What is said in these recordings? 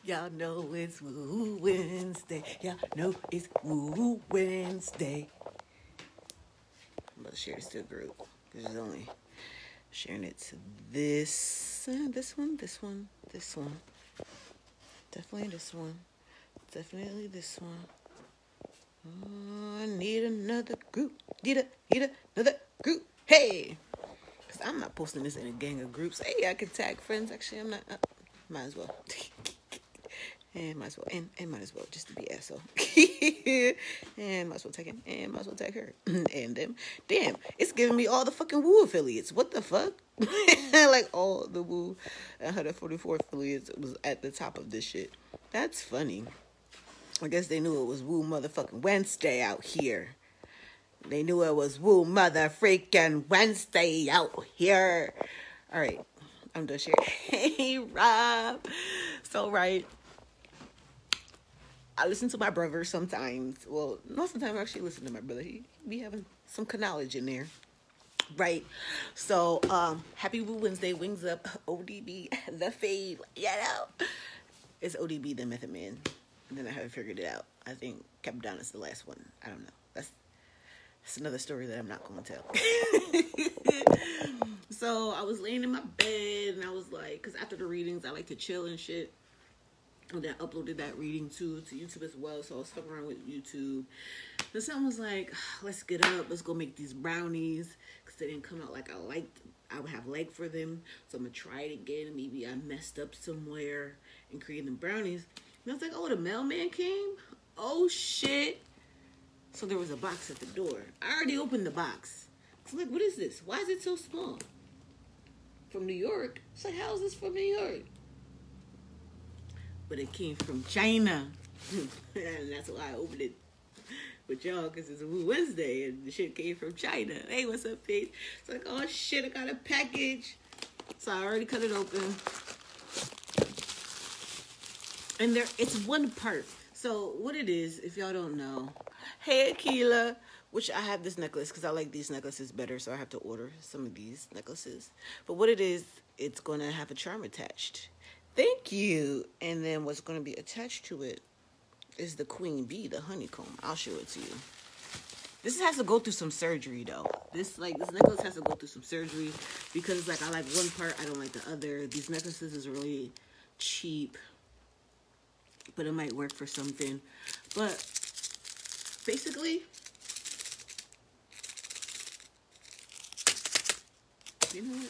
Y'all know it's Woo Wednesday. Y'all know it's Woo Wednesday. I'm about to share this to a group. This is only sharing it to this one. Definitely this one. Definitely this one. Oh, I need another group. Need another group. Hey! Because I'm not posting this in a gang of groups. Hey, I could tag friends. Actually, I'm not. Might as well. And might as well. And might as well. Just to be asshole. And might as well tag him. And might as well tag her. And them. Damn. It's giving me all the fucking Woo affiliates. What the fuck? Like all the Woo 144 affiliates was at the top of this shit. That's funny. I guess they knew it was Woo motherfucking Wednesday out here. They knew it was Woo mother freaking Wednesday out here. All right. I'm done sharing. Hey, Rob. So, right. I listen to my brother sometimes. Well, not sometimes I actually listen to my brother. He be having some knowledge in there. Right. So, happy Woo Wednesday. Wings up. ODB. The fade. You know. It's ODB, the Method Man. And then I haven't figured it out. I think Capdown is the last one. I don't know. That's another story that I'm not going to tell. So I was laying in my bed and I was like, because after the readings, I like to chill and shit. And then I uploaded that reading to YouTube as well. So I was fucking around with YouTube. Then someone was like, let's get up. Let's go make these brownies. Because they didn't come out like I would have leg for them. So I'm going to try it again. Maybe I messed up somewhere in creating them brownies. And I was like, oh, the mailman came? Oh, shit. So there was a box at the door. I already opened the box. So like, what is this? Why is it so small? From New York? It's like, how is this from New York? But it came from China. And that's why I opened it with y'all, because it's a Woo Wednesday and the shit came from China. Hey, what's up, Paige? It's like, oh, shit, I got a package. So I already cut it open. And it's one part. So what it is, if y'all don't know, hey Akila, which I have this necklace because I like these necklaces better, so I have to order some of these necklaces. But what it is, it's going to have a charm attached. Thank you. And then what's going to be attached to it is the queen bee, the honeycomb. I'll show it to you. This has to go through some surgery though. This necklace has to go through some surgery because it's like I like one part, I don't like the other. These necklaces is really cheap, but it might work for something. But basically, you know what?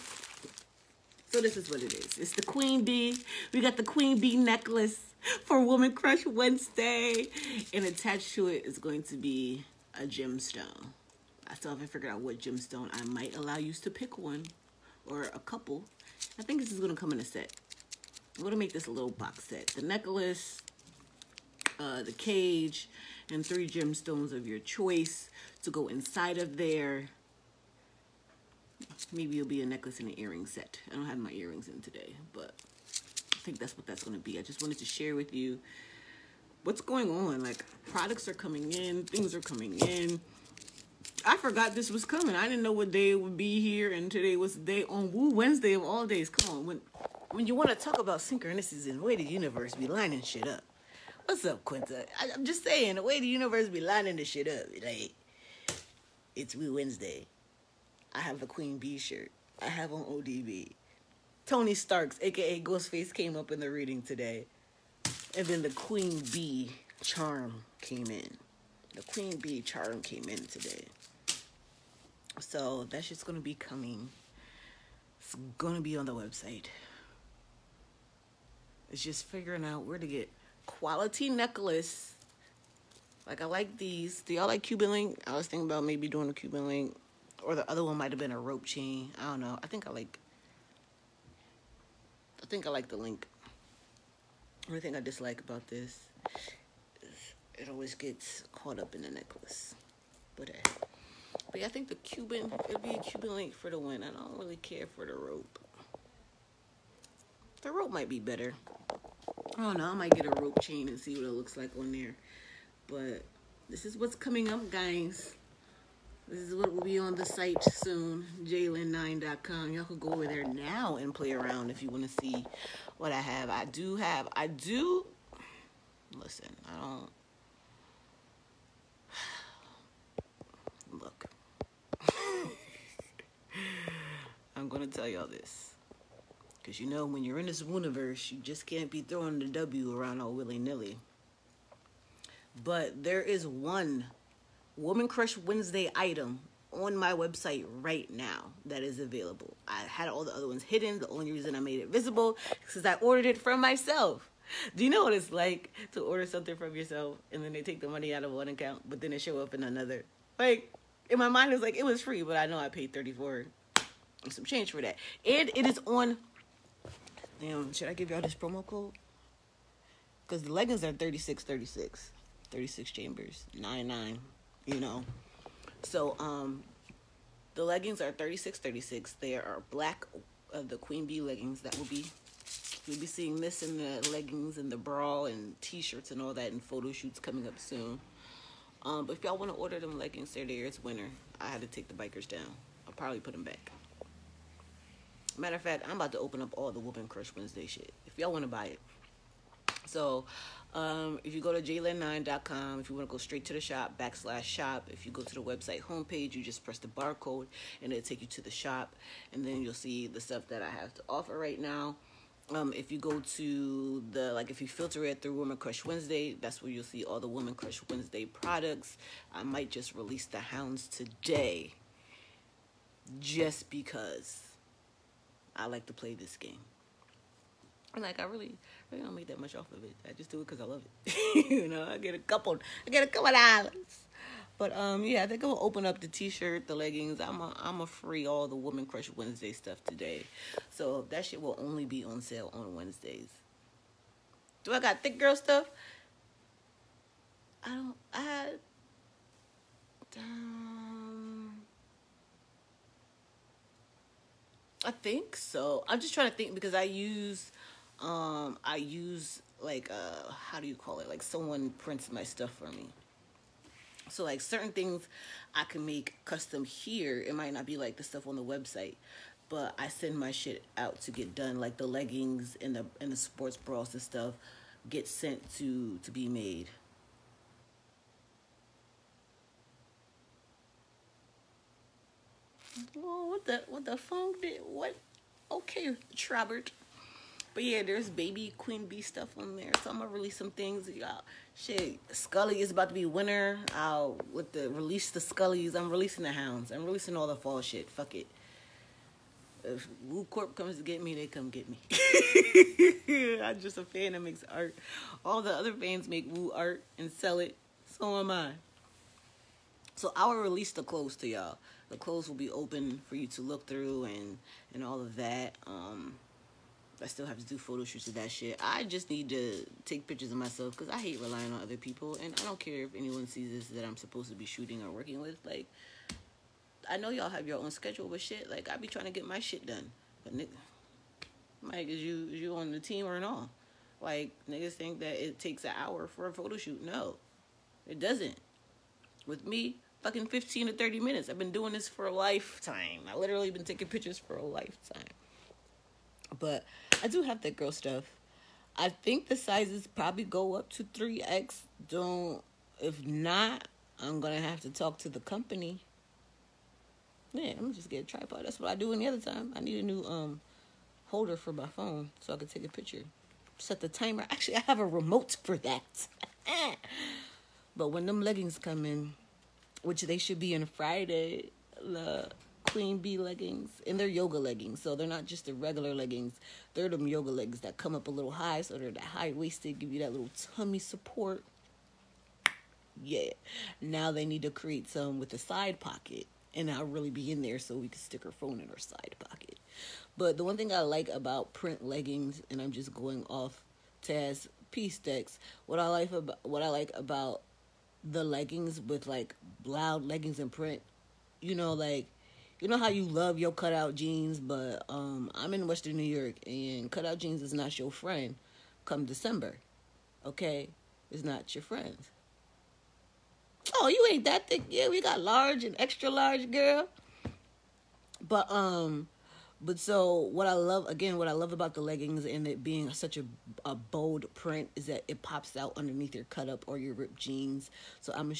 So this is what it is. It's the queen bee. We got the queen bee necklace for Woman Crush Wednesday. And attached to it is going to be a gemstone. I still haven't figured out what gemstone. I might allow you to pick one or a couple. I think this is going to come in a set. I'm going to make this a little box set. The necklace, the cage, and 3 gemstones of your choice to go inside of there. Maybe it'll be a necklace and an earring set. I don't have my earrings in today, but I think that's what that's going to be. I just wanted to share with you what's going on. Like, products are coming in, things are coming in. I forgot this was coming. I didn't know what day it would be here, and today was the day on Woo Wednesday of all days. Come on, when you want to talk about synchronicities and the way the universe be lining shit up. What's up, Quinta? I'm just saying, the way the universe be lining this shit up. Like, it's Woo Wednesday. I have the Queen Bee shirt. I have on ODB. Tony Starks, a.k.a. Ghostface, came up in the reading today. And then the Queen Bee charm came in. The Queen Bee charm came in today. So that shit's going to be coming. It's going to be on the website. It's just figuring out where to get quality necklace. Like, I like these. Do y'all like Cuban link? I was thinking about maybe doing a Cuban link. Or the other one might have been a rope chain. I don't know. I think I like the link. The only thing I dislike about this is it always gets caught up in the necklace. But yeah, I think it'll be a Cuban link for the win. I don't really care for the rope. The rope might be better. I don't know. I might get a rope chain and see what it looks like on there. But this is what's coming up, guys. This is what will be on the site soon, jalen9.com. Y'all can go over there now and play around if you want to see what I have. Listen, I don't, look. I'm going to tell y'all this. Because you know, when you're in this universe, you just can't be throwing the W around all willy-nilly. But there is one Woman Crush Wednesday item on my website right now that is available. I had all the other ones hidden. The only reason I made it visible is because I ordered it from myself. Do you know what it's like to order something from yourself and then they take the money out of one account, but then it show up in another? Like, in my mind, it was like, it was free, but I know I paid $34 and some change for that. And it is on, damn, should I give y'all this promo code? Because the leggings are 36 chambers, 99, you know. So, the leggings are 36. They are black, the Queen Bee leggings. That will be, you'll be seeing this in the leggings and the bra and t-shirts and all that and photo shoots coming up soon. But if y'all want to order them leggings, they're there. It's winter. I had to take the bikers down. I'll probably put them back. Matter of fact, I'm about to open up all the Woman Crush Wednesday shit. If y'all want to buy it. So, if you go to jalen9.com, if you want to go straight to the shop, /shop, if you go to the website homepage, you just press the barcode and it'll take you to the shop. And then you'll see the stuff that I have to offer right now. If you go to if you filter it through Woman Crush Wednesday, that's where you'll see all the Woman Crush Wednesday products. I might just release the hounds today just because I like to play this game. And I really don't make that much off of it. I just do it because I love it. You know, I get a couple dollars. But yeah, I think I'll open up the t-shirt, the leggings. I'm a free all the Woman Crush Wednesday stuff today. So that shit will only be on sale on Wednesdays. Do I got thick girl stuff? I think so. I'm just trying to think because I use like how do you call it? Like someone prints my stuff for me. So like certain things I can make custom here. It might not be like the stuff on the website, but I send my shit out to get done. Like the leggings and the sports bras and stuff get sent to be made. Oh, what the phone did? What? Okay, Trobert. But yeah, there's baby Queen Bee stuff on there. So I'm gonna release some things. Y'all, shit, Scully is about to be winter. I'll release the Scullys. I'm releasing the hounds. I'm releasing all the fall shit. Fuck it. If Wu Corp comes to get me, they come get me. I'm just a fan that makes art. All the other fans make Wu art and sell it. So am I. So I will release the clothes to y'all. The clothes will be open for you to look through and all of that. I still have to do photo shoots of that shit. I just need to take pictures of myself because I hate relying on other people. And I don't care if anyone sees this that I'm supposed to be shooting or working with. Like, I know y'all have your own schedule, but shit, like, I be trying to get my shit done. But nigga, Mike, is you on the team or not? Like, niggas think that it takes an hour for a photo shoot. No, it doesn't. With me, fucking 15 to 30 minutes. I've been doing this for a lifetime. I literally been taking pictures for a lifetime. But I do have that girl stuff. I think the sizes probably go up to 3X. If not, I'm going to have to talk to the company. Yeah, I'm going to just get a tripod. That's what I do any other time. I need a new holder for my phone so I can take a picture. Set the timer. Actually, I have a remote for that. But when them leggings come in, which they should be in Friday, the Queen Bee leggings, and they're yoga leggings, so they're not just the regular leggings. They're them yoga leggings that come up a little high, so they're that high-waisted, give you that little tummy support. Yeah. Now they need to create some with a side pocket, and I'll really be in there so we can stick our phone in our side pocket. But the one thing I like about print leggings, and I'm just going off Taz Peace decks, what I like about the leggings with like loud leggings and print, you know, like, you know how you love your cutout jeans, but I'm in Western New York and cutout jeans is not your friend come December. Okay? It's not your friends. Oh, you ain't that thick. Yeah, we got large and extra large, girl. But so what I love about the leggings and it being such a bold print is that it pops out underneath your cut up or your ripped jeans. So I'm gonna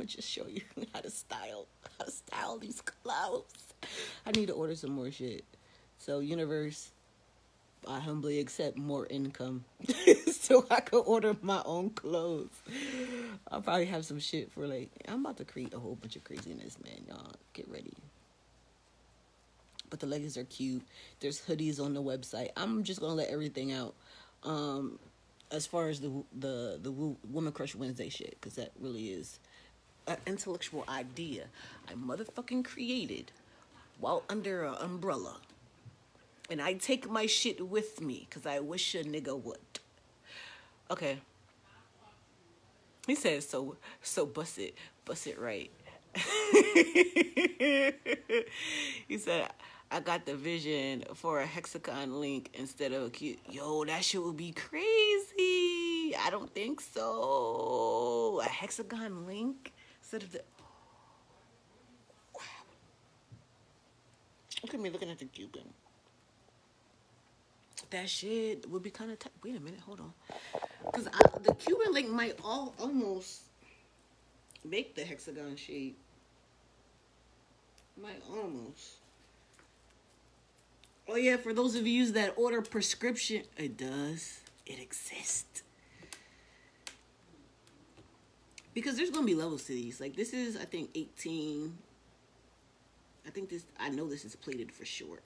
just show you how to style these clothes. I need to order some more shit. So universe, I humbly accept more income so I can order my own clothes. I'll probably have some shit for like, I'm about to create a whole bunch of craziness, man. Y'all get ready. But the leggings are cute. There's hoodies on the website. I'm just gonna let everything out. As far as the Woman Crush Wednesday shit, because that really is an intellectual idea I motherfucking created while under an umbrella. And I take my shit with me because I wish a nigga would. Okay. He says, so bust it right. He said, I got the vision for a hexagon link instead of a cute. Yo, that shit would be crazy. I don't think so. A hexagon link instead of the. Wow. Look at me looking at the Cuban. That shit would be kind of tight. Wait a minute, hold on. Because the Cuban link might almost make the hexagon shape. Might almost. Oh yeah, for those of you that order prescription, it does. It exists. Because there's going to be levels to these. Like this is, I think, 18. I know this is plated for sure.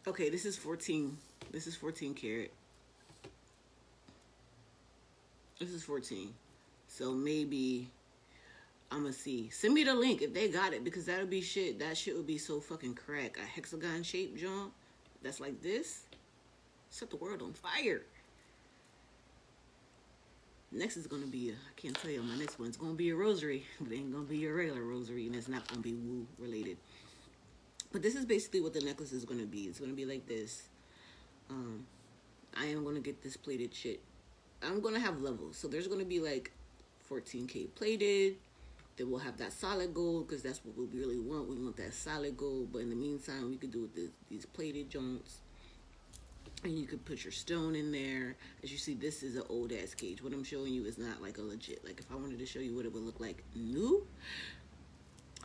Okay, this is 14. This is 14 karat. This is 14. So maybe I'm gonna see. Send me the link if they got it, because that'll be shit. That shit would be so fucking crack. A hexagon shaped joint that's like this. Set the world on fire. Next is gonna be I can't tell you, my next one's gonna be a rosary. But it ain't gonna be a regular rosary, and it's not gonna be woo related. But this is basically what the necklace is gonna be. It's gonna be like this. I am gonna get this plated shit. I'm gonna have levels. So there's gonna be like 14K plated. Then we'll have that solid gold, because that's what we really want. We want that solid gold. But in the meantime, we could do with these plated joints. And you could put your stone in there. As you see, this is an old ass cage. What I'm showing you is not like a legit. Like if I wanted to show you what it would look like new,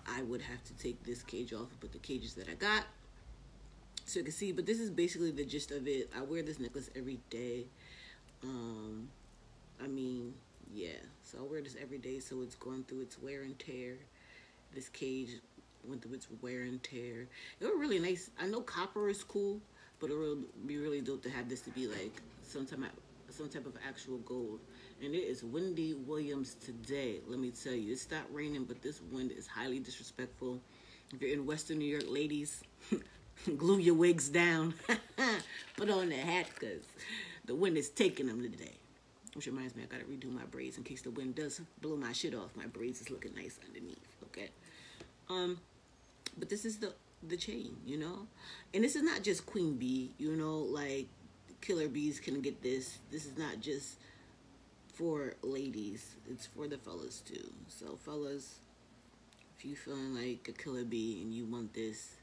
I would have to take this cage off and put the cages that I got, so you can see. But this is basically the gist of it. I wear this necklace every day. I mean, yeah. So I wear this every day, so it's going through its wear and tear. This cage went through its wear and tear. It was really nice. I know copper is cool, but it would be really dope to have this to be like some type of actual gold. And it is windy Williams today. Let me tell you, it stopped raining, but this wind is highly disrespectful. If you're in Western New York, ladies, glue your wigs down. Put on the hat, because the wind is taking them today. Which reminds me, I gotta redo my braids in case the wind does blow my shit off. My braids is looking nice underneath, okay? But this is the chain, you know? And this is not just Queen Bee, you know, like Killer Bees can get this. This is not just for ladies, it's for the fellas too. So fellas, if you feeling like a Killer Bee and you want this,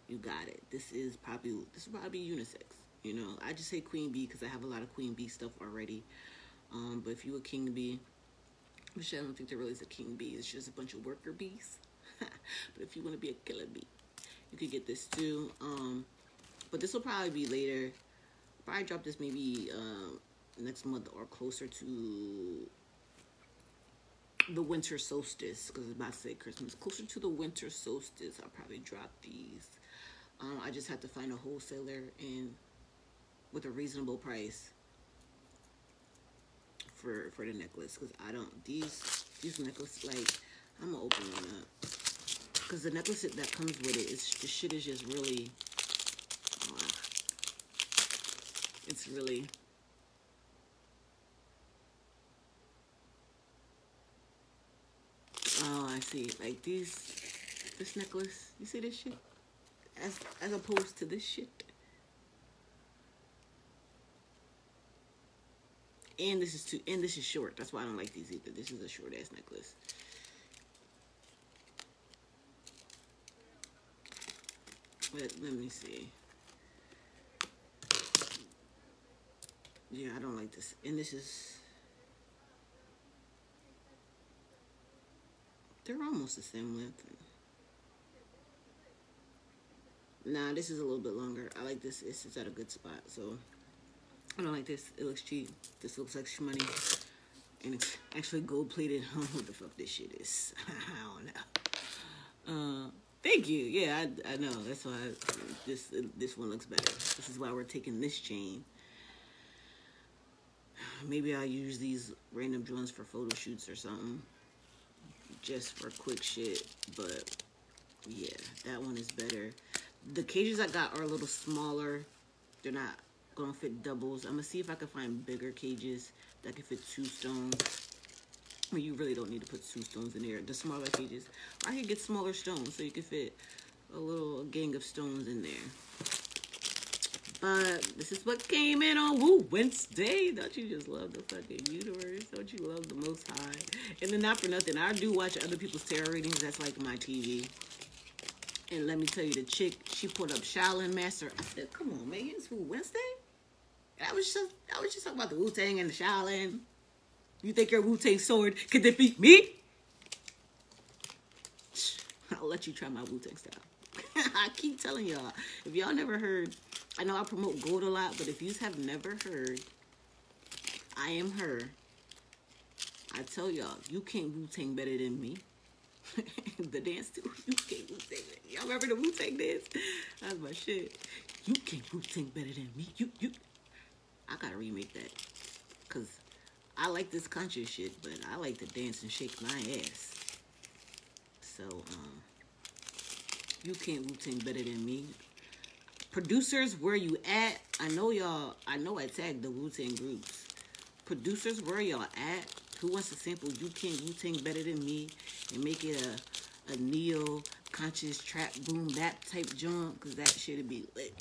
you got it. This will probably be unisex, you know? I just say Queen Bee because I have a lot of Queen Bee stuff already. But if you a King Bee, which I don't think there really is a King Bee, it's just a bunch of worker bees. But if you want to be a Killer Bee, you could get this too. But this will probably be later. Probably drop this maybe next month or closer to the winter solstice, because it's about to say Christmas. Closer to the winter solstice, I'll probably drop these. I just have to find a wholesaler and with a reasonable price for the necklace, because I don't these necklaces, like, I'm gonna open one up, because the necklace that comes with it is the shit is just really it's really I see, like this necklace, you see this shit as opposed to this shit, And this is short. That's why I don't like these either. This is a short ass necklace. But let me see. Yeah, I don't like this. And this is, they're almost the same length. Nah, this is a little bit longer. I like this. It's at a good spot. So I don't like this. It looks cheap. This looks like money. And it's actually gold plated. I don't know what the fuck this shit is. I don't know. Thank you. Yeah, I know. That's why this one looks better. This is why we're taking this chain. Maybe I'll use these random joints for photo shoots or something. Just for quick shit. But yeah, that one is better. The cages I got are a little smaller. They're not gonna fit doubles. I'm gonna see if I can find bigger cages that can fit 2 stones. Well, you really don't need to put 2 stones in there. The smaller cages. I can get smaller stones so you can fit a gang of stones in there. But this is what came in on Wu Wednesday. Don't you just love the fucking universe? Don't you love the Most High? And then not for nothing, I do watch other people's tarot readings. That's like my TV. And let me tell you, the chick, she put up Shaolin Master. I said, come on, man, it's Wu Wednesday? I was just talking about the Wu-Tang and the Shaolin. You think your Wu-Tang sword can defeat me? I'll let you try my Wu-Tang style. I keep telling y'all, if y'all never heard, I know I promote gold a lot, but if you have never heard I Am Her, I tell y'all, you can't Wu-Tang better than me. The dance too, you can't Wu-Tang. Y'all remember the Wu-Tang dance? That's my shit. You can't Wu-Tang better than me. You. I gotta remake that, cause I like this conscious shit, but I like to dance and shake my ass. So, you can't Wu-Tang better than me. Producers, where you at? I know I tagged the Wu-Tang groups. Producers, where y'all at? Who wants to sample You Can't Wu-Tang Better Than Me and make it a neo-conscious trap boom bap type joint? Cause that shit'd be lit.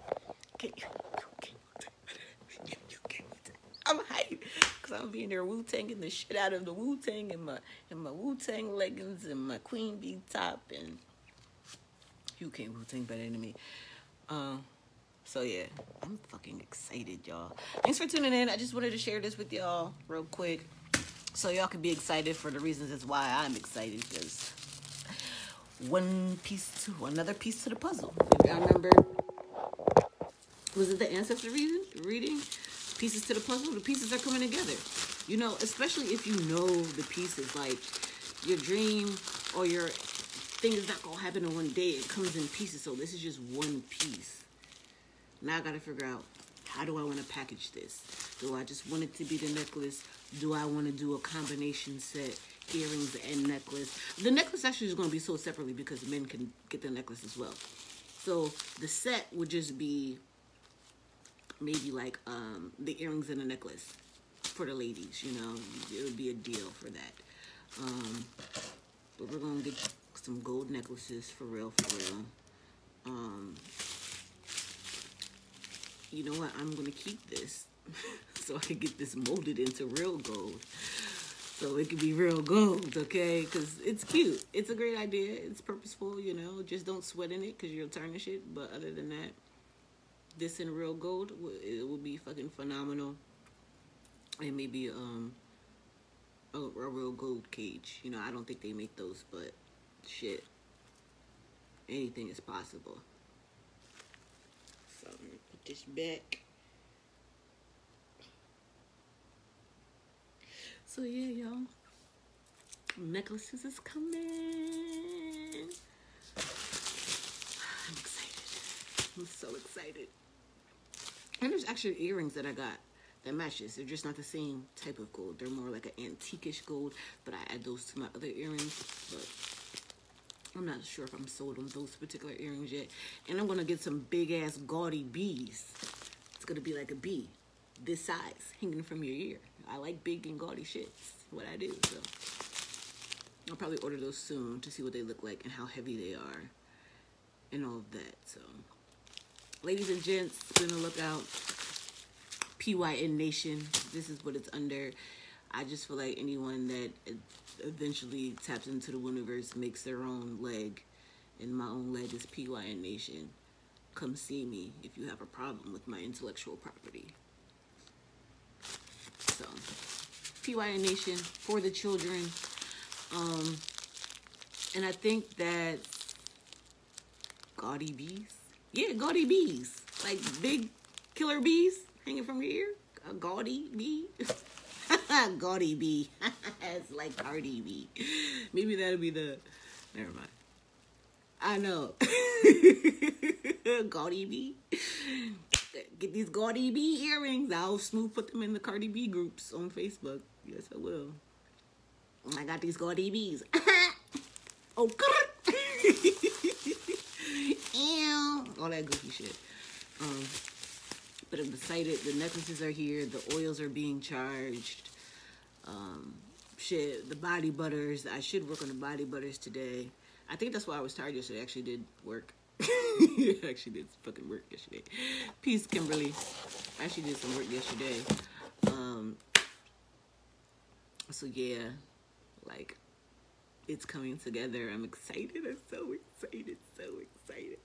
I'm hyped because I'm being there Wu-Tanging the shit out of the Wu-Tang in my Wu-Tang leggings and my queen bee top, and you can't Wu-Tang better than me. So yeah, I'm fucking excited, y'all. Thanks for tuning in. I just wanted to share this with y'all real quick so y'all can be excited for the reasons as why I'm excited, because another piece to the puzzle. If y'all remember, was it the ancestor reading? Pieces to the puzzle, the pieces are coming together. You know, especially if you know the pieces, like your dream or your thing is not gonna happen in one day. It comes in pieces, so this is just one piece. Now I gotta figure out, how do I want to package this? Do I just want it to be the necklace? Do I want to do a combination set, earrings and necklace? The necklace actually is going to be sold separately because men can get the necklace as well. So the set would just be maybe like the earrings and the necklace for the ladies, you know. It would be a deal for that. But we're going to get some gold necklaces for real, you know what? I'm going to keep this so I can get this molded into real gold. So it can be real gold, okay? Because it's cute. It's a great idea. It's purposeful, you know. Just don't sweat in it because you'll tarnish it. But other than that, this in real gold, it will be fucking phenomenal. And maybe a real gold cage. You know, I don't think they make those, but shit. Anything is possible. So I'm going to put this back. So yeah, y'all. Necklaces is coming. I'm excited. I'm so excited. And there's actually earrings that I got that matches. They're just not the same type of gold. They're more like an antique-ish gold, but I add those to my other earrings. But I'm not sure if I'm sold on those particular earrings yet. And I'm going to get some big-ass gaudy bees. It's going to be like a bee this size hanging from your ear. I like big and gaudy shit. It's what I do. So I'll probably order those soon to see what they look like and how heavy they are and all of that. So ladies and gents, be on the lookout. PYN Nation. This is what it's under. I just feel like anyone that eventually taps into the universe makes their own leg. And my own leg is PYN Nation. Come see me if you have a problem with my intellectual property. So, PYN Nation for the children. And I think that gaudy bees. Yeah, gaudy bees. Like big killer bees hanging from your ear. A gaudy bee. Gaudy bee. It's like Cardi B. Maybe that'll be the... Never mind. I know. Gaudy bee. Get these gaudy bee earrings. I'll smooth put them in the Cardi B groups on Facebook. Yes, I will. I got these gaudy bees. Oh, God. Ew. All that goofy shit. But I'm excited. The necklaces are here. The oils are being charged. Shit, the body butters. I should work on the body butters today. I think that's why I was tired yesterday. I actually did work. I actually did fucking work yesterday. Peace, Kimberly. I actually did some work yesterday. So yeah, like, it's coming together. I'm excited. I'm so excited. So excited.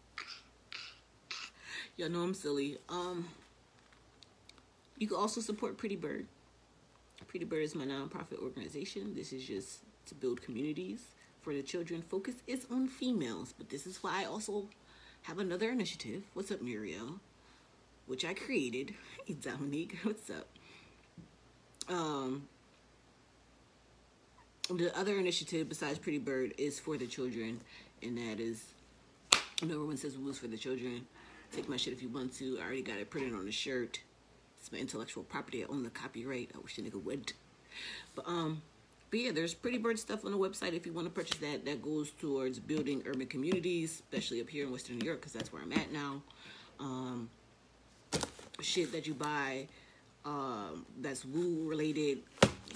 Y'all know I'm silly. You can also support Pretty Bird. Pretty Bird is my nonprofit organization. This is just to build communities for the children. Focus is on females, but this is why I also have another initiative. What's up, Muriel? Which I created. Hey, Dominique. What's up? The other initiative besides Pretty Bird is for the children, and that is, everyone says Wu's for the children. Take my shit if you want to. I already got it printed on a shirt. It's my intellectual property. I own the copyright. I wish the nigga would. But yeah, there's Pretty Bird stuff on the website if you want to purchase that. That goes towards building urban communities, especially up here in Western New York, because that's where I'm at now. Shit that you buy that's Wu related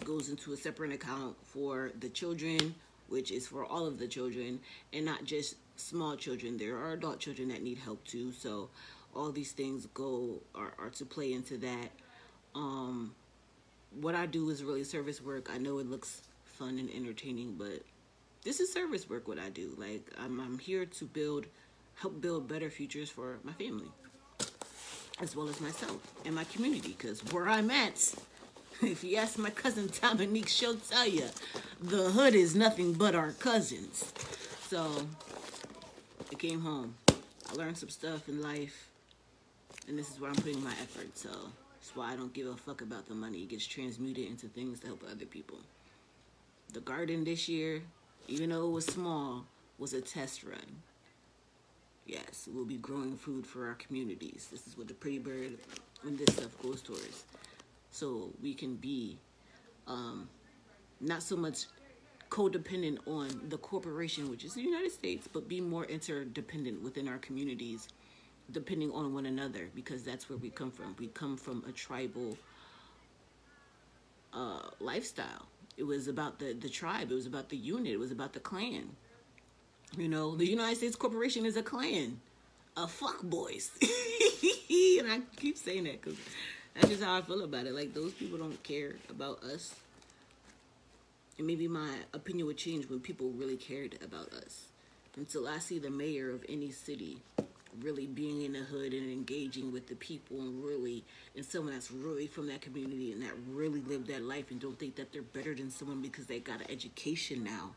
goes into a separate account for the children, which is for all of the children, and not just small children. There are adult children that need help too. So all these things are to play into that. What I do is really service work. I know it looks fun and entertaining, but this is service work. What I do, like, I'm here to help build better futures for my family, as well as myself and my community. Because where I'm at, if you ask my cousin Dominique, she'll tell you, the hood is nothing but our cousins. So I came home. I learned some stuff in life, and this is where I'm putting my effort. So that's why I don't give a fuck about the money. It gets transmuted into things to help other people. The garden this year, even though it was small, was a test run. Yes, we'll be growing food for our communities. This is what the Pretty Bird and this stuff goes towards. So we can be not so much codependent on the corporation, which is the United States, but be more interdependent within our communities, depending on one another, because that's where we come from. We come from a tribal lifestyle. It was about the tribe. It was about the unit. It was about the clan. You know, the United States corporation is a clan of fuck boys. And I keep saying that because that's just how I feel about it. Like, those people don't care about us. And maybe my opinion would change when people really cared about us. Until I see the mayor of any city really being in the hood and engaging with the people, and someone that's really from that community and that really lived that life and don't think that they're better than someone because they got an education now.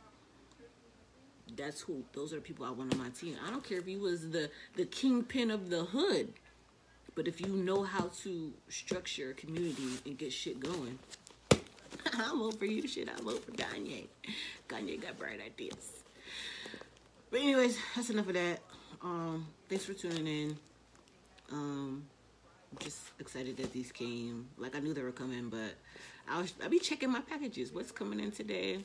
Those are the people I want on my team. I don't care if he was the kingpin of the hood, but if you know how to structure a community and get shit going, I'll vote for you. Shit, I'll vote for Kanye. Kanye got bright ideas. But anyways, that's enough of that. Thanks for tuning in. I'm just excited that these came. Like, I knew they were coming, but I'll be checking my packages. What's coming in today?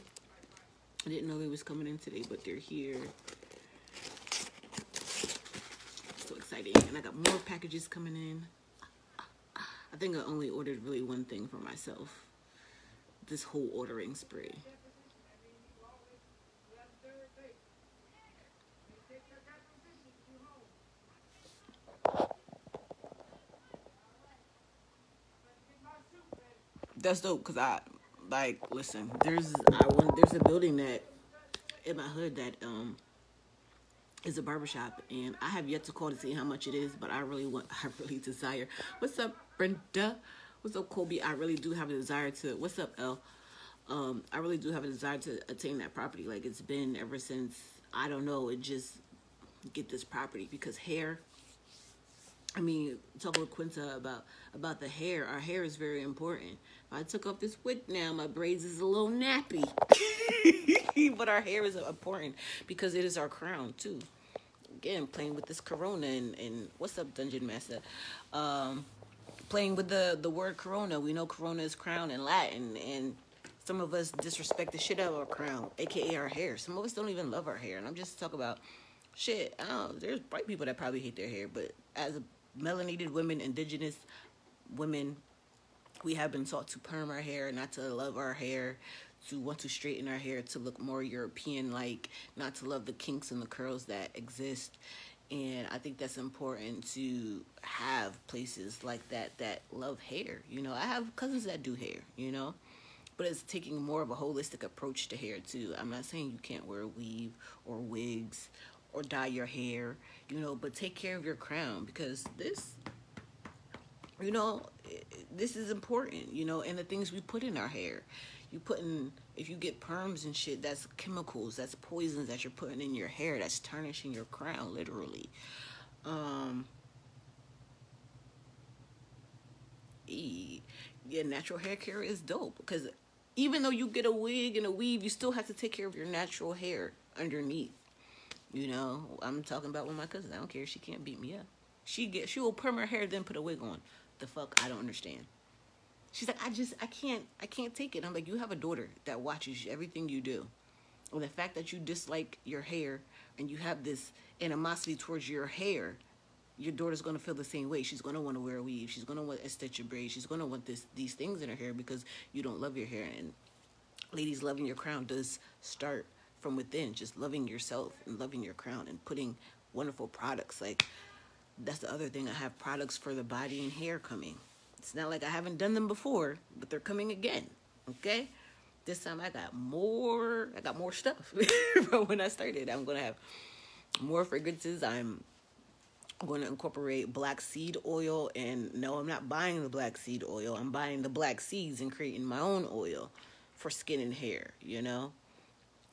I didn't know they was coming in today, but they're here. So exciting. And I got more packages coming in. I think I only ordered really one thing for myself. This whole ordering spree. That's dope, because listen, there's a building that in my hood that is a barbershop, and I have yet to call to see how much it is, but I really desire. What's up, Brenda? What's up, Colby? I really do have a desire to. What's up, L? I really do have a desire to attain that property. Like, it's been ever since, I don't know, it just get this property, because hair. I mean, talk with Quinta about the hair. Our hair is very important. If I took off this wig now, my braids is a little nappy. But our hair is important because it is our crown too. Again, playing with this corona and what's up, Dungeon Master? Playing with the word corona. We know corona is crown in Latin, and some of us disrespect the shit out of our crown, aka our hair. Some of us don't even love our hair, and I'm just talking about shit. I don't know, there's white people that probably hate their hair, but as a melanated women, indigenous women, we have been taught to perm our hair, not to love our hair, to want to straighten our hair, to look more European-like, not to love the kinks and the curls that exist. And I think that's important, to have places like that love hair. You know, I have cousins that do hair, you know, but it's taking more of a holistic approach to hair too. I'm not saying you can't wear a weave or wigs or dye your hair, you know, but take care of your crown, because this, you know, this is important, you know, and the things we put in our hair. If you get perms and shit, that's chemicals, that's poisons that you're putting in your hair, that's tarnishing your crown, literally. Yeah, natural hair care is dope, because even though you get a wig and a weave, you still have to take care of your natural hair underneath. You know, I'm talking about with my cousin. I don't care. She can't beat me up. She will perm her hair, then put a wig on. The fuck? I don't understand. She's like, I can't take it. I'm like, you have a daughter that watches everything you do. And the fact that you dislike your hair and you have this animosity towards your hair, your daughter's going to feel the same way. She's going to want to wear a weave. She's going to want a stitch of braids. She's going to want these things in her hair because you don't love your hair. And ladies, loving your crown does start from within, just loving yourself and loving your crown and putting wonderful products. Like, that's the other thing. I have products for the body and hair coming. It's not like I haven't done them before, but they're coming again. Okay? This time I got more stuff from when I started. I'm going to have more fragrances. I'm going to incorporate black seed oil, and no, I'm not buying the black seed oil. I'm buying the black seeds and creating my own oil for skin and hair, you know?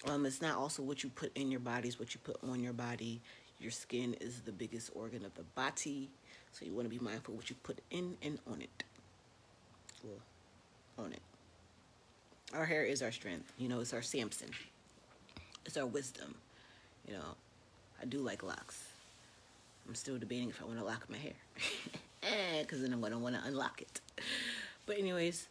It's not also what you put in your body, it's what you put on your body. Your skin is the biggest organ of the body, so you want to be mindful what you put in and on it. Well, on it. Our hair is our strength. You know, it's our Samson. It's our wisdom. You know, I do like locks. I'm still debating if I want to lock my hair. Because then I'm going to want to unlock it. But anyways,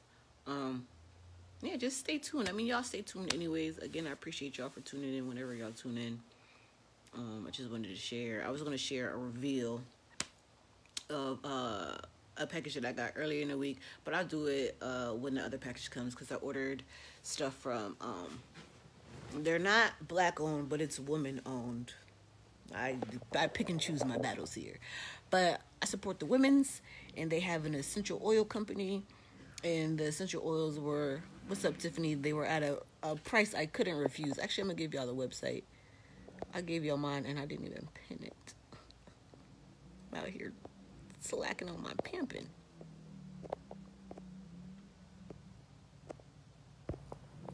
yeah, just stay tuned. I mean, y'all stay tuned anyways. Again, I appreciate y'all for tuning in whenever y'all tune in. I just wanted to share. I was going to share a reveal of a package that I got earlier in the week, but I'll do it when the other package comes, because I ordered stuff from, they're not black owned, but it's woman owned. I pick and choose my battles here, but I support the women's, and they have an essential oil company, and the essential oils were, what's up, Tiffany? They were at a price I couldn't refuse. Actually, I'm gonna give y'all the website. I gave y'all mine, and I didn't even pin it. I'm out here slacking on my pimping.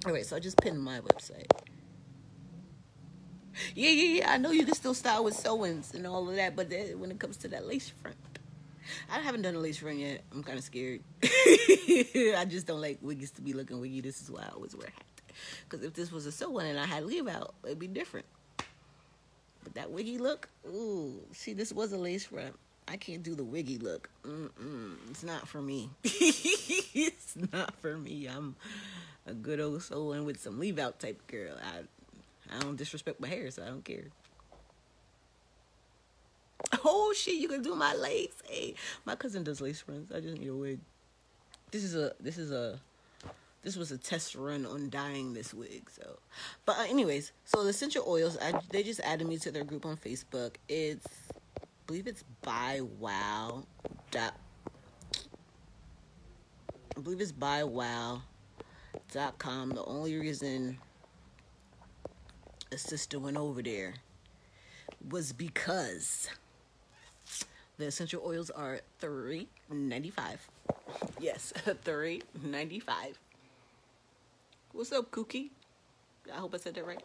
Alright, so I just pinned my website. Yeah. I know you can still style with sewings and all of that, but when it comes to that lace front, I haven't done a lace front yet. I'm kind of scared. I just don't like wiggies to be looking wiggy. This is why I always wear a hat. Because if this was a sew one and I had leave out, it'd be different. But that wiggy look, ooh, see, this was a lace front. I can't do the wiggy look. It's not for me. It's not for me. I'm a good old sewing with some leave out type girl. I don't disrespect my hair, so I don't care. Oh shit, you can do my lace. Hey, my cousin does lace fronts. I just need a wig. This was a test run on dyeing this wig. So, but anyways, so the essential oils, they just added me to their group on Facebook. I believe it's by wow. I believe it's buywow.com. The only reason a sister went over there was because the essential oils are $3.95. Yes, $3.95. What's up, Kookie? I hope I said that right.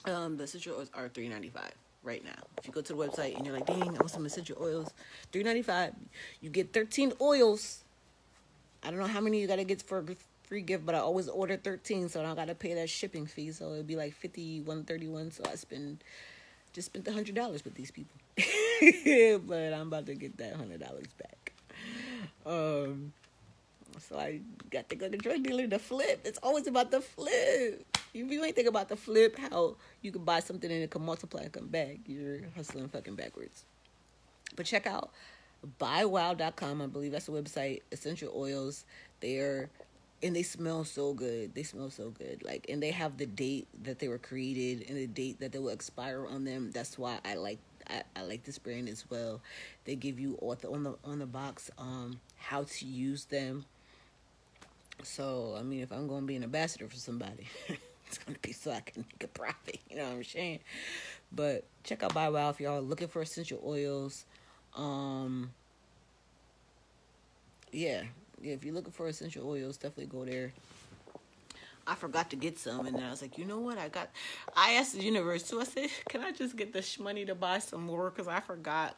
The essential oils are $3.95 right now. If you go to the website and you're like, dang, I want some essential oils, $3.95. You get 13 oils. I don't know how many you gotta get for a free gift, but I always order 13, so I don't gotta pay that shipping fee. So it'd be like $51.31. So I just spent $100 with these people. But I'm about to get that $100 back. So I got to go to the drug dealer to flip. It's always about the flip. If you ain't think about the flip, how you can buy something and it can multiply and come back, you're hustling fucking backwards. But check out buywow.com. I believe that's the website. Essential oils. And they smell so good. They smell so good. Like, and they have the date that they were created and the date that they will expire on them. That's why I like this brand as well. They give you on the box how to use them. So I mean, if I'm gonna be an ambassador for somebody, it's gonna be so I can make a profit. You know what I'm saying? But check out Buy Wow if y'all are looking for essential oils. Yeah, if you're looking for essential oils, definitely go there. I forgot to get some, and then I was like, you know what? I asked the universe too. I said, can I just get the money to buy some more? Because I forgot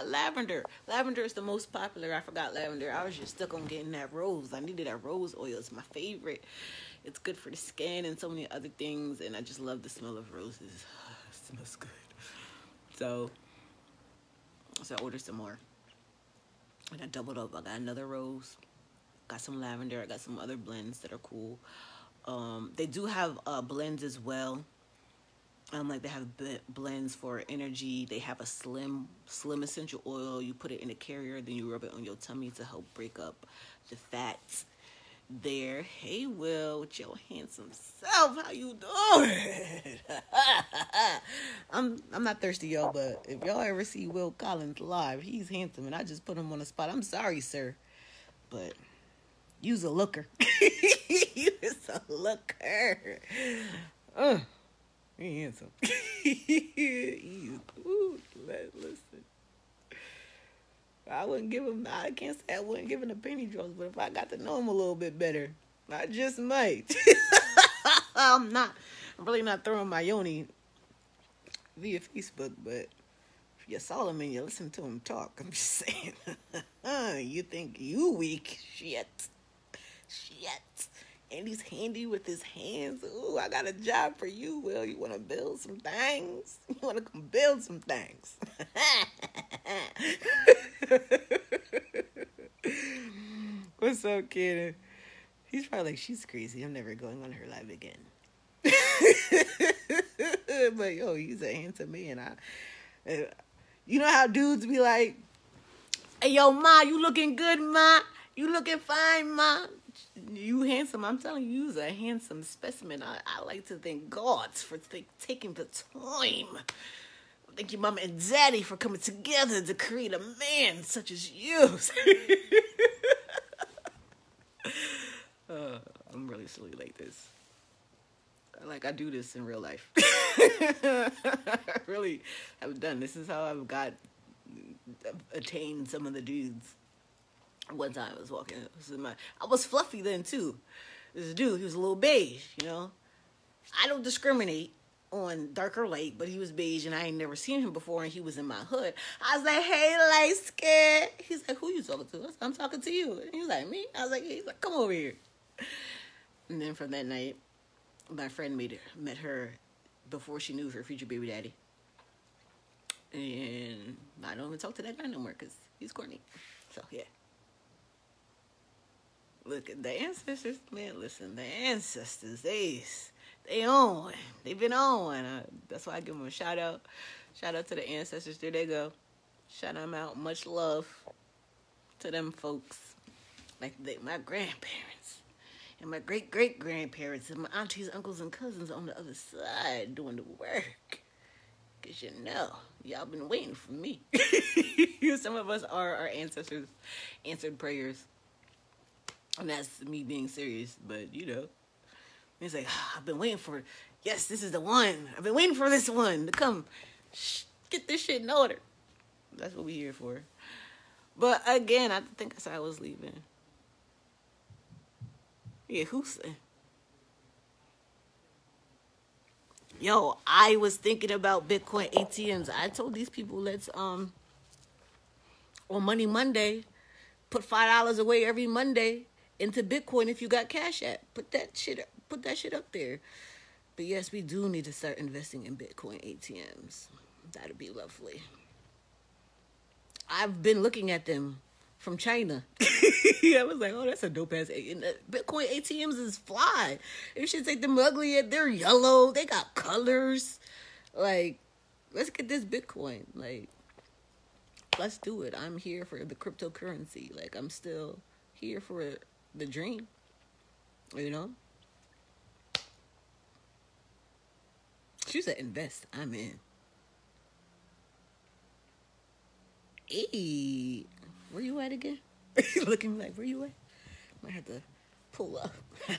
lavender. Lavender is the most popular. I forgot lavender. I was just stuck on getting that rose. I needed that rose oil. It's my favorite. It's good for the skin and so many other things, and I just love the smell of roses. It smells good. So I ordered some more, and I doubled up. I got another rose, got some lavender. I got some other blends that are cool. They do have blends as well. Like they have blends for energy. They have a slim essential oil. You put it in a carrier, then you rub it on your tummy to help break up the fats there. Hey, Will, with your handsome self, how you doing? I'm not thirsty, y'all, but if y'all ever see Will Collins live, he's handsome, and I just put him on the spot. I'm sorry, sir, but you's a looker. You's a looker. He handsome. Listen. I can't say I wouldn't give him a penny drops, but if I got to know him a little bit better, I just might. I'm really not throwing my yoni via Facebook, but if you saw him and you listen to him talk, I'm just saying, you think you weak? Shit. And he's handy with his hands. Ooh, I got a job for you, Will. You want to build some things? You want to come build some things? What's up, kid? He's probably like, she's crazy. I'm never going on her live again. But, yo, he's a handsome man. You know how dudes be like, hey, yo, Ma, you looking good, Ma? You looking fine, Ma? You handsome. I'm telling you, you's a handsome specimen. I like to thank God for taking the time. Thank you, Mama and Daddy, for coming together to create a man such as you. I'm really silly like this. Like, I do this in real life. I really have done. This is how I've attained some of the dudes. One time I was walking, I was fluffy then too. This dude, he was a little beige, you know. I don't discriminate on dark or light, but he was beige and I ain't never seen him before, and he was in my hood. I was like, hey, light skin. He's like, who you talking to? I said, I'm talking to you. And he was like, me? I was like, yeah. He's like, come over here. And then from that night, my friend met her before she knew her future baby daddy. And I don't even talk to that guy no more because he's corny. So, yeah. Look at the ancestors, man. Listen, the ancestors, they on. They've been on. That's why I give them a shout out. Shout out to the ancestors. There they go. Shout them out. Much love to them folks. Like my grandparents and my great-great-grandparents and my aunties, uncles, and cousins on the other side doing the work. Because you know, y'all been waiting for me. Some of us are our ancestors' answered prayers. And that's me being serious, but you know, he's like, I've been waiting for, yes, this is the one. I've been waiting for this one to come. Get this shit in order. That's what we here for. But again, I think I said I was leaving. Yeah, who said? Yo, I was thinking about Bitcoin ATMs. I told these people, let's on Money Monday, put $5 away every Monday into Bitcoin if you got Cash App. Put that shit up there. But yes, we do need to start investing in Bitcoin ATMs. That'd be lovely. I've been looking at them from China. I was like, oh, that's a dope ass. Bitcoin ATMs is fly. You should take them ugly. They're yellow. They got colors. Like, let's get this Bitcoin. Like, let's do it. I'm here for the cryptocurrency. Like, I'm still here for the dream. You know? She said invest. I'm in. Hey, where you at again? Looking like, where you at? Might have to pull up. Where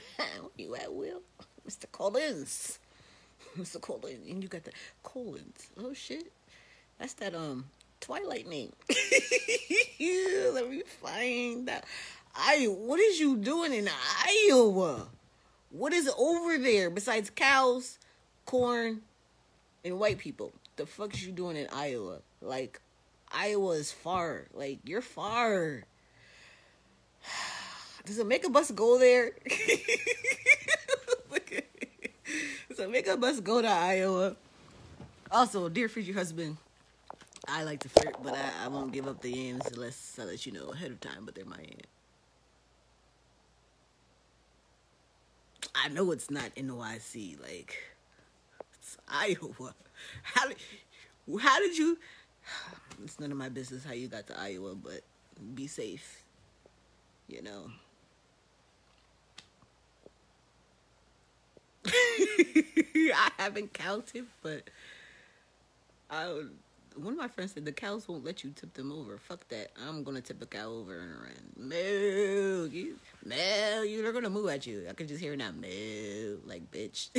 you at, Will? Mr. Collins. Mr. Collins. And you got the Collins. Oh, shit. That's that, Twilight name. Let me find that. What is you doing in Iowa? What is over there besides cows, corn, and white people? The fuck is you doing in Iowa? Like, Iowa is far. Like, you're far. Does a makeup bus go there? Does a makeup bus go to Iowa? Also, dear future husband, I like to flirt, but I won't give up the yams unless I let you know ahead of time, but they're my yams. I know it's not NYC, like, it's Iowa. How did you... It's none of my business how you got to Iowa, but be safe, you know. I haven't counted, but one of my friends said the cows won't let you tip them over. Fuck that. I'm going to tip a cow over and run. Moo. They're going to moo at you. I can just hear it now. Moo. Like, bitch.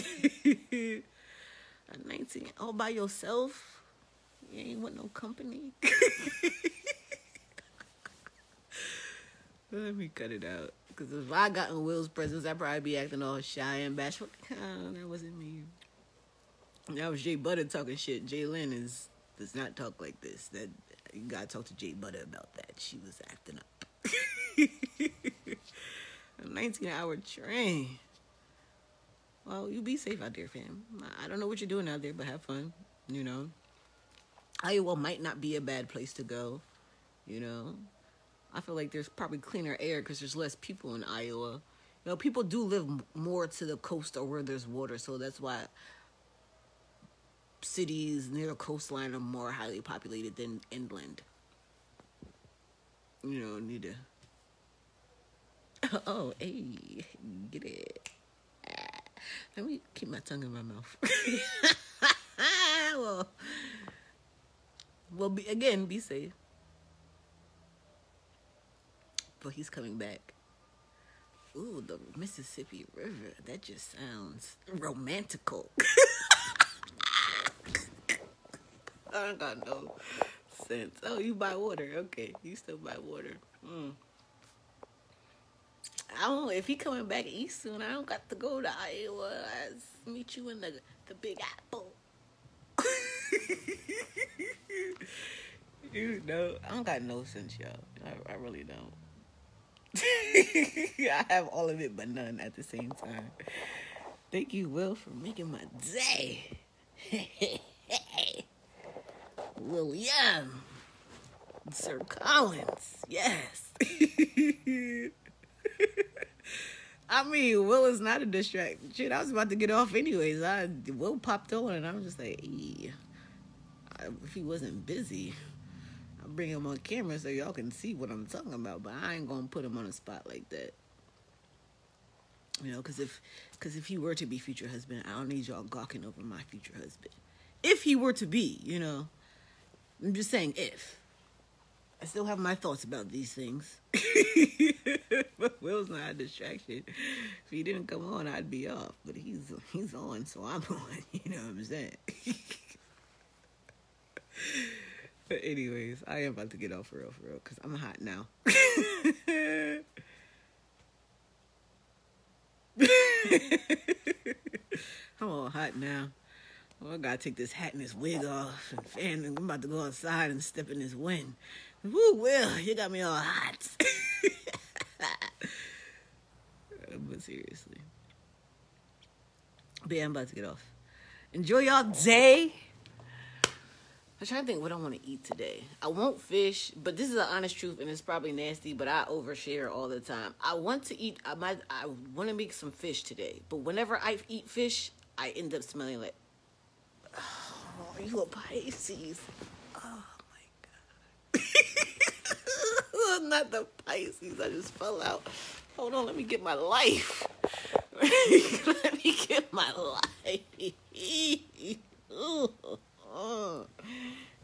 At 19, all by yourself? You ain't want no company? Let me cut it out. Because if I got in Will's presence, I'd probably be acting all shy and bashful. That wasn't me. That was Jay Butter talking shit. Jay Lynn does not talk like this. That you gotta talk to Jay Butter about that. She was acting up. A 19-hour train. Well, you be safe out there, fam. I don't know what you're doing out there, but have fun. You know, Iowa might not be a bad place to go. You know, I feel like there's probably cleaner air because there's less people in Iowa. You know, people do live more to the coast or where there's water, so that's why cities near the coastline are more highly populated than inland. You know, need to... Oh, hey, get it. Let me keep my tongue in my mouth. well, be safe. But he's coming back. Ooh, the Mississippi River. That just sounds romantical. I don't got no sense. Oh, you buy water. Okay, you still buy water. I don't know if he coming back east soon. I don't got to go to Iowa. I'll meet you in the Big Apple. You know, I don't got no sense, y'all. I really don't. I have all of it but none at the same time. Thank you, Will, for making my day. William. Sir Collins. Yes. I mean, Will is not a distraction. Shit, I was about to get off anyways. Will popped on and I was just like, if he wasn't busy, I'll bring him on camera so y'all can see what I'm talking about. But I ain't gonna put him on a spot like that. You know, because if he were to be future husband, I don't need y'all gawking over my future husband. If he were to be, you know. I'm just saying if. I still have my thoughts about these things. But Will's not a distraction. If he didn't come on, I'd be off. But he's on, so I'm on. You know what I'm saying? But anyways, I am about to get off for real, because I'm hot now. I'm all hot now. Well, I gotta take this hat and this wig off and fan, and I'm about to go outside and step in this wind. Woo, Will, you got me all hot. But seriously. But yeah, I'm about to get off. Enjoy y'all day. I'm trying to think what I want to eat today. I want fish, but this is the honest truth, and it's probably nasty, but I overshare all the time. I want to eat, I want to make some fish today, but whenever I eat fish, I end up smelling like, oh, you a Pisces. Oh, my God. Not the Pisces. I just fell out. Hold on, let me get my life. Let me get my life.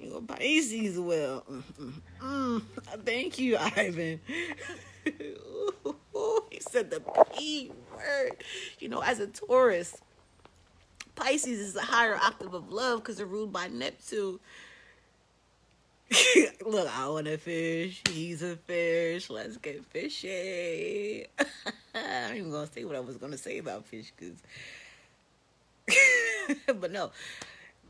You a Pisces, Will. Thank you, Ivan. He said the P word. You know, as a Taurus, Pisces is a higher octave of love because they're ruled by Neptune. Look, I want to fish. He's a fish. Let's get fishy. I ain't even going to say what I was going to say about fish because... But no.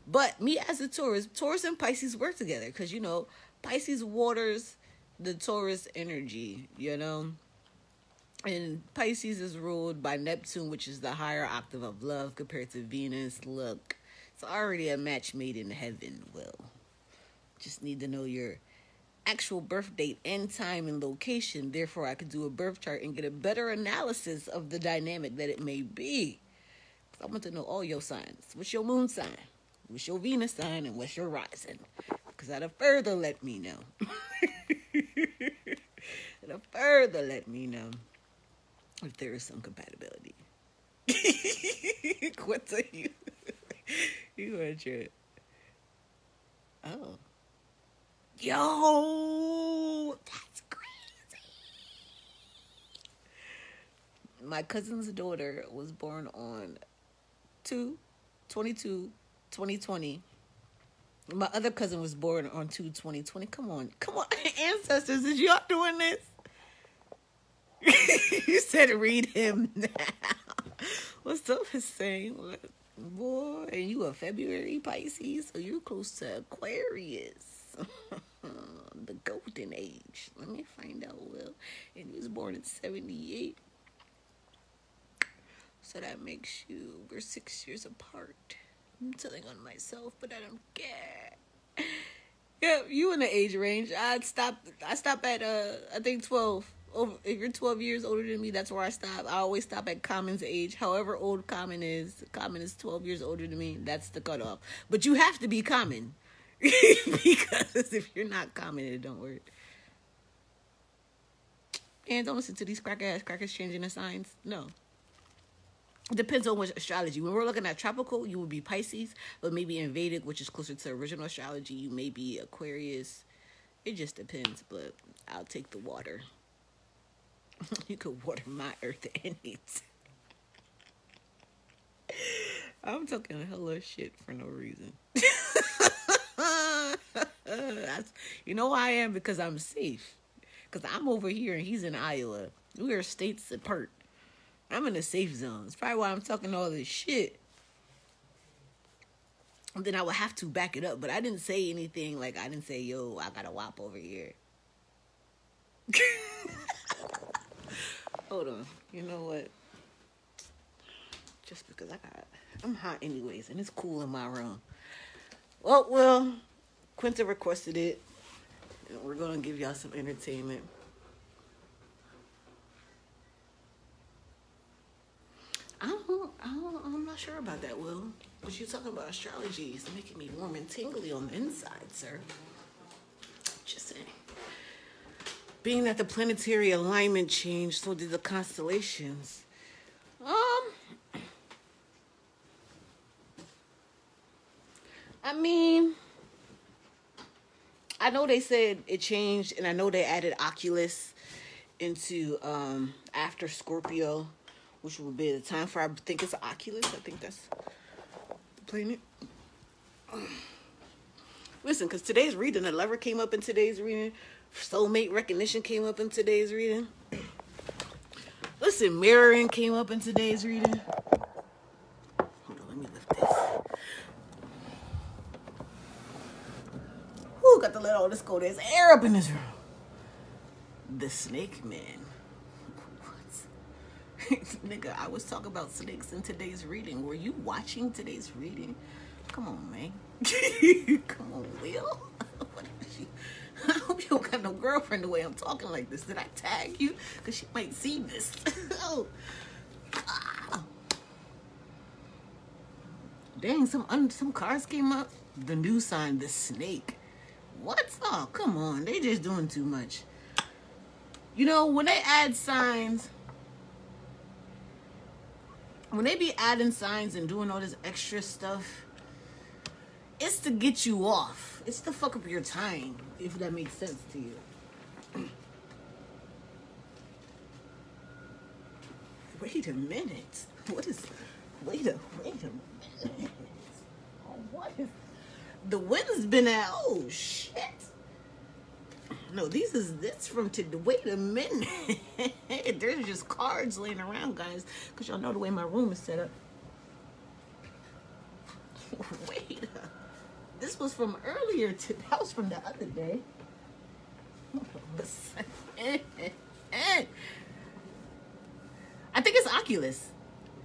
But me as a Taurus and Pisces work together because, you know, Pisces waters the Taurus energy, you know. And Pisces is ruled by Neptune, which is the higher octave of love compared to Venus. Look, it's already a match made in heaven, Will. Just need to know your actual birth date and time and location. Therefore, I could do a birth chart and get a better analysis of the dynamic that it may be. I want to know all your signs. What's your moon sign? What's your Venus sign? And what's your rising? Because that'll further let me know. It'll further let me know if there is some compatibility. What are you? You are trip. Oh. Yo, that's crazy. My cousin's daughter was born on 2/22/2020. My other cousin was born on 2/20/20. Come on, ancestors, is y'all doing this? You said read him now. What's up, Hussein? Boy, and you a February Pisces, so you're close to Aquarius. The golden age. Let me find out, Will. And he was born in 78. So that makes you, we're 6 years apart. I'm telling on myself, but I don't care. Yeah, you in the age range. I stop at I think 12. If you're 12 years older than me, that's where I stop. I always stop at Common's age. However old Common is 12 years older than me. That's the cutoff. But you have to be Common. Because if you're not Common, it don't work. And don't listen to these crackers changing the signs. No. It depends on which astrology. When we're looking at tropical, you would be Pisces. But maybe in Vedic, which is closer to original astrology, you may be Aquarius. It just depends. But I'll take the water. You could water my earth anytime. I'm talking hella shit for no reason. You know why I am? Because I'm safe. Because I'm over here and he's in Iowa. We are states apart. I'm in a safe zone. It's probably why I'm talking all this shit. And then I would have to back it up. But I didn't say anything like, I didn't say, yo, I got a WAP over here. Hold on. You know what? Just because I'm hot anyways, and it's cool in my room. Well, Quinta requested it. And we're going to give y'all some entertainment. I'm not sure about that, Will. But you talking about astrology is making me warm and tingly on the inside, sir. Just saying. Being that the planetary alignment changed, so did the constellations. I mean, I know they said it changed, and I know they added Oculus into after Scorpio, which will be the time for, I think it's Oculus. I think that's the planet. Listen, because today's reading, the lover came up in today's reading. Soulmate recognition came up in today's reading. Listen, mirroring came up in today's reading. Hold on, let me lift this. Whoo, got to let all this go. There's air up in this room. The snake man. What? Nigga, I was talking about snakes in today's reading. Were you watching today's reading? Come on, man. Come on, Will. What is you? I hope you don't got no girlfriend the way I'm talking like this. Did I tag you? Because she might see this. Oh. Ah. Dang, some cards came up. The new sign, the snake. What? Oh, come on. They just doing too much. You know, when they add signs, when they be adding signs and doing all this extra stuff, it's to get you off. It's to fuck up your time, if that makes sense to you. Wait a minute. What is... Wait a minute. Oh, what is... The wind's been out. Oh, shit. No, this from today. Wait a minute. There's just cards laying around, guys. Because y'all know the way my room is set up. Wait. This was from earlier. That was from the other day. I think it's Oculus.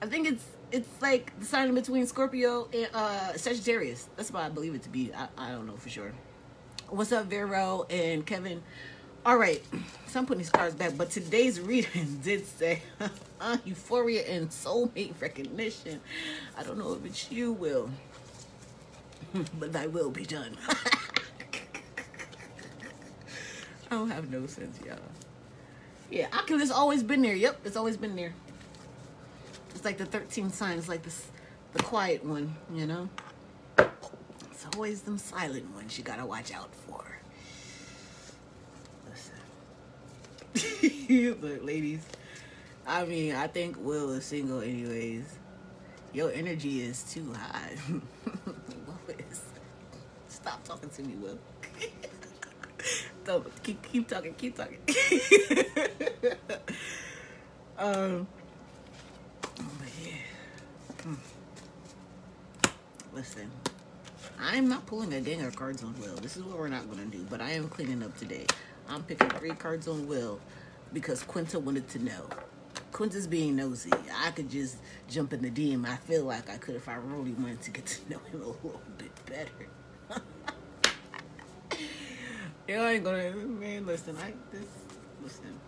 I think it's like the sign in between Scorpio and Sagittarius. That's what I believe it to be. I don't know for sure. What's up, Vero and Kevin? All right, so I'm putting these cards back, but today's reading did say euphoria and soulmate recognition. I don't know if it's you, Will, but thy will be done. I don't have no sense, y'all. Yeah, Oculus always been there. Yep, it's always been there. It's like the 13 signs, like this, the quiet one, you know? It's always them silent ones you gotta watch out for. Listen. But ladies, I mean, I think Will is single anyways. Your energy is too high. What is... Stop talking to me, Will. Don't, keep talking. But yeah. Listen, I'm not pulling a dang of cards on Will. This is what we're not gonna do. But I am cleaning up today. I'm picking 3 cards on Will because Quinta wanted to know. Quinta's being nosy. I could just jump in the DM. I feel like I could if I really wanted to get to know him a little bit better. Yeah, I ain't gonna, man, listen. Listen.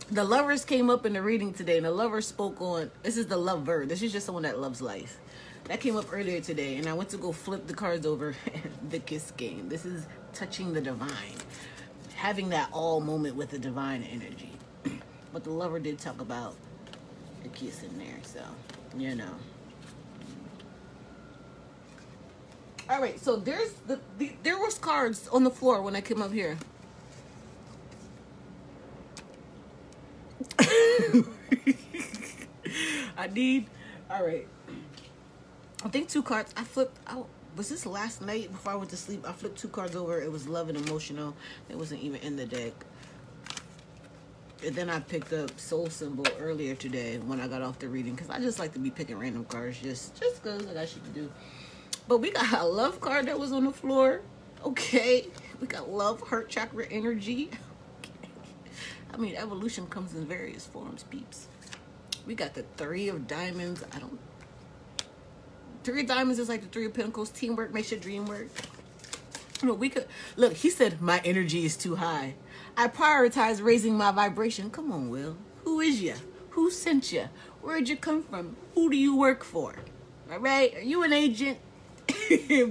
The lovers came up in the reading today, and the lover spoke on, this is the lover. This is just someone that loves life. That came up earlier today, and I went to go flip the cards over the kiss game. This is touching the divine. Having that all moment with the divine energy. But the lover did talk about the kiss in there, so, you know. All right, so there's there was cards on the floor when I came up here. All right. I think 2 cards. I flipped out. Was this last night before I went to sleep? I flipped 2 cards over. It was love and emotional. It wasn't even in the deck. And then I picked up Soul Symbol earlier today when I got off the reading because I just like to be picking random cards just because I got shit to do. But we got a love card that was on the floor. Okay. We got love, heart chakra energy. Okay. I mean, evolution comes in various forms, peeps. We got the 3 of diamonds. 3 of diamonds is like the 3 of pentacles. Teamwork makes your dream work. You know, we could... Look, he said, my energy is too high. I prioritize raising my vibration. Come on, Will. Who is you? Who sent you? Where'd you come from? Who do you work for? All right? Are you an agent?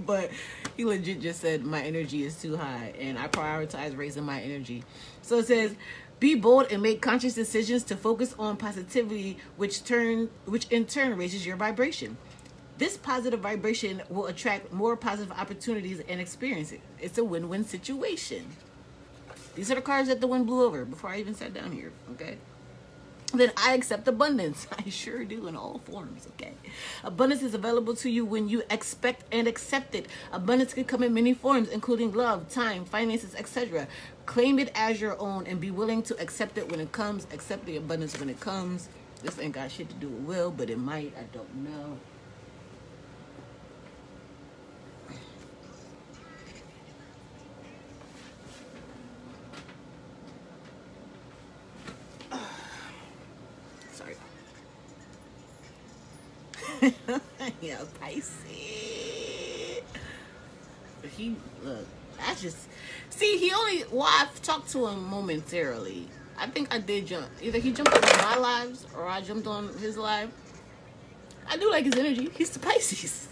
But he legit just said my energy is too high and I prioritize raising my energy. So it says, be bold and make conscious decisions to focus on positivity, which in turn raises your vibration. This positive vibration will attract more positive opportunities and experiences. It's a win-win situation. These are the cards that the wind blew over before I even sat down here, okay? Then I accept abundance. I sure do, in all forms, okay? Abundance is available to you when you expect and accept it. Abundance can come in many forms, including love, time, finances, etc. Claim it as your own and be willing to accept it when it comes. Accept the abundance when it comes. This ain't got shit to do with will, but it might. I don't know. Yeah, Pisces. He look. I just see. He only. Well, I've talked to him momentarily. I think I did jump. Either he jumped on my lives or I jumped on his live. I do like his energy. He's the Pisces.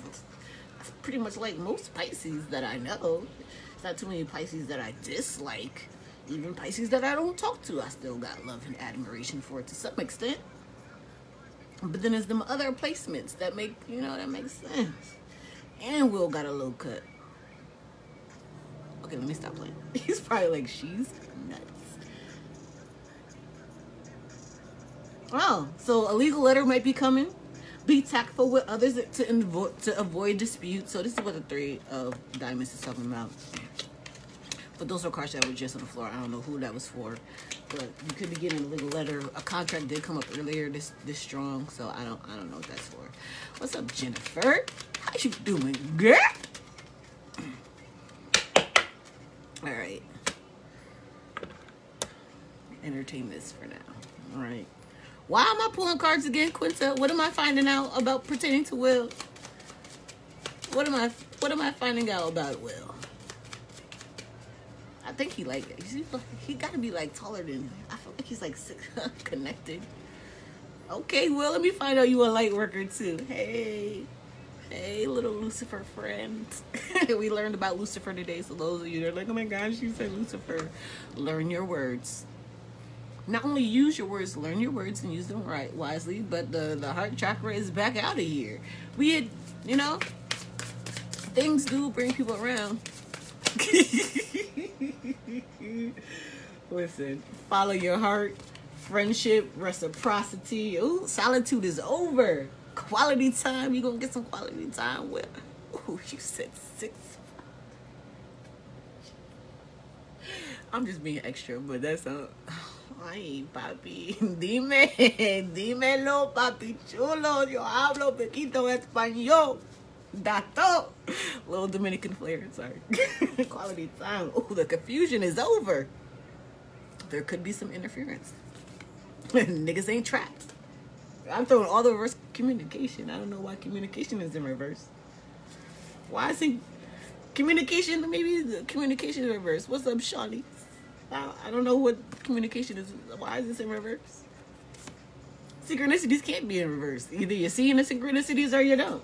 That's pretty much like most Pisces that I know. It's not too many Pisces that I dislike. Even Pisces that I don't talk to, I still got love and admiration for to some extent. But then there's them other placements that make, you know, that makes sense. And Will got a low cut. Okay, let me stop playing. He's probably like, she's nuts. Oh, so a legal letter might be coming. Be tactful with others to avoid dispute. So this is what the Three of Diamonds is talking about. But those are cards that were just on the floor. I don't know who that was for. But you could be getting a legal letter. A contract did come up earlier this strong. So I don't know what that's for. What's up, Jennifer? How you doing, girl? All right. Entertain this for now. All right. Why am I pulling cards again, Quinta? What am I finding out about pertaining to Will? What am I finding out about Will? I think he he gotta be like taller than. I feel like he's like connected. Okay, Will, let me find out you a light worker too. Hey, little Lucifer friend. We learned about Lucifer today. So those of you that are like, oh my gosh, you said Lucifer. Learn your words. Not only use your words, learn your words and use them right wisely. But the heart chakra is back out of here. We had, you know, things do bring people around. Listen, follow your heart, friendship, reciprocity. Ooh, solitude is over. Quality time. You gonna get some quality time with. Ooh, you said 6. I'm just being extra, but that's a. Ay, papi, dímelo, papi chulo. Yo hablo poquito español. Dato. Little Dominican flair, sorry. Quality time. Oh, the confusion is over. There could be some interference. Niggas ain't trapped. I'm throwing all the reverse communication. I don't know why communication is in reverse. Why is it communication? Maybe the communication in reverse. What's up, Shawnee? I don't know what communication is. Why is this in reverse? Synchronicities can't be in reverse. Either you're seeing the synchronicities or you don't.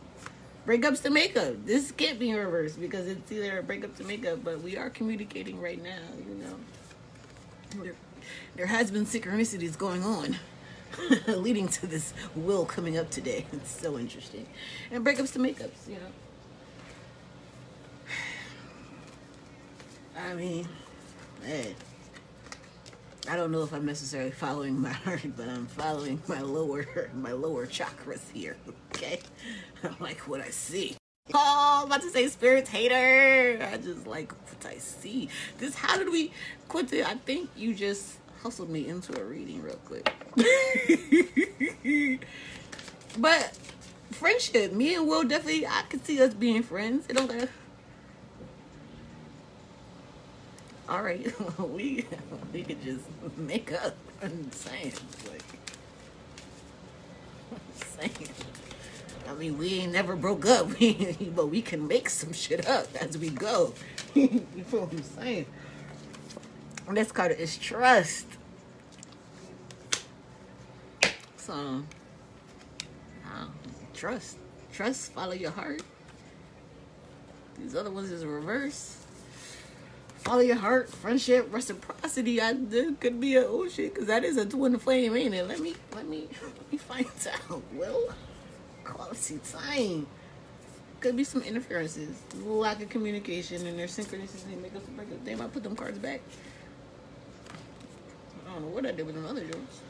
Breakups to makeup. This can't be in reverse because it's either a breakup to makeup, but we are communicating right now, you know. There has been synchronicities going on leading to this will coming up today. It's so interesting. And breakups to makeups, you know. I mean, hey, I don't know if I'm necessarily following my heart, but I'm following my lower chakras here, okay? I like what I see. Oh, I'm about to say spirits hater. I just like what I see. How did we, Quinta, I think you just hustled me into a reading real quick. But friendship, me and Will definitely, I could see us being friends. It don't all right, we could just make up. I'm saying, like, I mean, we ain't never broke up, but we can make some shit up as we go. You feel what I'm saying? And this card is trust. So, trust, follow your heart. These other ones is reverse. Follow your heart, friendship, reciprocity. There could be a oh shit, because that is a twin flame, ain't it? Let me find out. Well, quality time. could be some interferences, lack of communication, and their synchronicity make us break up. They might put them cards back. I don't know what I did with them other jokes.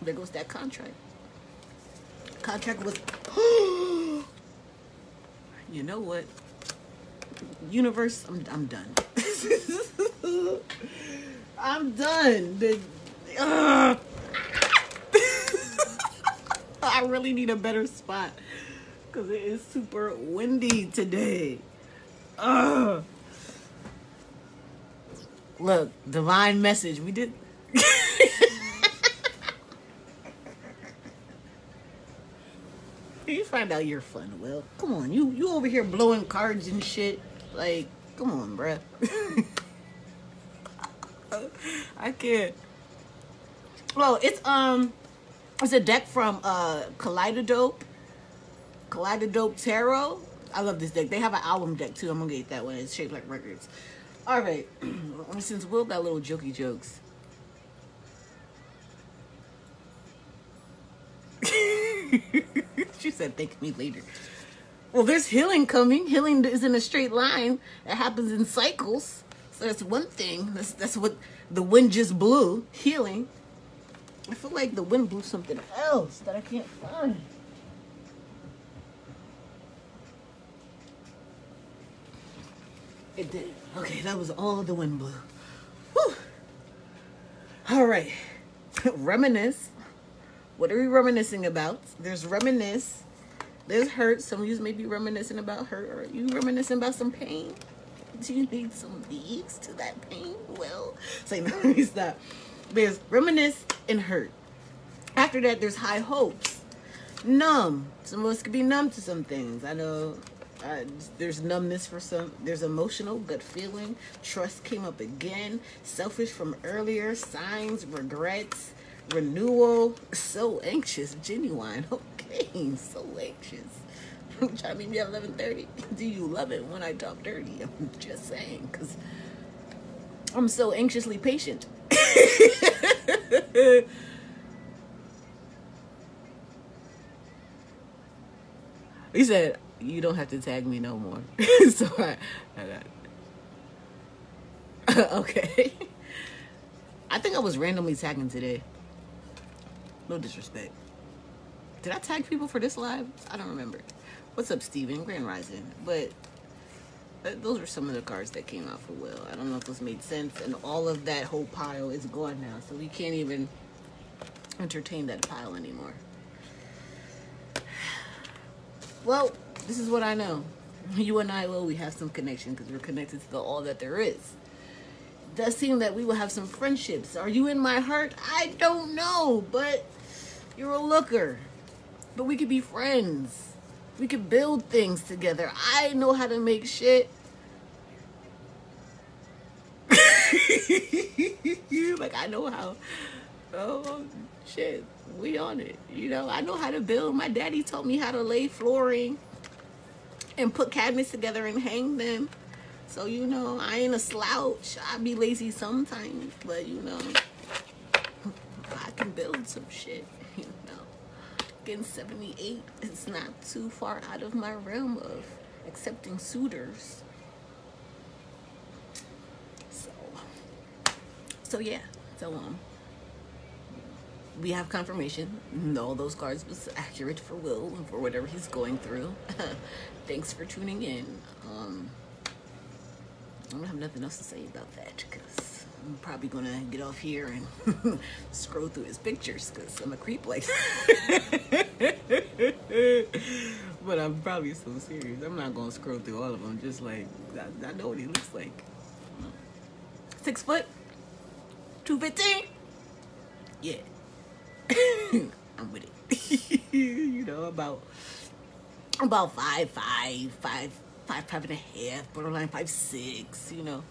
There goes that contract. Contract was. You know what? Universe, I'm done. I'm done. I really need a better spot because it is super windy today. Look, divine message. We did. You find out you're fun, Will. Come on, you over here blowing cards and shit. Like, come on, bruh. I can't. Well, it's a deck from Kaleidodope Tarot. I love this deck. They have an album deck too. I'm gonna get that one. It's shaped like records. All right. Since Will got little jokey jokes. She said, thank me later. Well, there's healing coming. Healing is in a straight line. It happens in cycles. So that's one thing. That's what the wind just blew. Healing. I feel like the wind blew something else that I can't find. It did. Okay, that was all the wind blew. Whew. All right. Reminisce. What are we reminiscing about? There's reminisce. There's hurt. Some of you may be reminiscing about hurt. Or are you reminiscing about some pain? Do you need some leads to that pain? Well, say no, it's not. There's reminisce and hurt. After that, there's high hopes. Numb. Some of us could be numb to some things. I know there's numbness for some. There's emotional, gut feeling. Trust came up again. Selfish from earlier. Signs, regrets. Renewal. So anxious. Genuine. Okay, so anxious. Trying to meet me at 11:30. Do you love it when I talk dirty? I'm just saying, because I'm so anxiously patient. He said, you don't have to tag me no more. So I got okay. I think I was randomly tagging today. No disrespect. Did I tag people for this live? I don't remember. What's up, Steven? Grand Rising. But those are some of the cards that came out for Will. I don't know if those made sense. And all of that whole pile is gone now. So we can't even entertain that pile anymore. Well, this is what I know. You and I, Will, we have some connection because we're connected to all that there is. It does seem that we will have some friendships. Are you in my heart? I don't know, but you're a looker. But we could be friends. We could build things together. I know how to make shit. Like, I know how. Oh, shit. We on it. You know, I know how to build. My daddy taught me how to lay flooring and put cabinets together and hang them. So, you know, I ain't a slouch. I be lazy sometimes. But, you know, I can build some shit. You know, getting 78 is not too far out of my realm of accepting suitors. So yeah. So we have confirmation. No, those cards was accurate for Will and for whatever he's going through. Thanks for tuning in. I don't have nothing else to say about that because I'm probably gonna get off here and scroll through his pictures because I'm a creep like that. But I'm probably so serious. I'm not gonna scroll through all of them. Just like I know what he looks like. 6 foot, 215. Yeah, I'm with it. You know, about 5'5", 5'5.5", borderline 5'6". You know.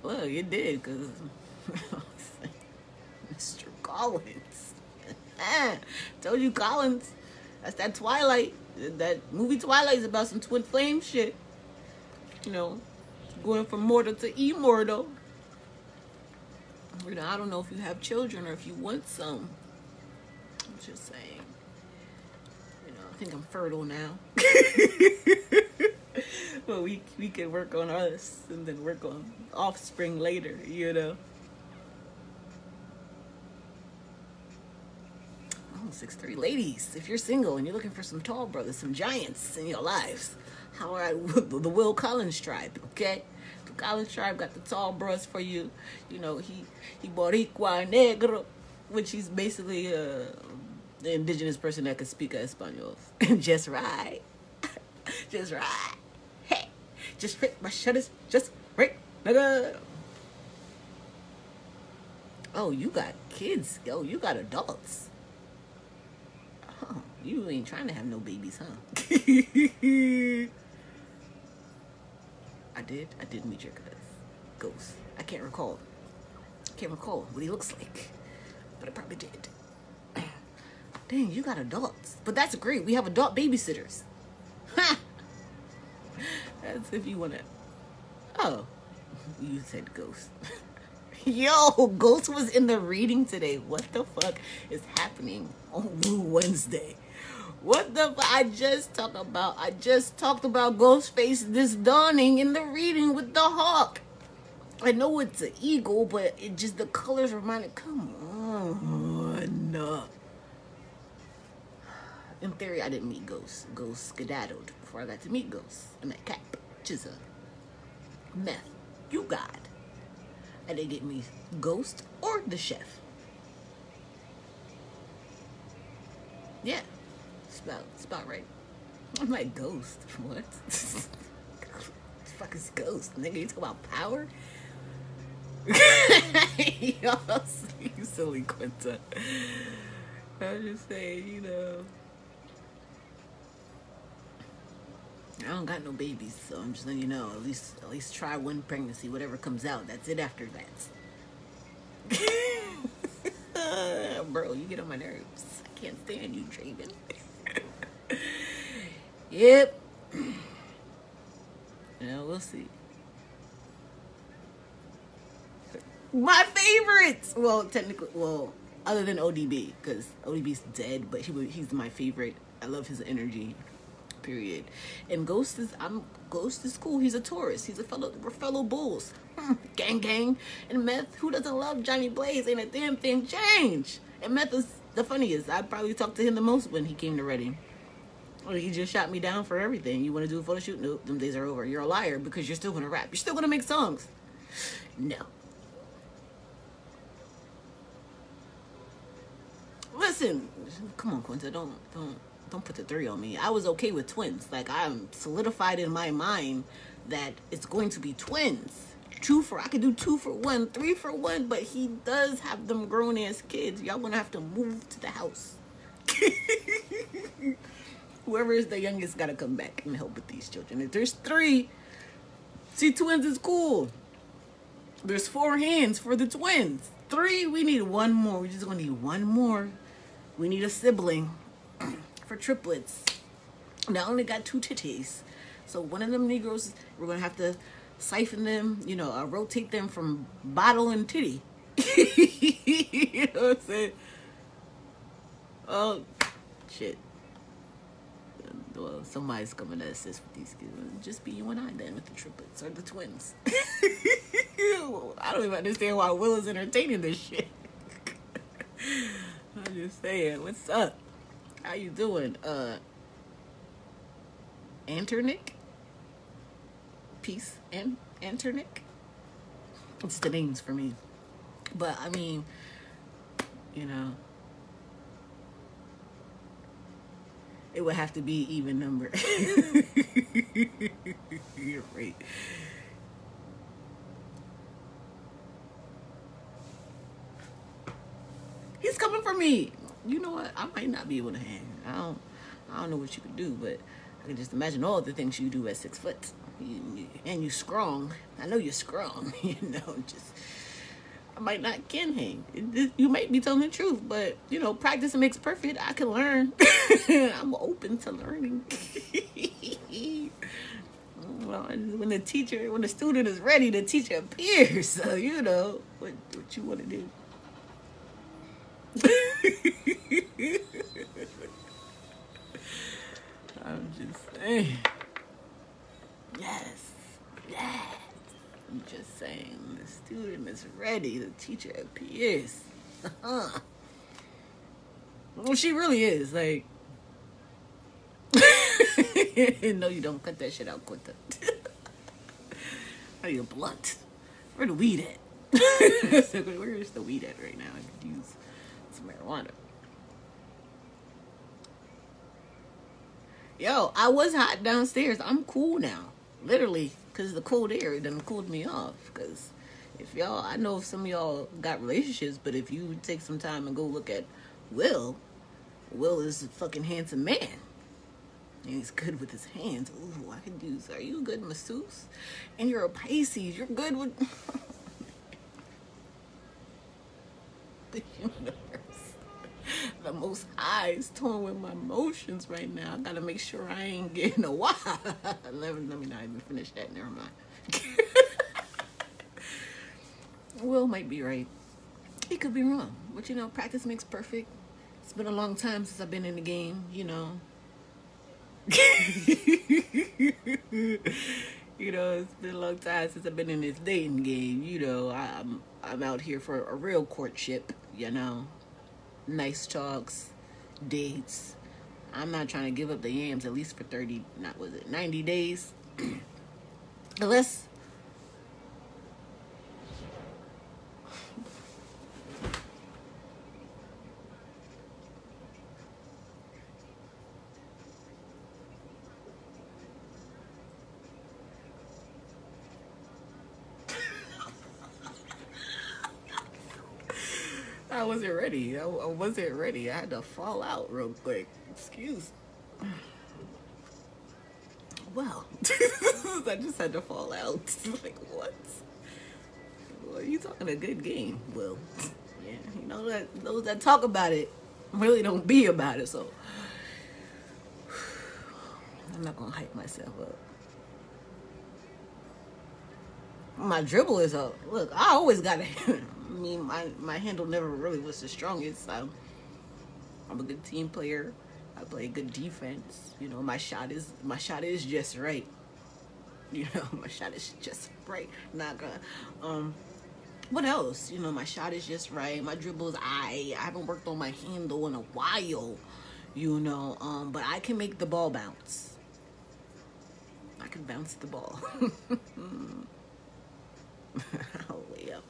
Well, you did, because Mr. Collins. Told you, Collins. That's that Twilight. That movie Twilight is about some twin flame shit. You know, going from mortal to immortal. You know, I don't know if you have children or if you want some. I'm just saying. You know, think I'm fertile now. Well, we can work on us and then work on offspring later, you know. Oh, 6'3". Ladies, if you're single and you're looking for some tall brothers, some giants in your lives, how are the Will Collins tribe, okay? The Collins tribe got the tall bros for you. You know, he Boricua Negro, which he's basically the indigenous person that can speak Espanol. Just right. Just right. Hey, just right. My shutters just right. Nigga. Oh, you got kids. Oh, you got adults. Oh, you ain't trying to have no babies, huh? I did meet your cousin. Ghost. I can't recall what he looks like. But I probably did. Dang, you got adults. But that's great. We have adult babysitters. Ha! That's if you want to. Oh, you said Ghost. Yo, Ghost was in the reading today. What the fuck is happening on Wednesday? What the fuck? I just talked about Ghostface this dawning in the reading with the hawk. I know it's an eagle, but it just, the colors reminded, come on. In theory, I didn't meet Ghost. Ghost skedaddled before I got to meet Ghost. I met Cap, Chizza, Meth, you God. And they get me Ghost or the chef. Yeah, it's about right. I'm like, Ghost, what? The fuck is Ghost? Nigga, you talk about power? You silly Quinta. I'm just saying, you know. I don't got no babies, so I'm just letting you know. At least try one pregnancy, whatever comes out. That's it after that. Bro, you get on my nerves. I can't stand you, Draven. Yep. Yeah, we'll see. My favorites! Well, technically, other than ODB, because ODB's dead, but he's my favorite. I love his energy. Period. And Ghost is cool. He's a Taurus. We're fellow bulls. Gang. And Meth, who doesn't love Johnny Blaze? Ain't a damn thing changed. And Meth is the funniest. I probably talked to him the most when he came to Reading. Well, he just shot me down for everything. You want to do a photo shoot? Nope, them days are over. You're a liar because you're still gonna rap. You're still gonna make songs. No. Listen, come on, Quinta, don't put the 3 on me. I was okay with twins. Like, I'm solidified in my mind that it's going to be twins. I could do 2 for 1, 3 for 1, but he does have them grown ass kids. Y'all gonna have to move to the house. Whoever is the youngest gotta come back and help with these children. If there's 3, see, twins is cool. There's 4 hands for the twins. 3, we need 1 more. We're just gonna need 1 more. We need a sibling for triplets. Now I only got 2 titties. So one of them Negroes, we're gonna have to siphon them, rotate them from bottle and titty. You know what I'm saying? Oh, shit. Well, somebody's coming to assist with these kids. Just be you and I then with the triplets or the twins. I don't even understand why Will is entertaining this shit. I'm just saying, what's up? How you doing? Anternick? Peace and Anternick? It's the names for me. But I mean, it would have to be even number. You're right. He's coming for me. You know what? I might not be able to hang. I don't know what you can do, but I can just imagine all the things you do at 6 foot. And you strong. I know you're strong. I might not can hang. You might be telling the truth, but practice makes perfect. I can learn. I'm open to learning. Well, when the student is ready, the teacher appears. So what you want to do. Yes. Yes. I'm just saying, the student is ready. The teacher appears. Well, she really is. Like, no, you don't. Cut that shit out, Quinta. I need a blunt. Where the weed at? Where is the weed at right now? I could use some marijuana. Yo, I was hot downstairs. I'm cool now. Literally, because the cold air, it done cooled me off. Because if y'all, I know if some of y'all got relationships, but if you take some time and go look at Will is a fucking handsome man. And he's good with his hands. Ooh, I could use, are you a good masseuse? And you're a Pisces. You're good with the universe. The most high is torn with my emotions right now. I gotta make sure I ain't getting a why. Let me not even finish that. Never mind. Will might be right. He could be wrong. But you know, practice makes perfect. It's been a long time since I've been in the game, you know. You know, it's been a long time since I've been in this dating game. You know, I'm out here for a real courtship, you know. Nice talks, dates. I'm not trying to give up the yams at least for 90 days. Unless I wasn't ready. I wasn't ready. I had to fall out real quick. Excuse. Well, I just had to fall out. Like, what? Well, you talking a good game, Will. Yeah, you know that those that talk about it really don't be about it, so I'm not gonna hype myself up. My dribble is a look. I always got it. I mean, my handle never really was the strongest. I'm a good team player. I play good defense. You know, my shot is just right. You know, my shot is just right. Not gonna. What else? You know, my shot is just right. My dribble is I haven't worked on my handle in a while. You know, but I can make the ball bounce. I can bounce the ball. I'll lay up.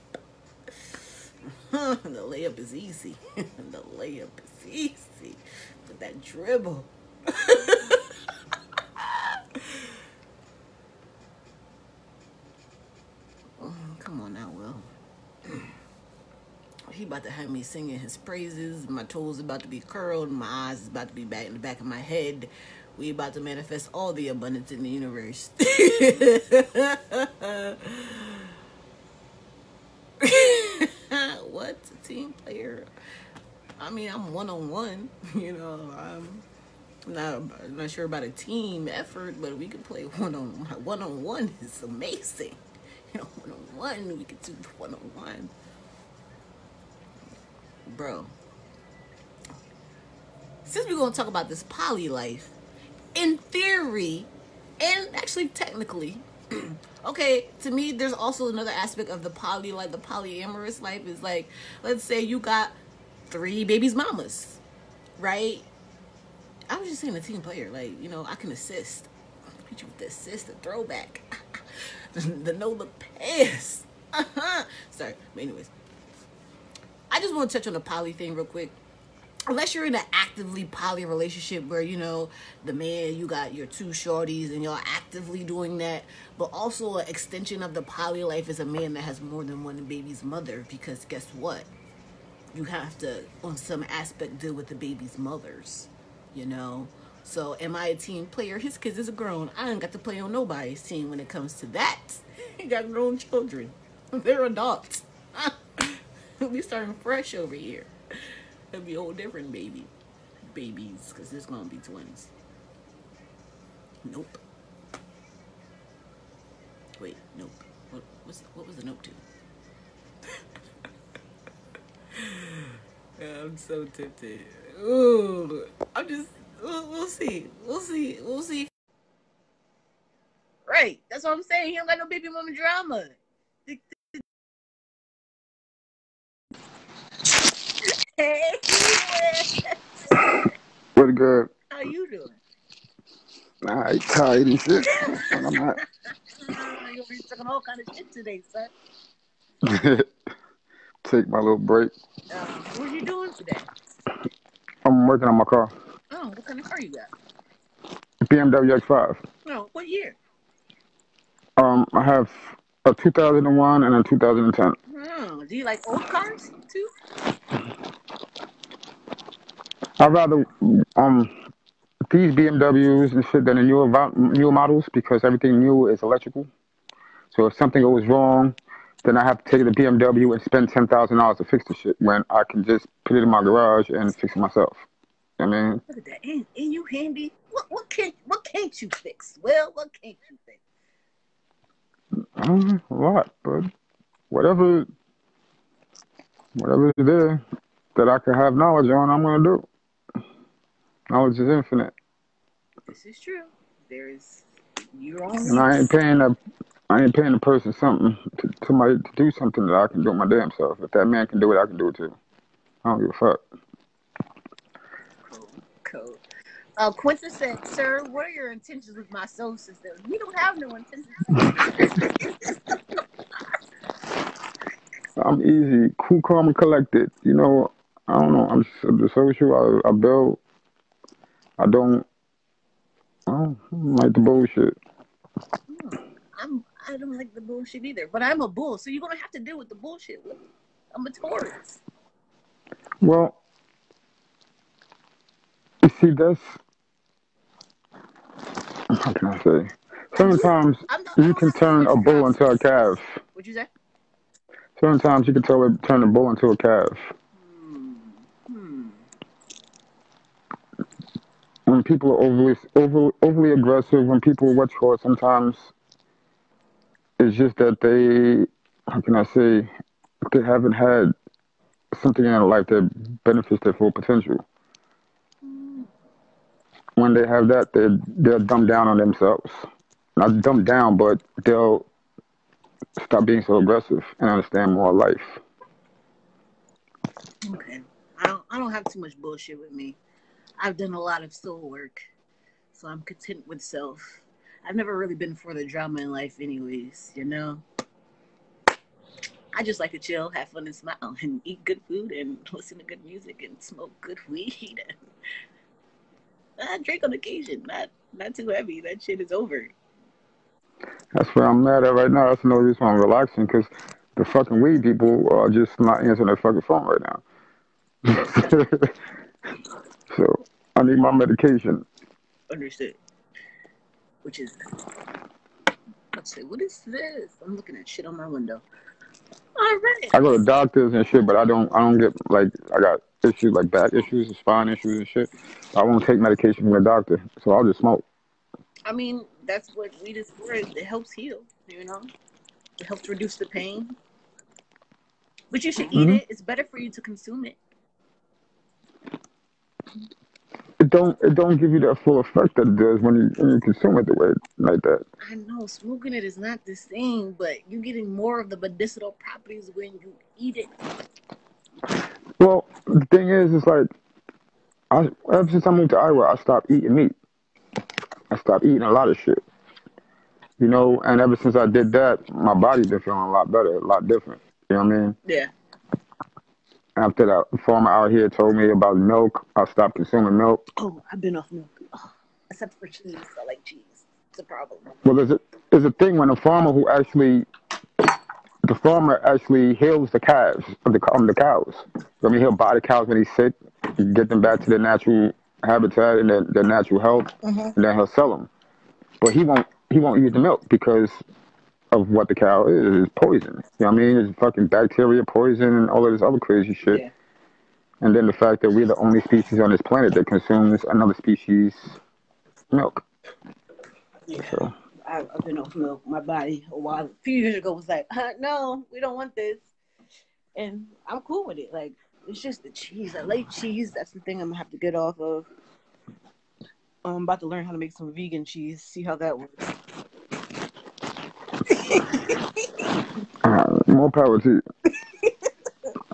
The layup is easy. The layup is easy. But that dribble. Come on now, Will. He about to have me singing his praises. My toes about to be curled. My eyes is about to be back in the back of my head. We about to manifest all the abundance in the universe. What? A team player? I mean, I'm one-on-one. You know, I'm not sure about a team effort, but we can play one-on-one. One-on-one is amazing. You know, one-on-one, we can do one-on-one. Bro, since we're going to talk about this poly life, in theory, and actually technically, okay, to me, there's also another aspect of the poly life. The polyamorous life is like, let's say you got 3 babies mamas, right? I was just saying a team player, like, you know, I can assist. Hit you with the assist, the throwback, the no look pass. Sorry, but anyways, I just want to touch on the poly thing real quick. Unless you're in an actively poly relationship where, you know, the man, you got your 2 shorties and y'all actively doing that, but also an extension of the poly life is a man that has more than one baby's mother, because guess what? You have to, on some aspect, deal with the baby's mothers, you know? So am I a team player? His kids is grown. I ain't got to play on nobody's team when it comes to that. He got grown children. They're adults. We starting fresh over here. It'll be a whole different babies, because there's gonna be twins. Nope. Wait, nope. What was the note to? Yeah, I'm so tempted. Ooh, we'll see. That's what I'm saying. He don't got no baby mama drama. Hey, Pretty good. how you doing? I tired and shit. But I'm not. You're gonna be talking all kind of shit today, son. Take my little break. What you doing today? I'm working on my car. Oh, what kind of car you got? BMW X5. Oh, what year? I have a 2001 and a 2010. Oh, do you like old cars too? I'd rather these BMWs and shit than the newer models because everything new is electrical. So if something goes wrong, then I have to take it to BMW and spend $10,000 to fix the shit when I can just put it in my garage and fix it myself. I mean, Look at that. Ain't you handy? What can't you fix? Well, what can't you fix? a lot, but whatever, whatever's there that I can have knowledge on, I'm gonna do. Knowledge is infinite, This is true. There is you're only and I ain't paying a person to somebody to do something that I can do my damn self. If that man can do it, I can do it too. I don't give a fuck. cool. Cool. Quinta said, "Sir, what are your intentions with my soul sister? We don't have no intentions." I'm easy, cool, calm, and collected. I don't know. I'm the social. I build. I don't. I don't like the bullshit. Hmm. I don't like the bullshit either, but I'm a bull, so you're gonna have to deal with the bullshit with me. I'm a Taurus. Well, you see, that's how can I say? I'm just Sometimes I you don't can have too turn much a bull into a process. calf. What'd you say? Sometimes you can turn a bull into a calf. Hmm. When people are overly aggressive, when people watch for it, sometimes it's just that how can I say, they haven't had something in their life that benefits their full potential. Hmm. When they have that, they'll dumb down on themselves. Not dumb down, but they'll stop being so aggressive and understand more life. Okay. I don't have too much bullshit with me. I've done a lot of soul work, so I'm content with self. I've never really been for the drama in life, anyways. I just like to chill, have fun, and smile, and eat good food, and listen to good music, and smoke good weed, and I drink on occasion. Not too heavy. That shit is over. That's where I'm mad at right now. That's another reason why I'm relaxing because the fucking weed people are just not answering their fucking phone right now. So I need my medication. Understood. Which is, let's see, what is this? I'm looking at shit on my window. All right. I go to doctors and shit, but I don't get like I got issues like back issues, spine issues and shit. I won't take medication from the doctor, so I'll just smoke. I mean, that's what weed is for. It helps heal. It helps reduce the pain. But you should eat Hmm. it. It's better for you to consume it. It don't give you that full effect that it does when you consume it the way like that. I know smoking it is not the same, but you're getting more of the medicinal properties when you eat it. Well, the thing is, it's like ever since I moved to Iowa, I stopped eating meat. I stopped eating a lot of shit. And ever since I did that, my body's been feeling a lot better, a lot different. You know what I mean? Yeah. After that farmer out here told me about milk, I stopped consuming milk. Oh, I've been off milk. Oh, except for cheese. I like cheese. It's a problem. Well, there's a thing when the farmer actually heals the calves of the cows. I mean, he'll buy the cows when he's sick, get them back to their natural habitat and their natural health, Mm-hmm. and then he'll sell them. But he won't use the milk because of what the cow is. It's poison. You know what I mean? It's fucking bacteria, poison, and all of this other crazy shit. Yeah. And then the fact that we're the only species on this planet that consumes another species' milk. Yeah. So, I've been off milk. My body a few years ago was like, no, we don't want this. And I'm cool with it. Like, it's just the cheese. I like cheese. That's the thing I'm gonna have to get off of. I'm about to learn how to make some vegan cheese. See how that works. More power to you.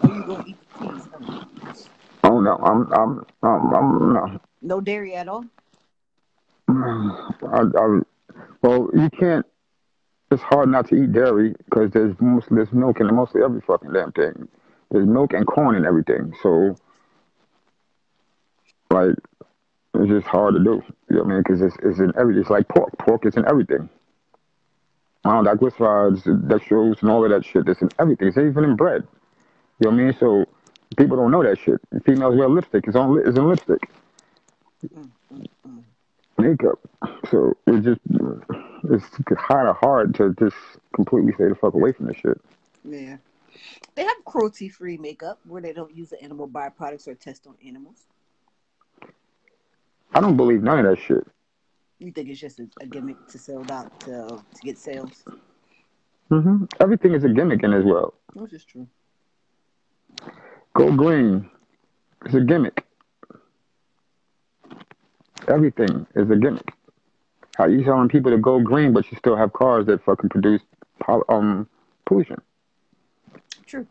Or you gonna eat the cheese? Huh? Oh no, no. No dairy at all. Well, you can't. It's hard not to eat dairy because there's milk in mostly every fucking damn thing. There's milk and corn in everything. So like, it's just hard to do. You know what I mean? Because it's in everything. It's like pork. Pork is in everything. Triglycerides, dextrose, and all of that shit. It's in everything. It's even in bread. You know what I mean? So people don't know that shit. Females wear lipstick. It's in lipstick, Mm, mm, mm. makeup. So it's kind of hard to just completely stay the fuck away from this shit. Yeah. They have cruelty-free makeup where they don't use the animal byproducts or test on animals. I don't believe none of that shit. You think it's just a gimmick to sell out to get sales? Everything is a gimmick in as well. Which is true. Go green. It's a gimmick. Everything is a gimmick. How you telling people to go green, but you still have cars that fucking produce pollution? True.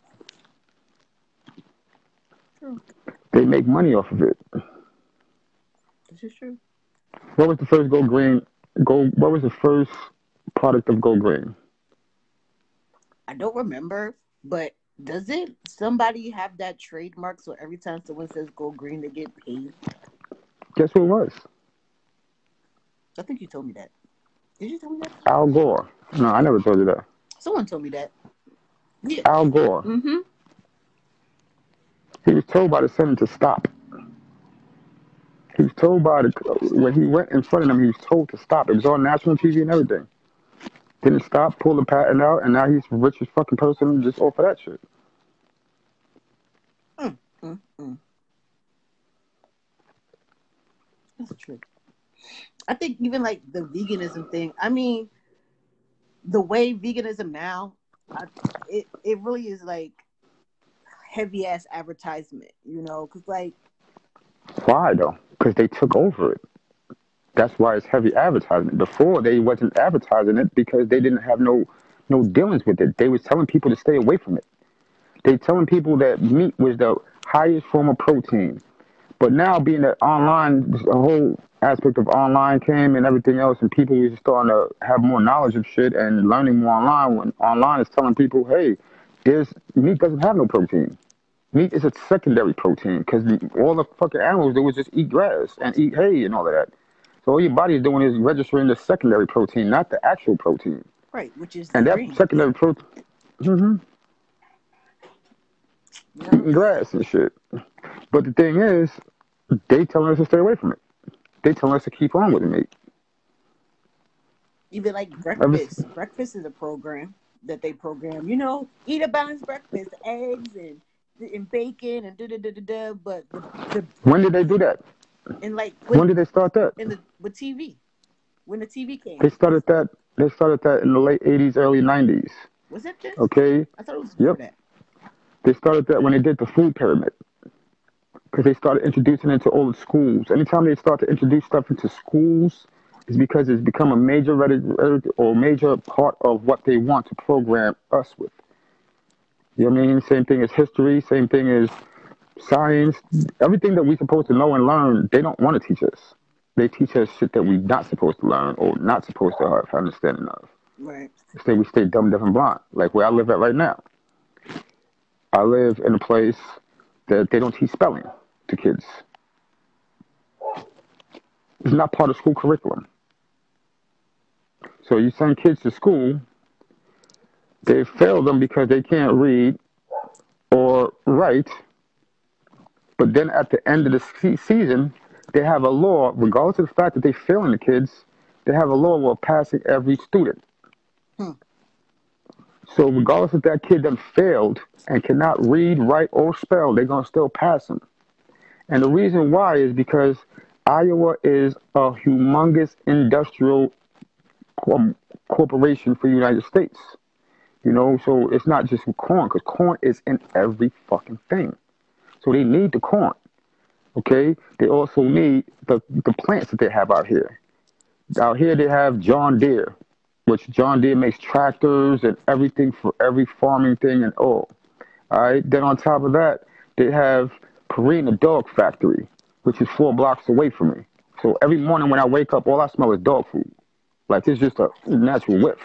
True. They make money off of it. This is true. What was the first go green? What was the first product of go green? I don't remember, but doesn't somebody have that trademark so every time someone says go green, they get paid? Guess who it was? I think you told me that. Did you tell me that? Al Gore. No, I never told you that. Someone told me that. Yeah. Al Gore. Mm-hmm. He was told by the Senate to stop. He was told when he went in front of them, he was told to stop. It was on national TV and everything. Didn't stop, pulled the patent out, and now he's the richest fucking person just off of that shit. Mm, mm, mm. That's true. I think even like the veganism thing. I mean, the way veganism now, it really is like heavy ass advertisement, because like Why though? Because they took over it. That's why it's heavy advertisement. Before they wasn't advertising it because they didn't have no dealings with it. They was telling people to stay away from it. They telling people that meat was the highest form of protein. But now being that online, the whole aspect of online came and everything else, and people was starting to have more knowledge of shit and learning more online. When online is telling people, hey, there's meat doesn't have no protein. Meat is a secondary protein because all the fucking animals do is just eat grass and eat hay and all of that. So all your body is doing is registering the secondary protein, not the actual protein. right, which is the And that greens. secondary protein, eating grass and shit. But the thing is, they telling us to stay away from it. They telling us to keep on with the meat. Even like Ever, breakfast. Breakfast is a program that they program. Eat a balanced breakfast, eggs and bacon and da da da da da. But the when did they do that? and like When when did they start that? in the with TV when the TV came, They started that. They started that in the late '80s, early '90s. was it this? Okay. I thought it was before Yep. that. They started that when they did the food pyramid because they started introducing it into all the schools. Anytime they start to introduce stuff into schools, it's because it's become a major or major part of what they want to program us with. You know what I mean? Same thing as history. Same thing as science. Everything that we're supposed to know and learn, they don't want to teach us. They teach us shit that we're not supposed to learn or not supposed to have understanding of. Right. Instead, we stay dumb, deaf, and blind. Like where I live at right now. I live in a place that they don't teach spelling to kids. It's not part of school curriculum. So you send kids to school, they fail them because they can't read or write. But then at the end of the season, they have a law, regardless of the fact that they're failing the kids, they have a law of passing every student. Hmm. So regardless if that kid done failed and cannot read, write, or spell, they're going to still pass him. And the reason why is because Iowa is a humongous industrial corporation for the United States. So it's not just corn, because corn is in every fucking thing. So they need the corn, okay? They also need the plants that they have out here. Out here they have John Deere. which John Deere makes tractors and everything for every farming thing and all. All right. Then on top of that, they have Purina Dog Factory, which is 4 blocks away from me. So every morning when I wake up, all I smell is dog food. Like it's just a natural whiff.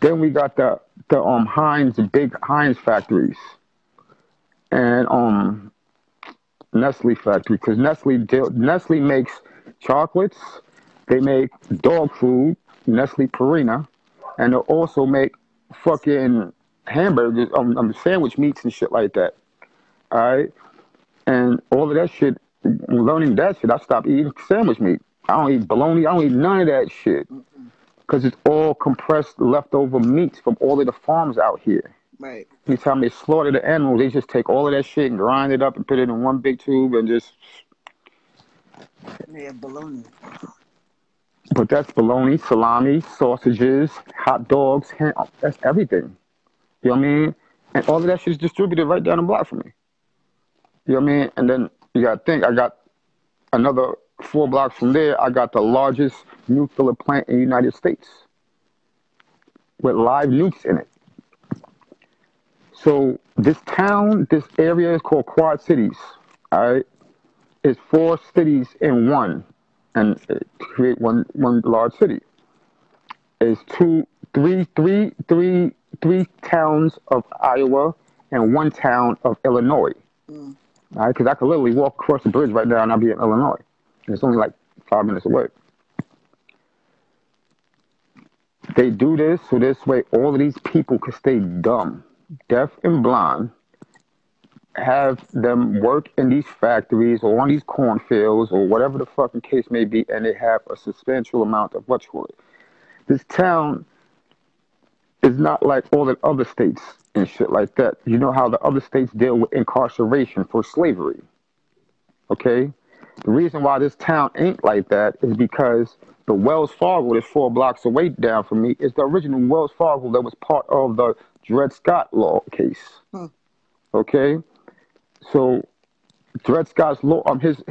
Then we got the Heinz, the big Heinz factories, and Nestle factory, because Nestle makes chocolates, they make dog food, Nestle Purina, and they also make fucking hamburgers, sandwich meats and shit like that. All right, and all of that shit. Learning that shit, I stopped eating sandwich meat. I don't eat bologna. I don't eat none of that shit because it's all compressed leftover meats from all of the farms out here. Right. Anytime they slaughter the animals, they just take all of that shit and grind it up and put it in one big tube and just. Yeah, bologna. But that's bologna, salami, sausages, hot dogs, ham, that's everything. You know what I mean? And all of that shit is distributed right down the block from me. You know what I mean? And then you got to think, I got another 4 blocks from there, I got the largest nuclear plant in the United States with live nukes in it. So this town, this area is called Quad Cities. All right, it's 4 cities in one, and create one large city. It's three towns of Iowa and one town of Illinois. Mm. All right, because I could literally walk across the bridge right now and I'll be in Illinois. And it's only like 5 minutes away. They do this so this way all of these people can stay dumb, deaf, and blind, have them work in these factories or on these cornfields or whatever the fucking case may be, and they have a substantial amount of what's called it. This town is not like all the other states and shit like that. You know how the other states deal with incarceration for slavery. Okay? The reason why this town ain't like that is because the Wells Fargo that's 4 blocks away down from me is the original Wells Fargo that was part of the Dred Scott law case. Hmm. Okay? So Dred Scott's law, his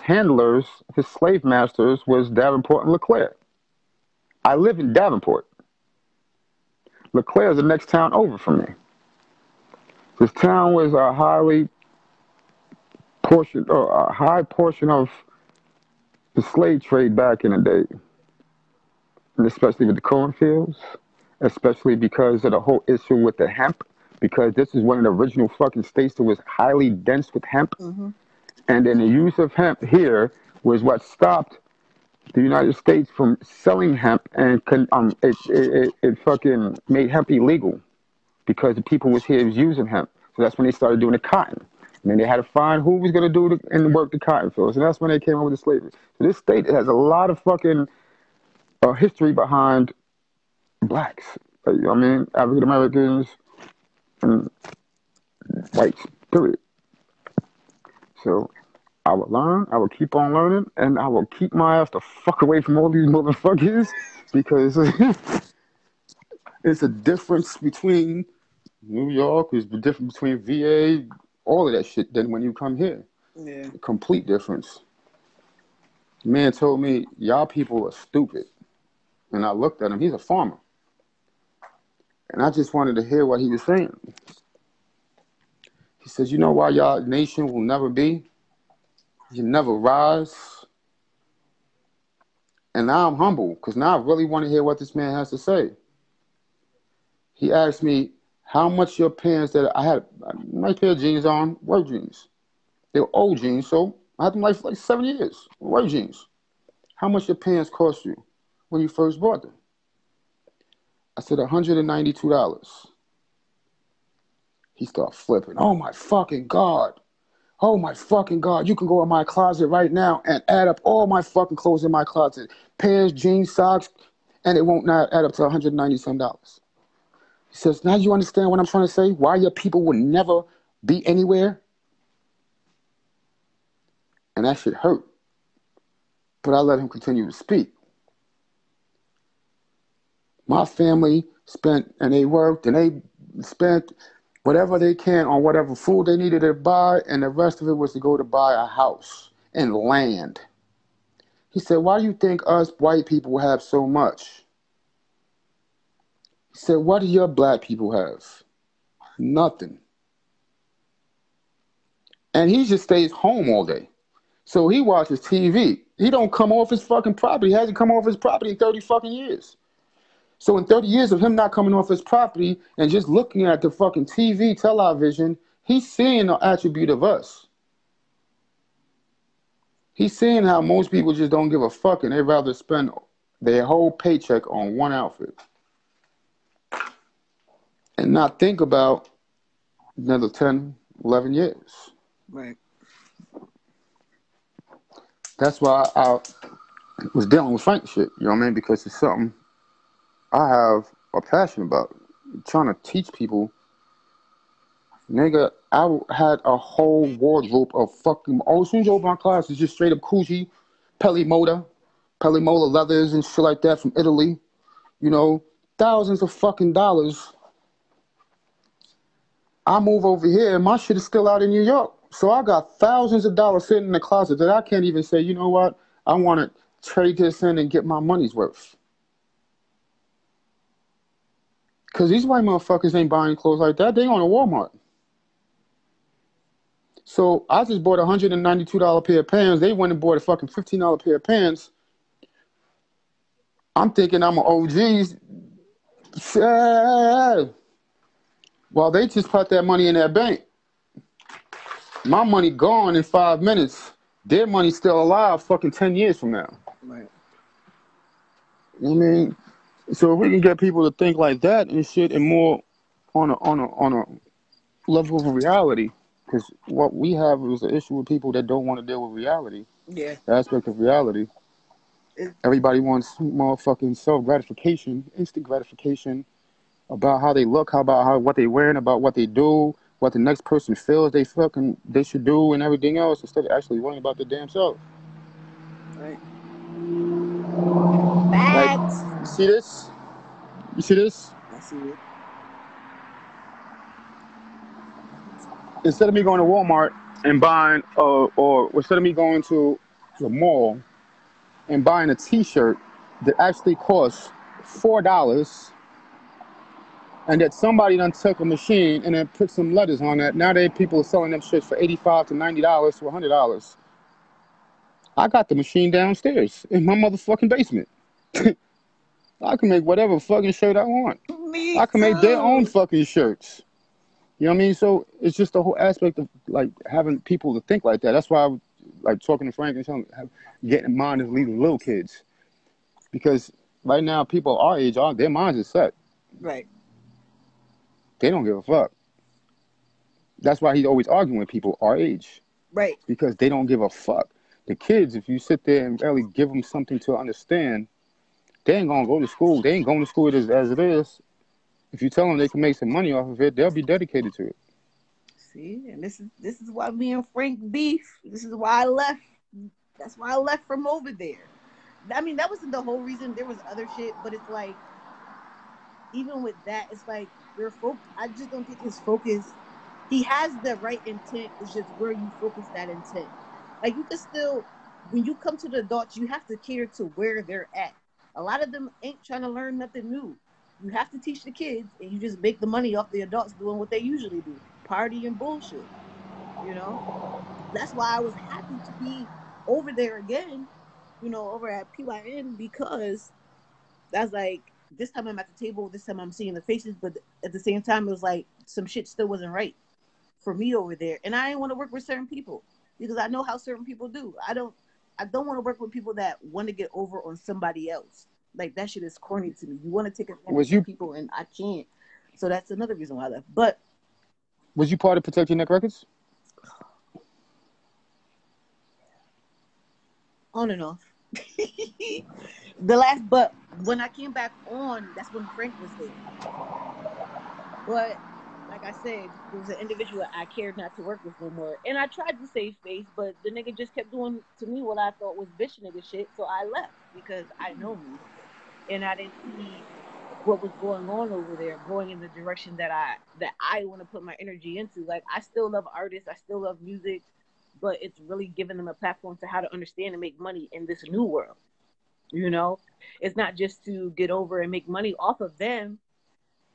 handlers, his slave masters was Davenport and LeClaire. I live in Davenport. LeClaire is the next town over from me. This town was a high portion of the slave trade back in the day, and especially with the cornfields, especially because of the whole issue with the hemp, because this is one of the original fucking states that was highly dense with hemp, and then the use of hemp here was what stopped the United States from selling hemp, and it fucking made hemp illegal because the people was here was using hemp. So that's when they started doing the cotton. And then they had to find who was going to do and work the cotton fields. And that's when they came up with the slavery. So this state has a lot of fucking history behind blacks. You know what I mean? African Americans and whites, period. So I will learn, I will keep on learning, and I will keep my ass the fuck away from all these motherfuckers because it's a difference between New York, it's the difference between VA, all of that shit than when you come here. Yeah. A complete difference. The man told me, y'all people are stupid. And I looked at him, he's a farmer. And I just wanted to hear what he was saying. He says, you know why y'all nation will never be? You never rise. And now I'm humble, because now I really want to hear what this man has to say. He asked me, how much your pants that I had, a nice pair of jeans on, work jeans. They were old jeans, so I had them like 7 years, work jeans. How much your pants cost you when you first bought them? I said, $192. He started flipping. Oh my fucking God. Oh my fucking God. You can go in my closet right now and add up all my fucking clothes in my closet. Pants, jeans, socks, and it won't not add up to $190 some. He says, now you understand what I'm trying to say? Why your people would never be anywhere? And that shit hurt. But I let him continue to speak. My family spent, and they worked, and they spent whatever they can on whatever food they needed to buy, and the rest of it was to go to buy a house and land. He said, "Why do you think us white people have so much?" He said, "What do your black people have? Nothing." And he just stays home all day. So he watches TV. He don't come off his fucking property. He hasn't come off his property in 30 fucking years. So in 30 years of him not coming off his property and just looking at the fucking TV, television, he's seeing the attribute of us. He's seeing how most people just don't give a fuck and they rather spend their whole paycheck on one outfit and not think about another 10, 11 years. Right. That's why I was dealing with Frank shit, you know what I mean? Because it's something I have a passion about. Trying to teach people. Nigga, I had a whole wardrobe of fucking. Oh, as soon as you open my class, it's just straight up Gucci, Pelli Mola leathers and shit like that from Italy. You know, thousands of fucking dollars. I move over here and my shit is still out in New York. So I got thousands of dollars sitting in the closet that I can't even say, you know what? I want to trade this in and get my money's worth. Because these white motherfuckers ain't buying clothes like that. They on a Walmart. So I just bought a $192 pair of pants. They went and bought a fucking $15 pair of pants. I'm thinking I'm an OG. Well, they just put that money in their bank. My money gone in 5 minutes. Their money's still alive fucking 10 years from now. Right. I mean, so if we can get people to think like that and shit and more on a level of reality, because what we have is an issue with people that don't want to deal with reality, Yeah. the aspect of reality. It, Everybody wants motherfucking self gratification, instant gratification about how they look, how what they wearing, about what they do, what the next person feels they should do, and everything else instead of actually worrying about their damn self. right. Like, Facts. you see this? You see this? I see it. Instead of me going to Walmart and buying, or instead of me going to the mall and buying a T-shirt that actually costs $4, and that somebody done took a machine and then put some letters on that. Now people are selling them shits for $85 to $90 to $100. I got the machine downstairs in my motherfucking basement. I can make whatever fucking shirt I want. Me I can make their own too. fucking shirts. You know what I mean? So it's just the whole aspect of like having people to think like that. That's why I like talking to Frank and telling getting in mind is leading little kids. Because right now people our age their minds are set. Right. They don't give a fuck. That's why he's always arguing with people our age. Right. Because they don't give a fuck. The kids, if you sit there and really give them something to understand, they ain't gonna go to school. They ain't going to school as it is. If you tell them they can make some money off of it, they'll be dedicated to it. See, and this is why me and Frank beef. This is why I left. That's why I left from over there. I mean, that wasn't the whole reason. There was other shit, but it's like even with that, it's like your focus. I just don't think his focus. He has the right intent. It's just where you focus that intent. Like you can still, when you come to the adults, you have to cater to where they're at. A lot of them ain't trying to learn nothing new. You have to teach the kids, and you just make the money off the adults doing what they usually do, party and bullshit. You know, that's why I was happy to be over there again. Over at PYN because that's like this time I'm at the table. This time I'm seeing the faces, but at the same time, it was like some shit still wasn't right for me over there, and I didn't want to work with certain people because I know how certain people do. I don't want to work with people that want to get over on somebody else. Like that shit is corny to me. You want to take Was advantage of you people, and I can't. So that's another reason why I left. But was you part of Protect Your Neck Records? on and off. The last, but when I came back on, that's when Frank was there. But like I said, there was an individual I cared not to work with no more. And I tried to save face, but the nigga just kept doing to me what I thought was bitch nigga shit. So I left because I know me. And I didn't see what was going on over there going in the direction that I want to put my energy into. Like I still love artists, I still love music, but it's really giving them a platform to how to understand and make money in this new world. You know, it's not just to get over and make money off of them.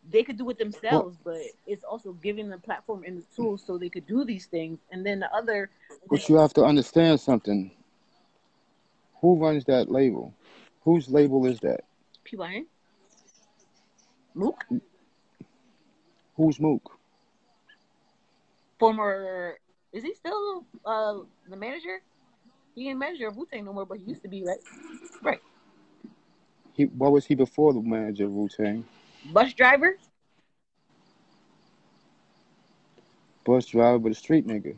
They could do it Well, themselves, but it's also giving them platform and the tools so they could do these things. And then the other but you have to understand something. Who runs that label? Whose label is that? people, I Mook, Who's Mook? former, is he still the manager? He ain't manager of Wu-Tang no more, but he used to be, right? Right. What was he before the manager of Wu-Tang? Bus driver. Bus driver, but a street nigga.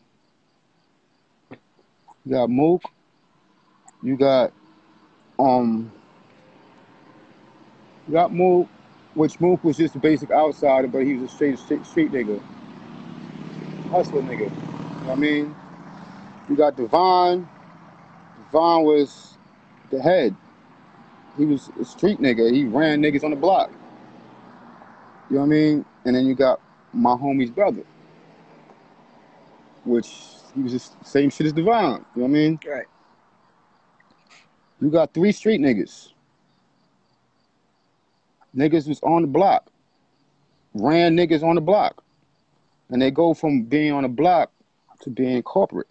You got Mook. You got um. You got Mook, which Mook was just a basic outsider, but he was a street nigga, hustler nigga. You know what I mean? You got Devon. Devon was the head. He was a street nigga. He ran niggas on the block. You know what I mean? And then you got my homie's brother, which he was just the same shit as Devon. You know what I mean? Right. You got three street niggas. Niggas was on the block. Ran niggas on the block. And they go from being on the block to being corporate.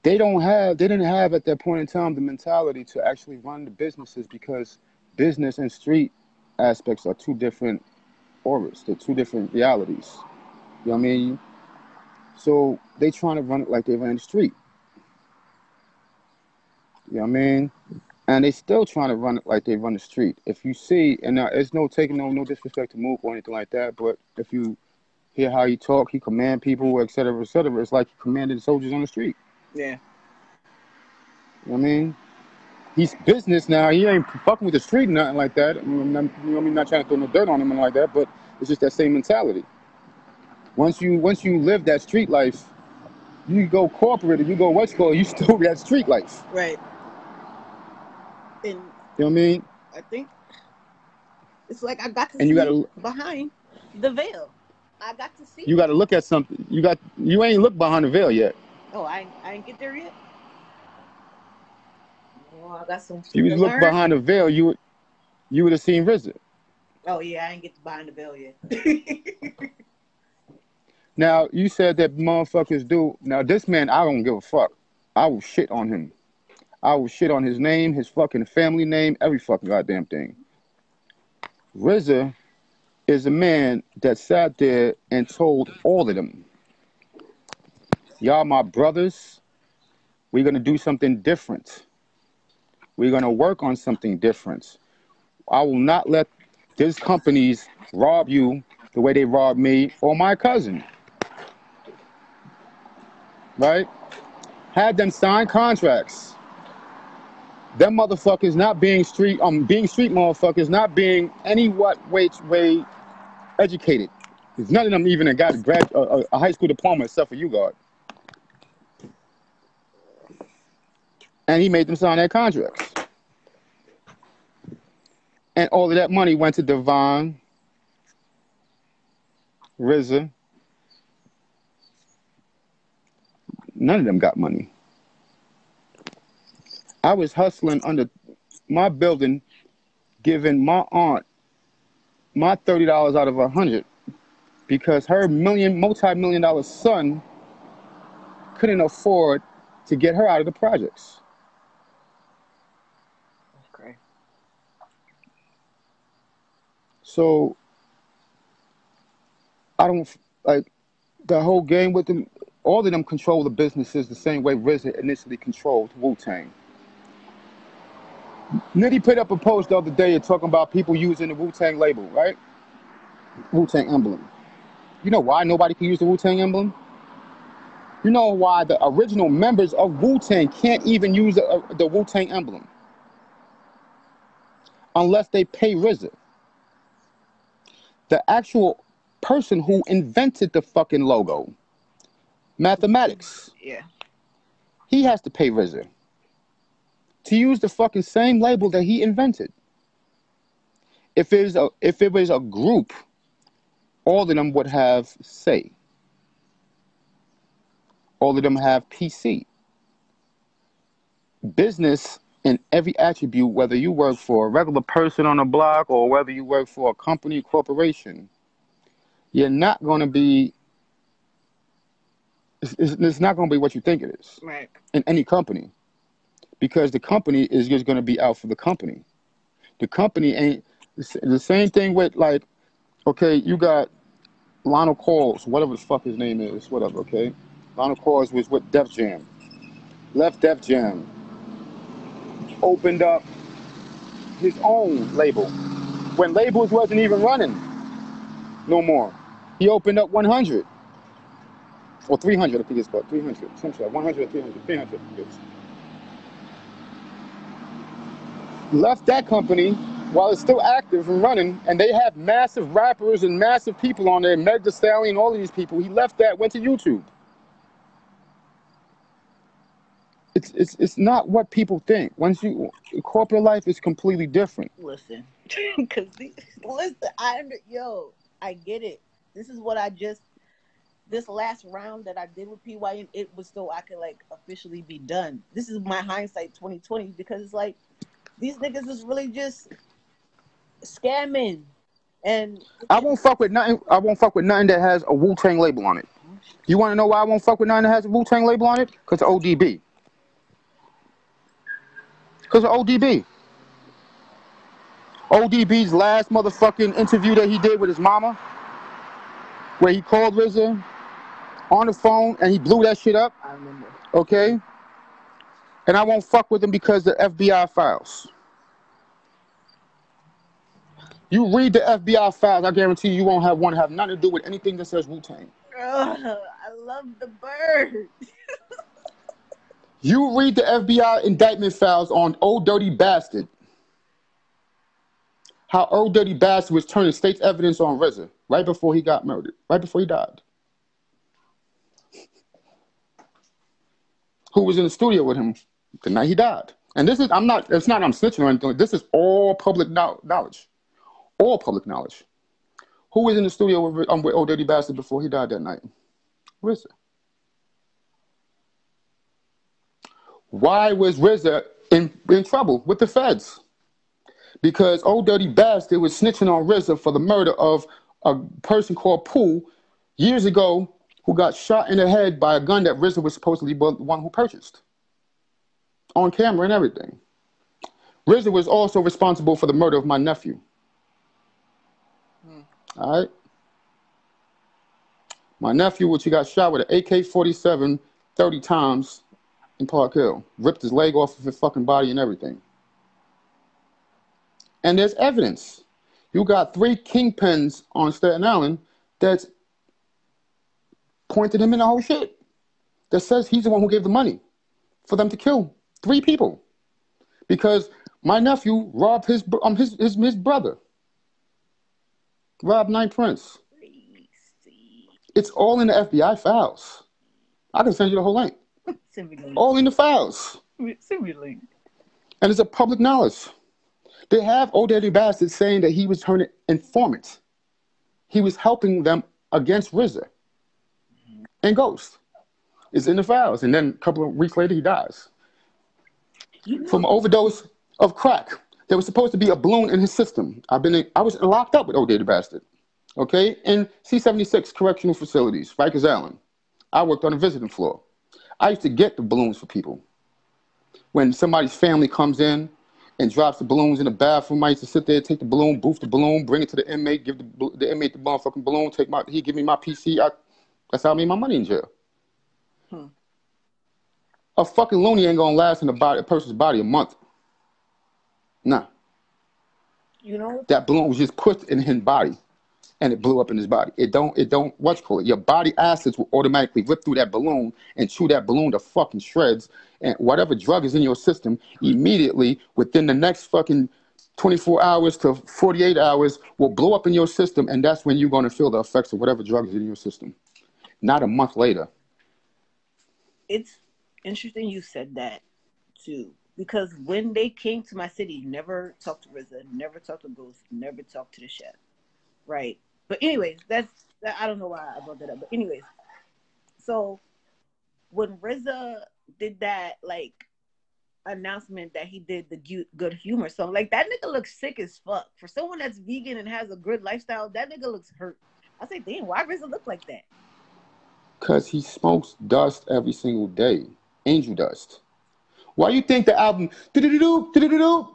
They didn't have at that point in time the mentality to actually run the businesses because business and street aspects are two different auras. They're two different realities. You know what I mean? So they trying to run it like they ran the street. You know what I mean? And they still trying to run it like they run the street. If you see, and now it's no taking no disrespect to Mook or anything like that, but if you hear how he talk, he command people, et cetera, it's like he commanded soldiers on the street. Yeah. You know what I mean? He's business now. He ain't fucking with the street or nothing like that. I mean, you know, I'm not trying to throw no dirt on him and like that, but it's just that same mentality. Once you live that street life, you go corporate or you go what's called, you still that street life. Right. And you know what I mean? I think it's like I got to and see you gotta behind the veil. I got to see. You gotta look at something. You ain't looked behind the veil yet. Oh, I ain't get there yet. Oh, I got some If you to look learn. behind the veil, you would have seen RZA. Oh yeah, I ain't get to behind the veil yet. Now you said that motherfuckers do. Now this man, I don't give a fuck. I will shit on him. I will shit on his name, his fucking family name, every fucking goddamn thing. RZA is a man that sat there and told all of them, y'all my brothers, we're going to do something different. We're going to work on something different. I will not let these companies rob you the way they robbed me or my cousin. Right? Had them sign contracts. Them motherfuckers not being street motherfuckers, not being any way educated. There's none of them even got a high school diploma except for you, God. And he made them sign that contracts. And all of that money went to Devon, RZA. None of them got money. I was hustling under my building, giving my aunt my $30 out of 100 because her multi-million-dollar son couldn't afford to get her out of the projects. Okay. So I don't like the whole game with them. All of them control the businesses the same way RZA initially controlled Wu-Tang. Nitty put up a post the other day talking about people using the Wu-Tang label, right? Wu-Tang emblem. You know why nobody can use the Wu-Tang emblem? You know why the original members of Wu-Tang can't even use the Wu-Tang emblem? Unless they pay RZA. The actual person who invented the fucking logo, mathematics. Yeah. He has to pay RZA to use the fucking same label that he invented. If it was a group, all of them would have say. All of them have PC. Business in every attribute, whether you work for a regular person on a block or whether you work for a company, corporation, you're not going to be, it's not going to be what you think it is Right. in any company, because the company is just going to be out for the company. The company ain't, the same thing with like, okay, you got Lionel Coles, whatever the fuck his name is, whatever, okay? Lionel Coles was with Def Jam, left Def Jam, opened up his own label when labels wasn't even running no more. He opened up 100 or 300, I think it's called 300, something like 100 or 300, 300. Left that company while it's still active and running, and they have massive rappers and massive people on there, Meg Thee Stallion, all of these people. He left that, went to YouTube. It's not what people think. Once you corporate life is completely different. Listen, because listen, I get it. This is what I just this last round that I did with PYN. It was so I could like officially be done. This is my hindsight 2020 because it's like these niggas is really just scamming, and I won't fuck with nothing. I won't fuck with nothing that has a Wu-Tang label on it. You want to know why I won't fuck with nothing that has a Wu-Tang label on it? Because of ODB. Because of ODB. ODB's last motherfucking interview that he did with his mama, where he called RZA on the phone and he blew that shit up. I remember. Okay? And I won't fuck with him because of the FBI files. You read the FBI files, I guarantee you won't have nothing to do with anything that says Wu-Tang. I love the bird. You read the FBI indictment files on Old Dirty Bastard. How Old Dirty Bastard was turning state's evidence on RZA right before he got murdered, right before he died. Who was in the studio with him the night he died. And this is, I'm snitching or anything. This is all public knowledge. All public knowledge. Who was in the studio with Old Dirty Bastard before he died that night? RZA. Why was RZA in trouble with the feds? Because Old Dirty Bastard was snitching on RZA for the murder of a person called Pooh years ago who got shot in the head by a gun that RZA was supposedly the one who purchased. On camera and everything. RZA was also responsible for the murder of my nephew. All right? My nephew, which he got shot with an AK-47 30 times in Park Hill. Ripped his leg off of his fucking body and everything. And there's evidence. You got 3 kingpins on Staten Island that's pointed him in the whole shit. That says he's the one who gave the money for them to kill 3 people. Because my nephew robbed his brother. Robbed 9 Prince. It's all in the FBI files. I can send you the whole link. All in the files. Send me a link. And it's a public knowledge. They have Old Dirty Bastard saying that he was turning informant. He was helping them against RZA and Ghost. It's in the files. And then a couple of weeks later, he dies. From an overdose of crack. There was supposed to be a balloon in his system. I was locked up with Old Dirty Bastard. Okay? In C-76 correctional facilities, Rikers Island. I worked on the visiting floor. I used to get the balloons for people. When somebody's family comes in and drops the balloons in the bathroom, I used to sit there, take the balloon, boof the balloon, bring it to the inmate, give the inmate the motherfucking balloon, he give me my PC. That's how I made my money in jail. A fucking loony ain't gonna last in a person's body a month. Nah. You know? That balloon was just put in his body. And it blew up in his body. It don't, what's called it? Your body acids will automatically rip through that balloon and chew that balloon to fucking shreds. And whatever drug is in your system, immediately, within the next fucking 24 hours to 48 hours, will blow up in your system. And that's when you're going to feel the effects of whatever drug is in your system. Not a month later. It's interesting you said that, too. Because when they came to my city, never talked to RZA, never talked to Ghost, never talked to the chef. Right. But anyways, I don't know why I brought that up. But anyways, so when RZA did that like announcement that he did the good humor song, like that nigga looks sick as fuck. For someone that's vegan and has a good lifestyle, that nigga looks hurt. I say, damn, why RZA look like that? Because he smokes dust every single day. Angel dust. Why you think the album do-do-do-do, do-do-do-do,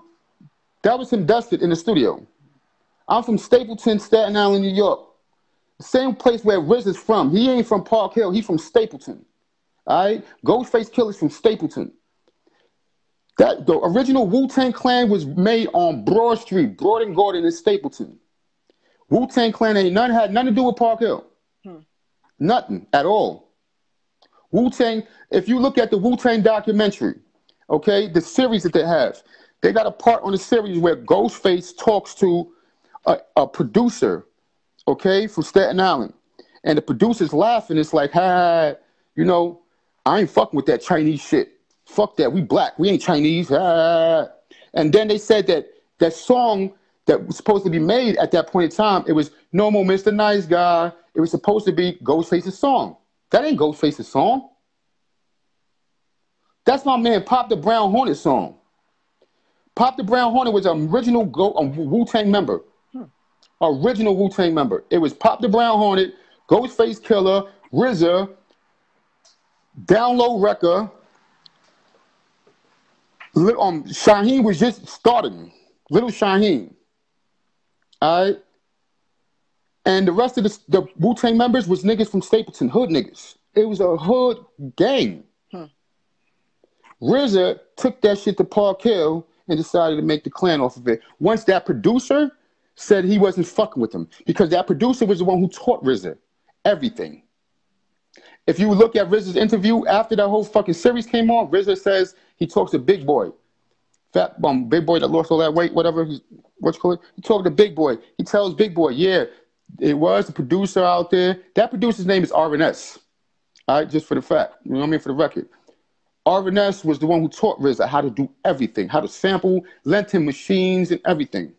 that was him dusted in the studio? I'm from Stapleton, Staten Island, New York. The same place where Riz is from. He ain't from Park Hill. He's from Stapleton. All right? Ghostface Killer's from Stapleton. The original Wu-Tang Clan was made on Broad Street, Broad and Gordon in Stapleton. Wu-Tang Clan had nothing to do with Park Hill. Nothing at all. Wu-Tang, if you look at the Wu-Tang documentary, okay, the series that they got a part on the series where Ghostface talks to a producer, okay, from Staten Island. And the producer's laughing. It's like, ha, you know, I ain't fucking with that Chinese shit. Fuck that. We black. We ain't Chinese. Ah. And then they said that song that was supposed to be made at that point in time, it was No More Mr. Nice Guy. It was supposed to be Ghostface's song. That ain't Ghostface's song. That's my man Pop the Brown Hornet song. Pop the Brown Hornet was an original Wu-Tang member. Original Wu-Tang member. It was Pop the Brown Hornet, Ghostface Killer, RZA, Down Low Wrecker. Shaheem was just starting. Little Shaheem. All right? And the rest of the Wu-Tang members was niggas from Stapleton, hood niggas. It was a hood gang. RZA took that shit to Park Hill and decided to make the Clan off of it. Once that producer said he wasn't fucking with him, because that producer was the one who taught RZA everything. If you look at RZA's interview after that whole fucking series came on, RZA says he talks to Big Boy. Fat Big Boy that lost all that weight, whatever, what you call it? He talked to Big Boy. He tells Big Boy, yeah, it was a producer out there. That producer's name is RNS. All right, just for the fact. You know what I mean? For the record. RNS was the one who taught RZA how to do everything, how to sample, lent him machines and everything.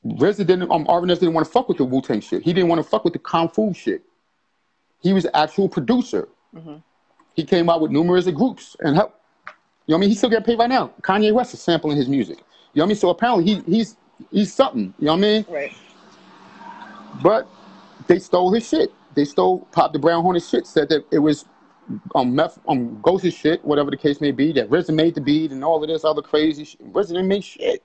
RNS didn't want to fuck with the Wu-Tang shit. He didn't want to fuck with the Kung Fu shit. He was an actual producer. He came out with numerous groups and helped. You know what I mean? He still get paid right now. Kanye West is sampling his music. You know what I mean? So apparently he's something. You know what I mean? Right. But they stole his shit. They stole Pop the Brown Hornet shit. Said that it was Ghost's shit, whatever the case may be. That RZA made the beat and all of this other crazy shit. RZA didn't make shit.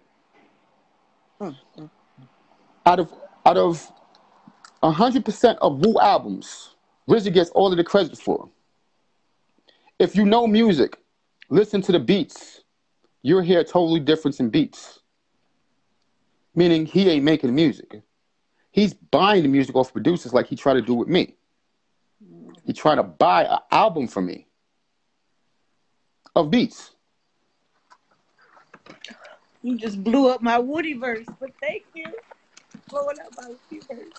Out of 100% of Wu albums, RZA gets all of the credit for. If you know music, listen to the beats. You'll hear a totally difference in beats. Meaning he ain't making the music. He's buying the music off producers like he tried to do with me. He tried to buy an album from me of beats. You just blew up my Woody verse, but thank you. Blowing up my Woody verse.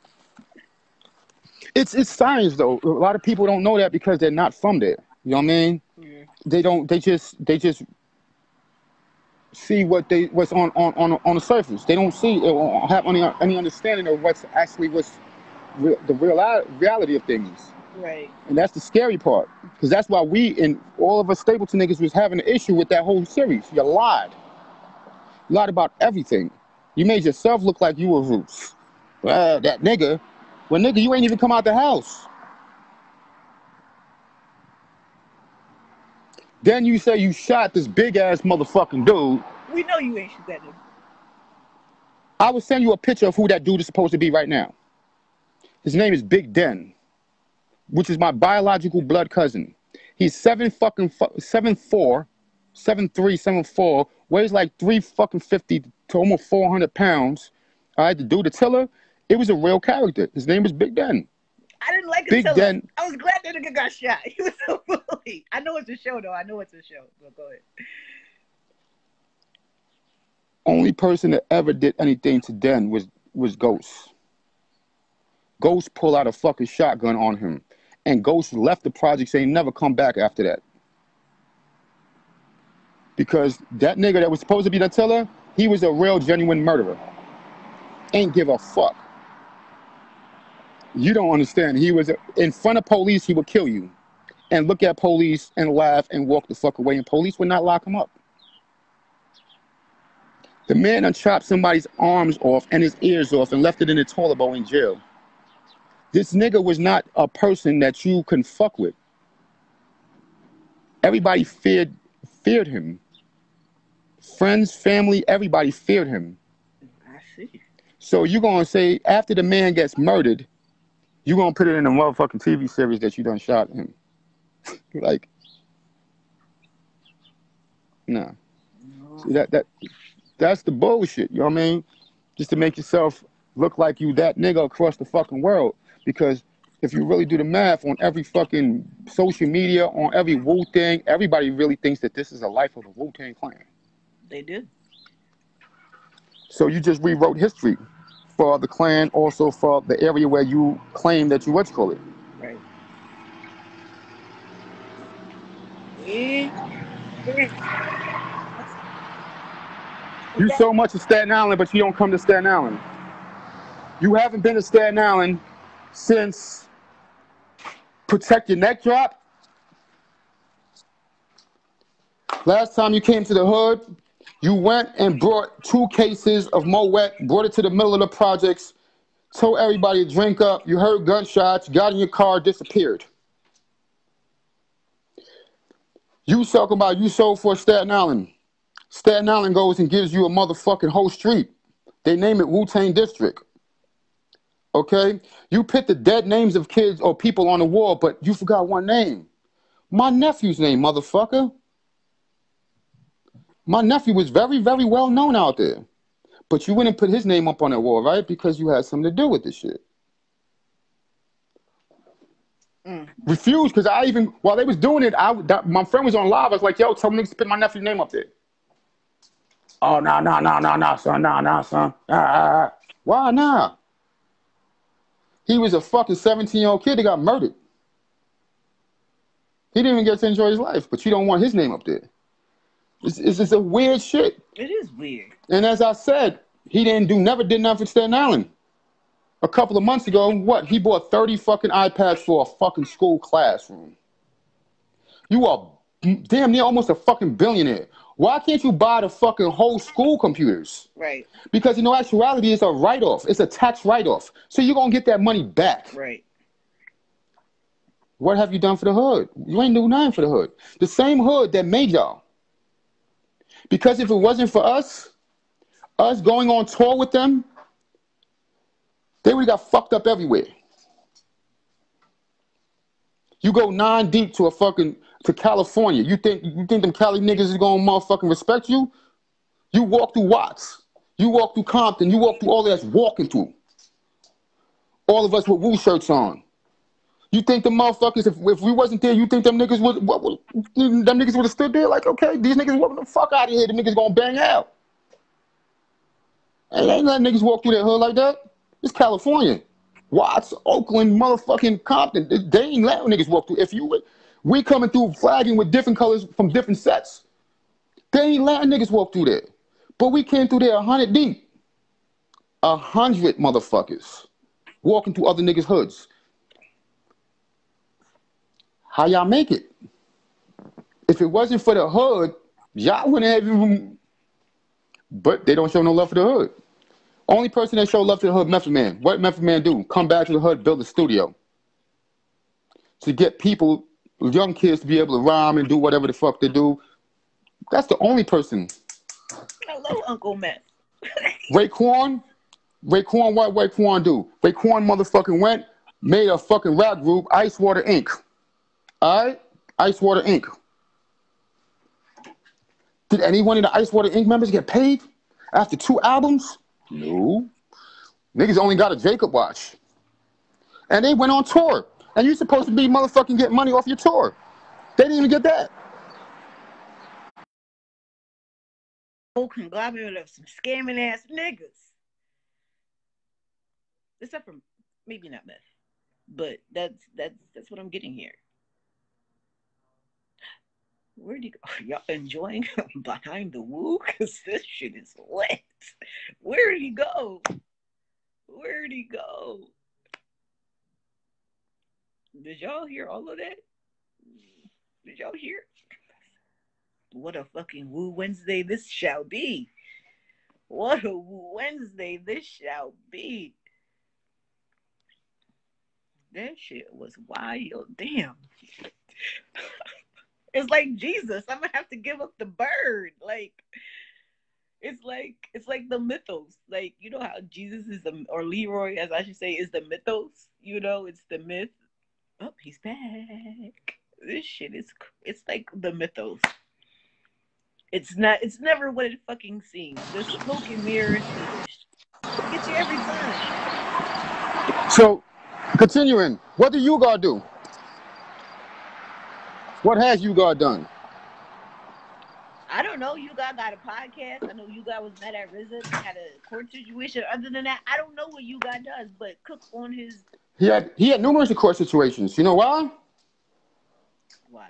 It's science though. A lot of people don't know that because they're not from there. You know what I mean? Yeah. They just see what's on the surface. They don't see or have any understanding of what's the reality of things. Right. And that's the scary part. Because that's why we and all of us Stapleton niggas was having an issue with that whole series. You lied. You lied about everything. You made yourself look like you were Roots. Well, that nigga. Well, nigga, you ain't even come out the house. Then you say you shot this big-ass motherfucking dude. We know you ain't shoot that nigga. I will send you a picture of who that dude is supposed to be right now. His name is Big Den, which is my biological blood cousin. He's 7'4", 7'3", 7'4", weighs like 350 to almost 400 pounds. All right, the dude, the tiller, it was a real character. His name was Big Den. I didn't like Big it. Den. I was glad that nigga got shot. He was so bully. I know it's a show, though. I know it's a show. But go ahead. Only person that ever did anything to Den was Ghost. Ghost pulled out a fucking shotgun on him. And Ghost left the project saying never come back after that. Because that nigga that was supposed to be the tiller, he was a real genuine murderer. Ain't give a fuck. You don't understand. He was in front of police. He would kill you, and look at police and laugh and walk the fuck away, and police would not lock him up. The man done chopped somebody's arms off and his ears off and left it in the toilet bowl in jail. This nigga was not a person that you can fuck with. Everybody feared him. Friends, family, everybody feared him. I see. So you're gonna say after the man gets murdered, you're gonna put it in a motherfucking TV series that you done shot him. Like, nah. See, that's the bullshit, you know what I mean? Just to make yourself look like you that nigga across the fucking world. Because if you really do the math on every fucking social media, on every Wu-Tang, everybody really thinks that this is a life of a Wu-Tang clan. They do. So you just rewrote history for the clan, also for the area where you claim that you call it. Right. Yeah. You so much of Staten Island, but you don't come to Staten Island. You haven't been to Staten Island since Protect Your Neck dropped. Last time you came to the hood, you went and brought 2 cases of Moet, brought it to the middle of the projects, told everybody to drink up. You heard gunshots, got in your car, disappeared. You talking about you sold for Staten Island. Staten Island goes and gives you a motherfucking whole street. They name it Wu-Tang District. Okay? You put the dead names of kids or people on the wall, but you forgot one name. My nephew's name, motherfucker. My nephew was very, very well known out there. But you wouldn't put his name up on that wall, right? Because you had something to do with this shit. Refused, because I even, while they was doing it, my friend was on live. I was like, yo, tell them niggas to put my nephew's name up there. Oh, nah, son. Why nah? He was a fucking 17-year-old kid that got murdered. He didn't even get to enjoy his life, but you don't want his name up there. It's just a weird shit. It is weird. And as I said, he never did nothing for Staten Island. A couple of months ago, what? He bought 30 fucking iPads for a fucking school classroom. You are damn near almost a fucking billionaire. Why can't you buy the fucking whole school computers? Right. Because in actuality, it's a write-off. It's a tax write-off. So you're going to get that money back. Right. What have you done for the hood? You ain't do nothing for the hood. The same hood that made y'all. Because if it wasn't for us going on tour with them, they would have got fucked up everywhere. You go 9 deep to to California. You think them Cali niggas is gonna motherfucking respect you? You walk through Watts. You walk through Compton. You walk through all that's walking through. All of us with Wu shirts on. You think the motherfuckers, if we wasn't there, you think them niggas would have stood there like, okay, these niggas walking the fuck out of here. The niggas gonna bang out. And they ain't letting niggas walk through that hood like that. It's California. Watts, Oakland, motherfucking Compton. They ain't letting niggas walk through. We coming through flagging with different colors from different sets. They ain't letting niggas walk through there. But we came through there 100 deep. 100 motherfuckers walking through other niggas' hoods. How y'all make it? If it wasn't for the hood, y'all wouldn't have even. But they don't show no love for the hood. Only person that show love to the hood, Method Man. What Method Man do? Come back to the hood, build a studio. To get people, young kids, to be able to rhyme and do whatever the fuck they do. That's the only person. Hello, Uncle Meth. Raekwon, what Raekwon do? Raekwon motherfucking went, made a fucking rap group, Ice Water Inc. Alright? Ice Water Inc. Did any one of the Ice Water Inc. members get paid after 2 albums? No. Niggas only got a Jacob watch. And they went on tour. And you're supposed to be motherfucking getting money off your tour. They didn't even get that. Whole conglomerate of some scamming ass niggas. Except for maybe not Meth. But that's what I'm getting here. Where'd he go? Are y'all enjoying Behind the Woo? Because this shit is lit. Where'd he go? Where'd he go? Did y'all hear all of that? Did y'all hear? What a fucking Woo Wednesday this shall be. What a Woo Wednesday this shall be. That shit was wild. Damn. It's like Jesus. I'm gonna have to give up the bird. Like it's like the mythos. Like you know how Jesus is the or Leroy, as I should say, is the mythos. You know, it's the myth. Oh, he's back. This shit is. It's like the mythos. It's not. It's never what it fucking seems. The smoke and mirrors get you every time. So, continuing, what do you God do? What has you God done? I don't know. You got a podcast. I know you got was mad at RZA, had a court situation. Other than that, I don't know what you got does. But Cook on his He had numerous court situations. You know why? why?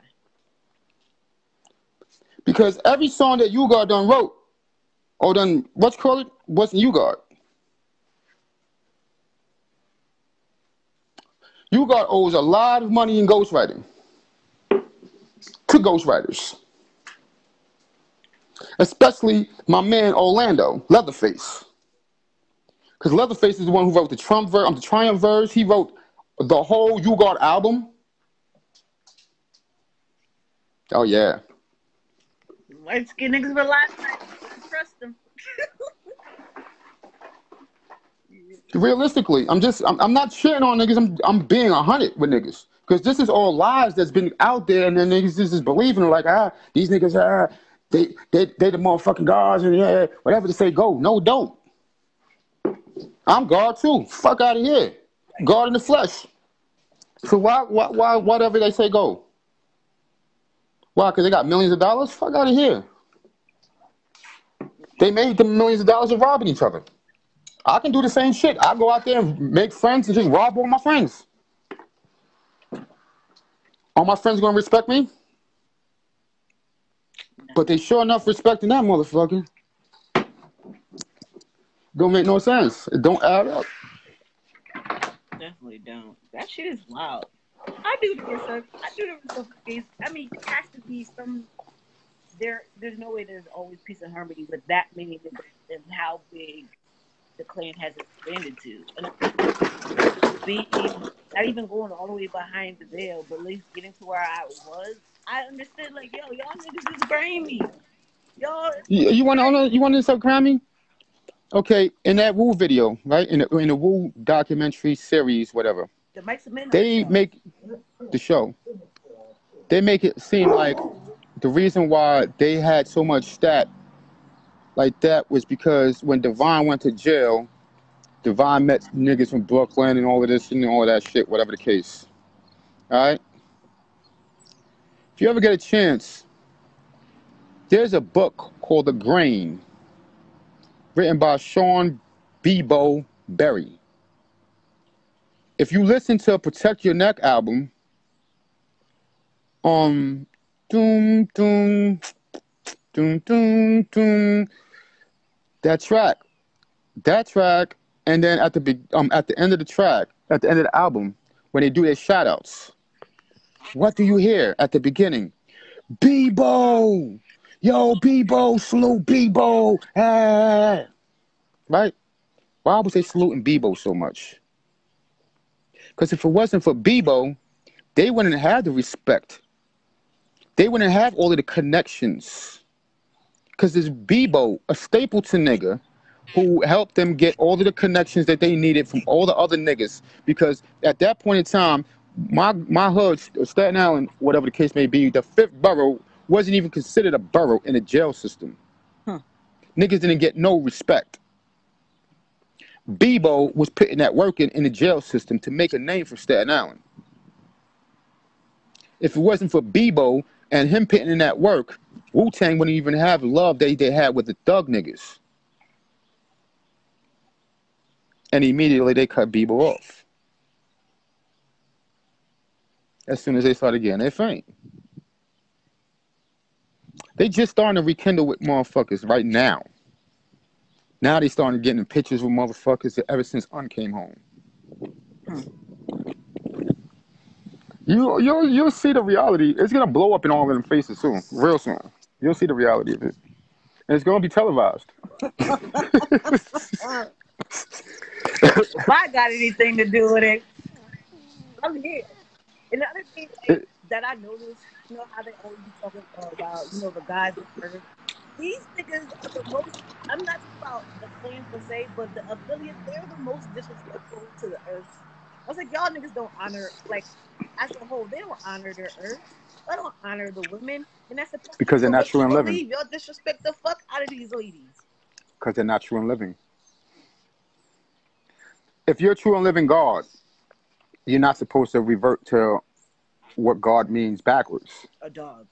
Because every song that you God done wrote, or done what's called it, wasn't you God. You God owes a lot of money in ghostwriting to ghostwriters, especially my man Orlando Leatherface. Because Leatherface is the one who wrote the the Triumph verse. He wrote the whole You God album. Oh yeah. Light skinned niggas with life. I trust them. Realistically, I'm not shitting on niggas. I'm being 100 with niggas. Because this is all lies that's been out there, and then niggas just believing like, these niggas they the motherfucking gods, and yeah, whatever they say go. No, don't. I'm God too. Fuck out of here. God in the flesh. So why whatever they say go? Why? Because they got millions of dollars? Fuck out of here. They made the millions of dollars of robbing each other. I can do the same shit. I go out there and make friends and just rob all my friends. All my friends gonna respect me? But they sure enough respecting that motherfucker. Don't make no sense. It don't add up. Definitely don't. That shit is wild. I do the research. I mean, it has to be some. There's no way there's always peace and harmony with that many niggas and how big the clan has expanded to. And being not even going all the way behind the veil, but at least getting to where I was, I understood. Like, yo, y'all niggas is grimy. Y'all. You want to stop cramming? Okay, in that Wu video, right? In the Wu documentary series, whatever. The Mike's Men They show. make the show. They make it seem like the reason why they had so much stat like that was because when Divine went to jail, Divine met niggas from Brooklyn and all of this and all of that shit, whatever the case. All right? If you ever get a chance, there's a book called The Grain, written by Sean Bebo Berry. If you listen to Protect Your Neck album, doom, doom, doom, doom, doom, that track, and then at the end of the track, at the end of the album, when they do their shout outs, what do you hear at the beginning? Bebo! Yo, Bebo, salute Bebo! Ah. Right? Why was they saluting Bebo so much? Because if it wasn't for Bebo, they wouldn't have the respect. They wouldn't have all of the connections. Because there's Bebo, a Stapleton nigga, who helped them get all of the connections that they needed from all the other niggas. Because at that point in time, my hood, Staten Island, whatever the case may be, the fifth borough wasn't even considered a borough in the jail system. Niggas didn't get no respect. Bebo was putting that work in the jail system to make a name for Staten Island. If it wasn't for Bebo and him putting in that work, Wu-Tang wouldn't even have love they had with the thug niggas. And immediately they cut Bebo off. As soon as they started getting their fame. They just starting to rekindle with motherfuckers right now. Now they starting getting pictures with motherfuckers ever since Un came home. You'll see the reality. It's gonna blow up in all of them faces soon, real soon. You'll see the reality of it, and it's gonna be televised. If I got anything to do with it, I'm here. And the other thing, like It- that I noticed, you know how they always be talking about, the guys on Earth. These niggas are the most. I'm not talking about the clan per se, but the affiliates. They're the most disrespectful to the Earth. I was like, y'all niggas don't honor, like, as a whole. They don't honor their Earth. They don't honor the women, and that's the problem. because they're So not what true you in living. believe, y'all disrespect the fuck out of these ladies. Because they're not true in living. If you're true in living God, you're not supposed to revert to what God means backwards. A dog.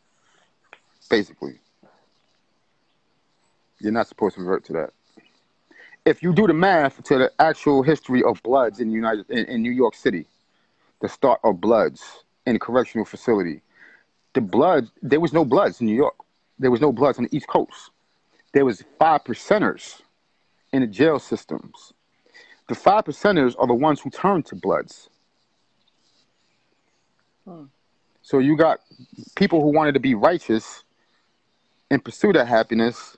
Basically, you're not supposed to revert to that. If you do the math to the actual history of Bloods in New York City, the start of Bloods in a correctional facility, there was no Bloods in New York. There was no Bloods on the East Coast. There was 5%ers in the jail systems. The 5%ers are the ones who turned to Bloods. Hmm. So you got people who wanted to be righteous and pursue that happiness.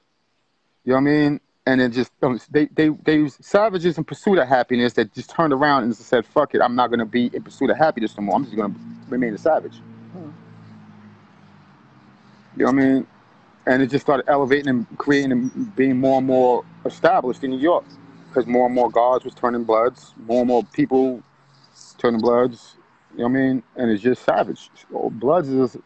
You know what I mean? And then just they was savages in pursuit of happiness that just turned around and just said, "Fuck it, I'm not gonna be in pursuit of happiness no more. I'm just gonna remain a savage." Hmm. You know what I mean? And it just started elevating and creating and being more and more established in New York because more and more guards was turning Bloods, more and more people turning Bloods. You know what I mean? And it's just savage. So Bloods is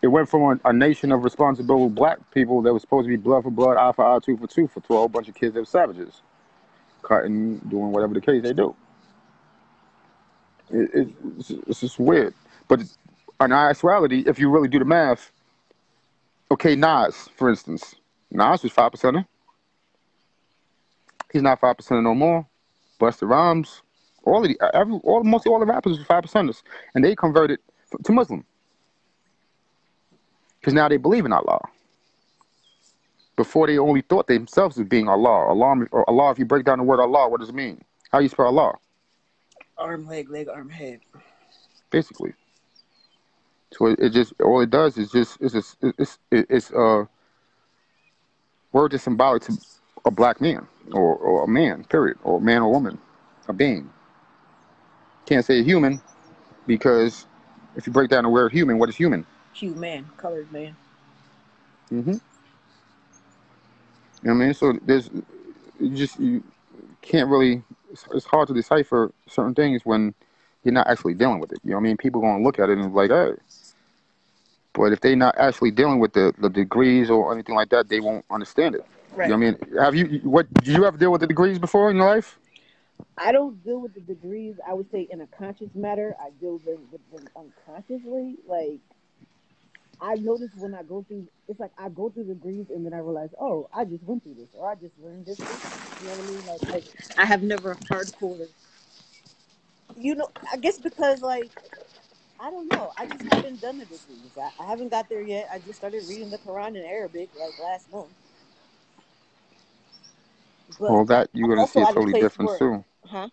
it went from a nation of responsible black people that was supposed to be blood for blood, eye for eye, tooth for tooth, to a whole bunch of kids that were savages, cutting, doing whatever the case they do. It's just weird. But in actuality, if you really do the math, okay, Nas, for instance, Nas was 5%er. He's not 5%er no more. Busta Rhymes, mostly all the rappers were 5%ers, and they converted to Muslim because now they believe in Allah. Before they only thought themselves as being Allah. Allah. If you break down the word Allah, what does it mean? How do you spell Allah? Arm, leg, arm, head. Basically. So it just all it does is it's a word that's symbolic to a black man or a man, period, or a man or woman, a being. Can't say a human because if you break down the word human, what is human? Human, colored man. Mm-hmm. You know what I mean? So you can't really. It's hard to decipher certain things when you're not actually dealing with it. You know what I mean? People are gonna look at it and be like, hey. But if they're not actually dealing with the degrees or anything like that, they won't understand it. You know Right. what I mean? Did you ever deal with the degrees before in your life? I don't deal with the degrees. I would say in a conscious matter. I deal with them unconsciously. Like I notice when I go through, it's like I go through degrees and then I realize, oh, I just went through this or I just learned this recently. You know what I mean? Like I have never hardcore. I guess because like I don't know. I just haven't done the degrees. I haven't got there yet. I just started reading the Quran in Arabic like last month. But Well, that you're I'm gonna see also a at a totally place difference where, too. huh?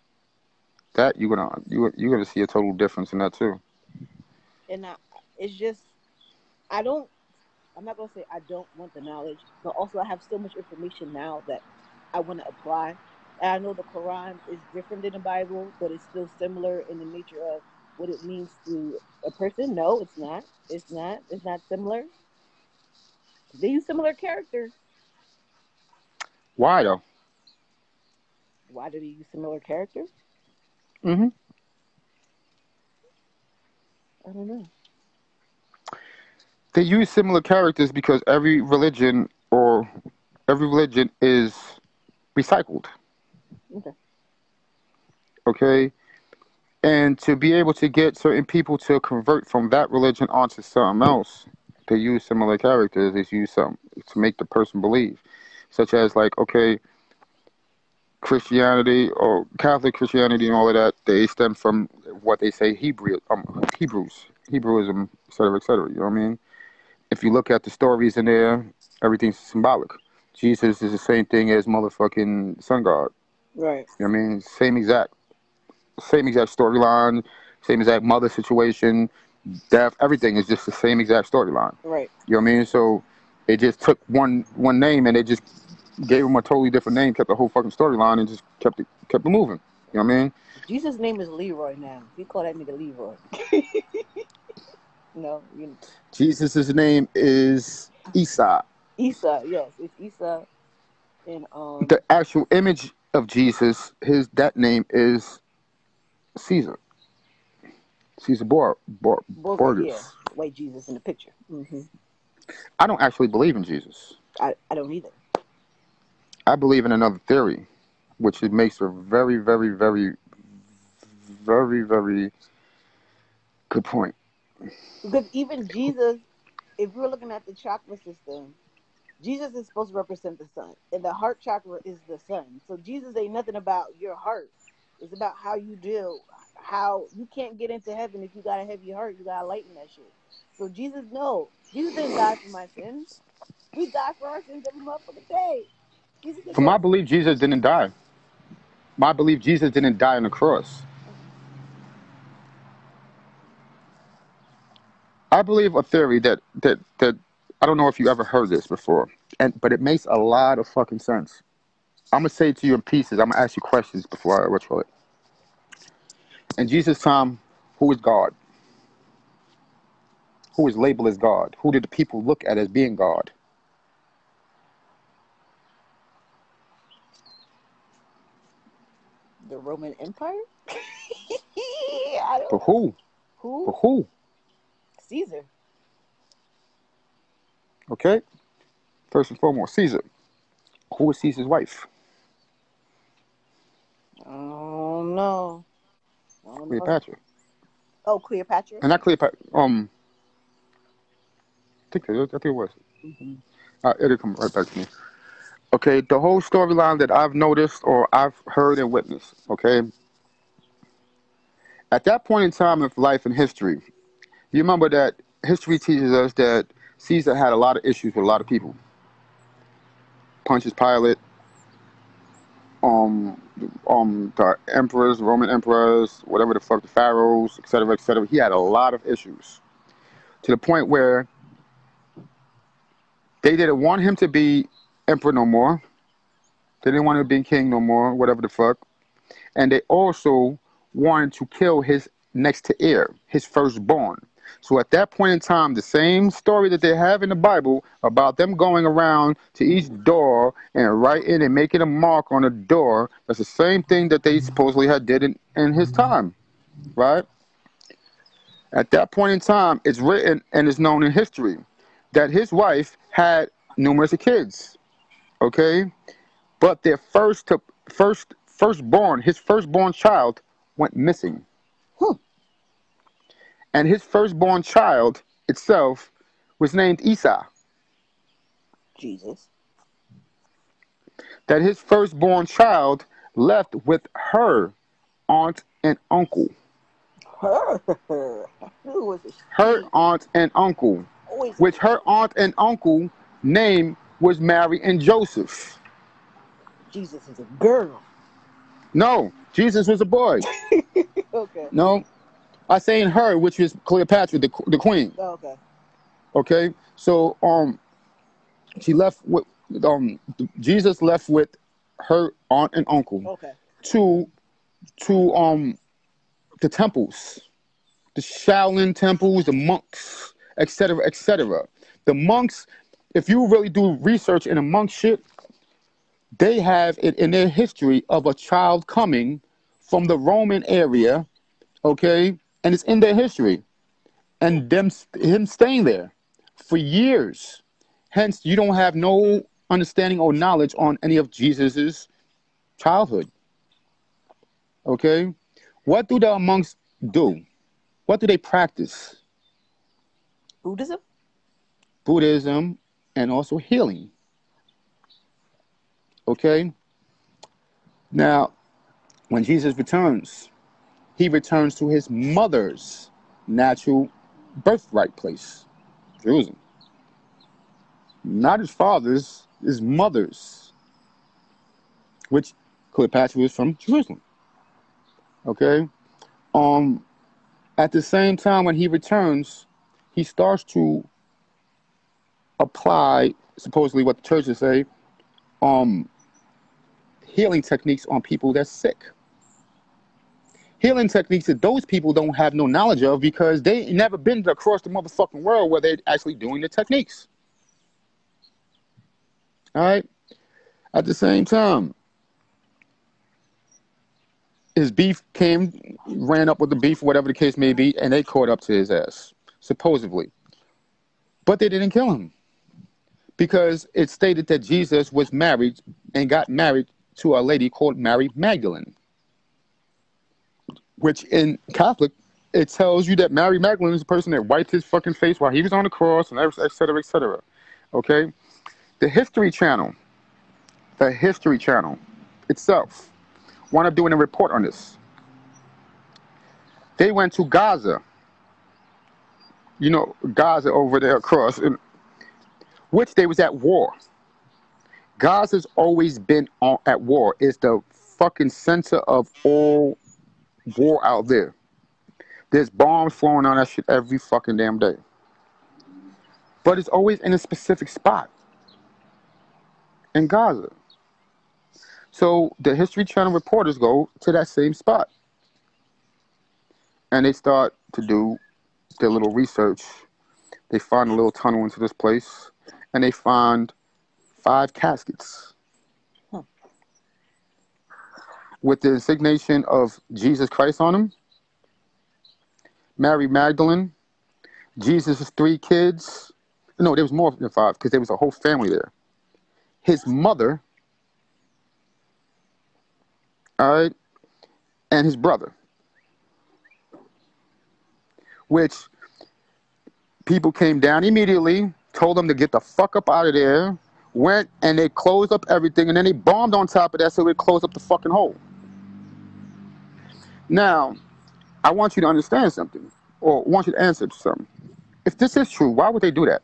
That you're gonna see a total difference in that too. And it's just I don't. I'm not gonna say I don't want the knowledge, but also I have so much information now that I want to apply. And I know the Quran is different than the Bible, but it's still similar in the nature of what it means to a person. No, it's not. It's not. It's not similar. They use similar characters. Why though? Why do they use similar characters? Hmm. I don't know. They use similar characters because every religion is recycled. Okay. Okay, and to be able to get certain people to convert from that religion onto something else, they use similar characters. They use some to make the person believe, such as like okay, Christianity or Catholic Christianity and all of that. They stem from what they say Hebrewism, etc., etc. You know what I mean? If you look at the stories in there, everything's symbolic. Jesus is the same thing as motherfucking sun god. Right. You know what I mean? Same exact storyline, same exact mother situation, death, everything is just the same exact storyline. Right. You know what I mean? So it just took one name and they just gave him a totally different name, kept the whole fucking storyline, and just kept it moving. You know what I mean? Jesus' name is Leroy now. We call that nigga Leroy. No, Jesus' name is Esau. Isa. Yes, it's Isa. And The actual image of Jesus, that name is Caesar. Caesar Borgia. Yeah, Borgias. white Jesus in the picture. I don't actually believe in Jesus. I don't either. I believe in another theory, which it makes a very, very, very, very, very good point. Because even Jesus, if we're looking at the chakra system, Jesus is supposed to represent the sun, and the heart chakra is the sun. So Jesus ain't nothing about your heart. It's about how you deal. How you can't get into heaven if you got a heavy heart. You gotta lighten that shit. So Jesus, no, Jesus didn't die for my sins. We die for our sins every motherfucking day. Jesus didn't For go. my belief, Jesus didn't die. My belief, Jesus didn't die on the cross. Okay. I believe a theory that I don't know if you ever heard this before, but it makes a lot of fucking sense. I'm gonna say it to you in pieces. I'm gonna ask you questions before I retro it. In Jesus' time, who is God? Who is labeled as God? Who did the people look at as being God? The Roman Empire. I For don't. who? For Who? who? Caesar. Okay. First and foremost, Caesar. Who was Caesar's wife? Oh no. Oh no. Cleopatra. Oh, Cleopatra. And not Cleopatra. I think it was. Mm-hmm. It'll come right back to me. Okay, the whole storyline that I've noticed or I've heard and witnessed. Okay, at that point in time of life and history, you remember that history teaches us that Caesar had a lot of issues with a lot of people. Pontius Pilate, the emperors, Roman emperors, whatever the fuck, the pharaohs, etc., etc. He had a lot of issues to the point where they didn't want him to be emperor no more. They didn't want him to be king no more, whatever the fuck. And they also wanted to kill his next to heir, his firstborn. So at that point in time, the same story that they have in the Bible about them going around to each door and writing and making a mark on the door, that's the same thing that they supposedly had did in his time, right? At that point in time, it's written and it's known in history that his wife had numerous kids, okay? But their firstborn, his firstborn child, went missing. Hmm. And his firstborn child itself was named Esau. Jesus. That his firstborn child left with her aunt and uncle. Her. Who was a Her she? aunt and uncle, Always a which her she. aunt and uncle name was Mary and Joseph. Jesus is a girl. No, Jesus was a boy. Okay. No, I saying her, which was Cleopatra, the queen. Oh, okay. Okay, so she left with Jesus left with her aunt and uncle Okay. to the temples, the Shaolin temples, the monks, etc., etc. The monks, if you really do research in the monk shit, they have it in their history of a child coming from the Roman area, okay, and it's in their history, and him staying there for years. Hence, you don't have no understanding or knowledge on any of Jesus's childhood. Okay, what do the monks do? What do they practice? Buddhism. Buddhism and also healing. Okay, now when Jesus returns, he returns to his mother's natural birthright place, Jerusalem. Not his father's, his mother's, which Cleopatra was from Jerusalem. Okay, um, At the same time, when he returns, he starts to apply supposedly what the churches say, um, healing techniques on people that's sick. Healing techniques that those people don't have no knowledge of because they ain't never been across the motherfucking world where they're actually doing the techniques. All right. At the same time, his beef came, ran up with the beef, whatever the case may be, and they caught up to his ass, supposedly. But they didn't kill him because it stated that Jesus was married and got married to a lady called Mary Magdalene, which in Catholic, it tells you that Mary Magdalene is the person that wiped his fucking face while he was on the cross and et cetera, et cetera. Okay? The History Channel itself, wound up doing a report on this. They went to Gaza, Gaza over there across, which they was at war. Gaza's always been at war. It's the fucking center of all war out there. There's bombs flowing on that shit every fucking damn day. But it's always in a specific spot in Gaza. So the History Channel reporters go to that same spot. And they start to do their little research. They find a little tunnel into this place. And they find 5 caskets. With the insignation of Jesus Christ on them. Mary Magdalene. Jesus' 3 kids. No, there was more than 5 because there was a whole family there. His mother. All right. And his brother. Which people came down immediately, told them to get the fuck up out of there, went and they closed up everything, and then they bombed on top of that so they closed up the fucking hole. Now, I want you to understand something, or want you to answer something. If this is true, why would they do that?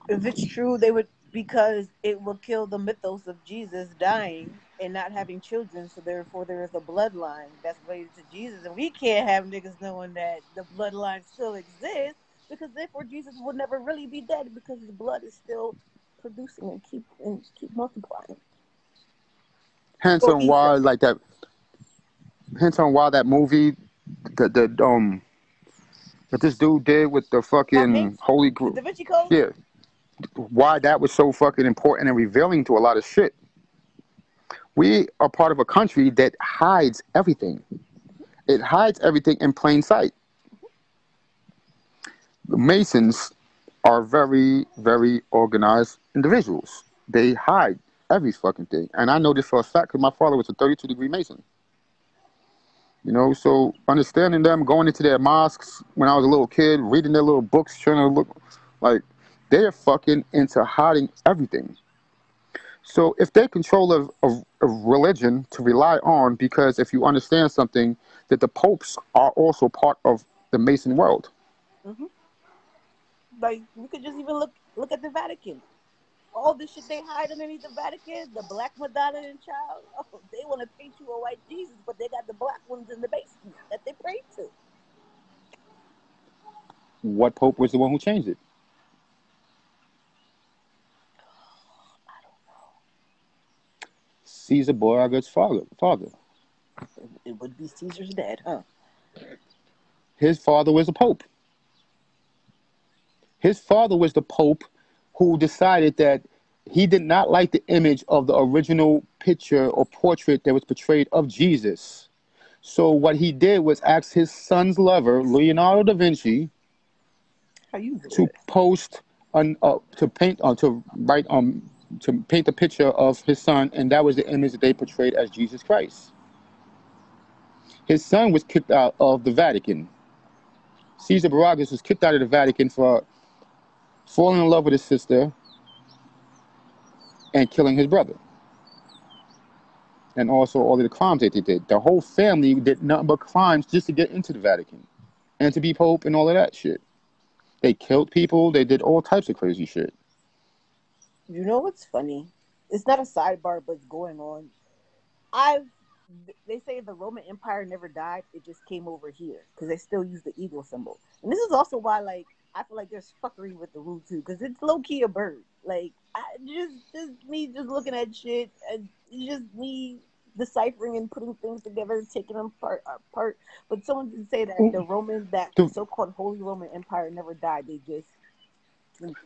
If it's true, they would, because it will kill the mythos of Jesus dying and not having children, so therefore there is a bloodline that's related to Jesus, and we can't have niggas knowing that the bloodline still exists, because therefore Jesus will never really be dead because his blood is still producing and keep multiplying. Hence Or on why, Isa. like that. Hence on why that movie, that this dude did with the Tom fucking Hanks, Holy the Group. Da Vinci Code. Yeah, why that was so fucking important and revealing to a lot of shit. We are part of a country that hides everything. It hides everything in plain sight. The Masons are very, very organized individuals. They hide every fucking thing. And I know this for a fact because my father was a 32-degree Mason. So understanding them, going into their mosques when I was a little kid, reading their little books, trying to look like they're fucking into hiding everything. So if they control a religion to rely on, because if you understand something, that the popes are also part of the Mason world. Mm-hmm. Like we could just even look at the Vatican. All the shit they hide underneath the Vatican, the Black Madonna and Child. Oh, they want to paint you a white Jesus, but they got the black ones in the basement that they pray to. What pope was the one who changed it? I don't Caesar Borgia's father. know. It would be Caesar's dad, huh? His father was a pope. His father was the pope who decided that he did not like the image of the original picture or portrait that was portrayed of Jesus. So what he did was ask his son's lover, Leonardo da Vinci, How you do to it? post to paint to write to paint the picture of his son, and that was the image that they portrayed as Jesus Christ. His son was kicked out of the Vatican. Caesar Borgia was kicked out of the Vatican for falling in love with his sister and killing his brother. And also all of the crimes that they did. The whole family did nothing but crimes just to get into the Vatican and to be pope and all of that shit. They killed people. They did all types of crazy shit. You know what's funny? It's not a sidebar, but it's going on. I've they say the Roman Empire never died; it just came over here because they still use the eagle symbol. And this is also why, like, I feel like there's fuckery with the Wu too, because it's low key a bird. Like, just me just looking at shit, and it's just me deciphering and putting things together, taking them apart. But someone did say that that The, so-called Holy Roman Empire never died; they just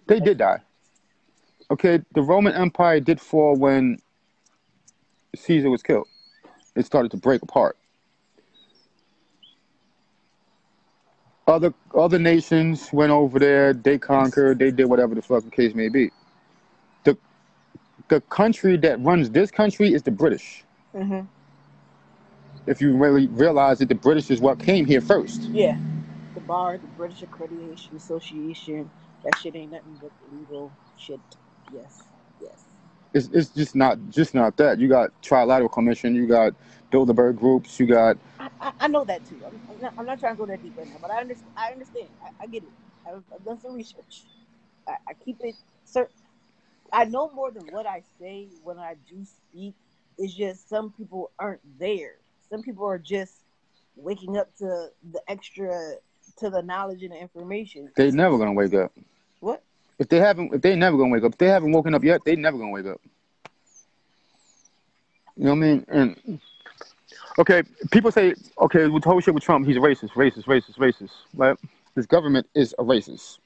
they did die. Okay, the Roman Empire did fall when Caesar was killed. It started to break apart. Other nations went over there. They conquered. They did whatever the fuck the case may be. The the country that runs this country is the British. Mm-hmm. If you really realize that the British is what came here first. Yeah. The bar, the British Accreditation Association, that shit ain't nothing but legal shit. Yes. Yes. It's just not that. You got Trilateral Commission. You got Bilderberg groups. You got I know that too. I'm not trying to go that deep right now, but I understand. I get it. I've done some research. I keep it certain. I know more than what I say when I do speak. It's just some people aren't there. Some people are just waking up to the extra, to the knowledge and the information. they never gonna wake up. What? If they never gonna wake up. If they haven't woken up yet, they never gonna wake up. You know what I mean? And okay, people say, okay, with the whole shit with Trump, he's racist. Right? This government is a racist.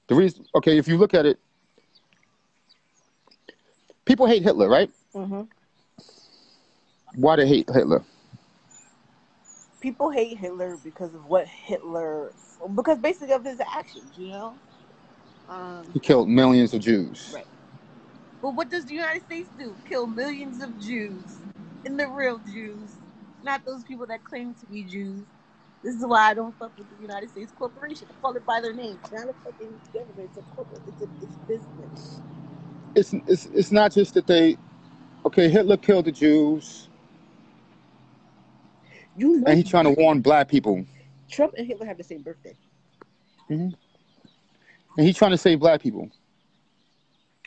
The reason, okay, if you look at it, people hate Hitler, right? Mm-hmm. Why they hate Hitler? People hate Hitler because basically of his actions, He killed millions of Jews. Right. But what does the United States do? Kill millions of Jews, and the real Jews, not those people that claim to be Jews. This is why I don't fuck with the United States corporation. I call it by their name. It's not a fucking government. It's a corporate. It's business. It's not just that they, okay, Hitler killed the Jews, You and know, he's trying to warn black people. Trump and Hitler have the same birthday. Hmm. And he's trying to save black people.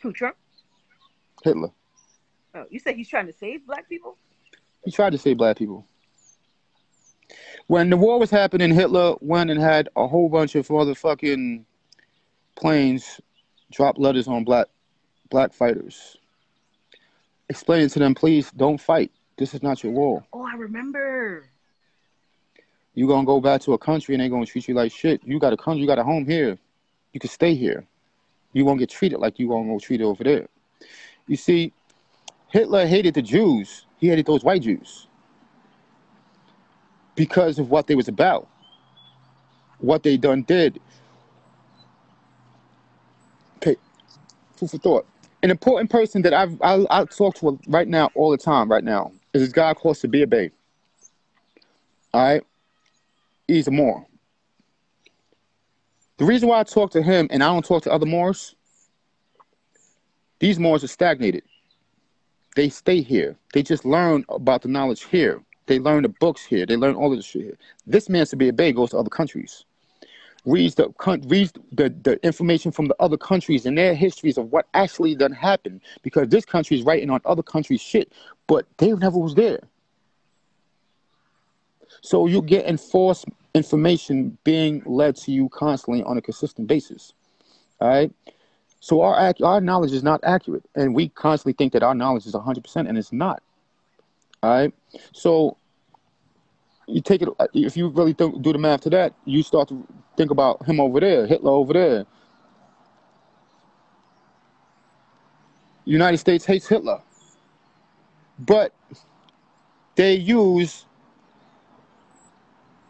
Who, Trump? Hitler. Oh, you said he's trying to save black people? He tried to save black people. When the war was happening, Hitler went and had a whole bunch of motherfucking planes drop letters on black fighters, explaining to them, please don't fight. This is not your war. Oh, I remember. You gonna go back to a country and they gonna treat you like shit. You got a country, you got a home here. You can stay here. You won't get treated like you gonna go treated over there. You see, Hitler hated the Jews. He hated those white Jews because of what they was about, what they done did. Okay, food for thought. An important person that I talk to right now, all the time, right now, is this guy called Sabir Bey. All right, he's a Moor. The reason why I talk to him and I don't talk to other Moors, these Moors are stagnated. They stay here. They just learn about the knowledge here. They learn the books here. They learn all of the shit here. This man, Sabir Bey, goes to other countries, reads the information from the other countries and their histories of what actually done happened, because this country is writing on other countries' shit, but they never was there. So you're getting false information being led to you constantly on a consistent basis. All right. So our knowledge is not accurate, and we constantly think that our knowledge is 100%, and it's not. All right. So you take it, if you really do the math to that, you start to think about him over there, Hitler over there. United States hates Hitler, but they use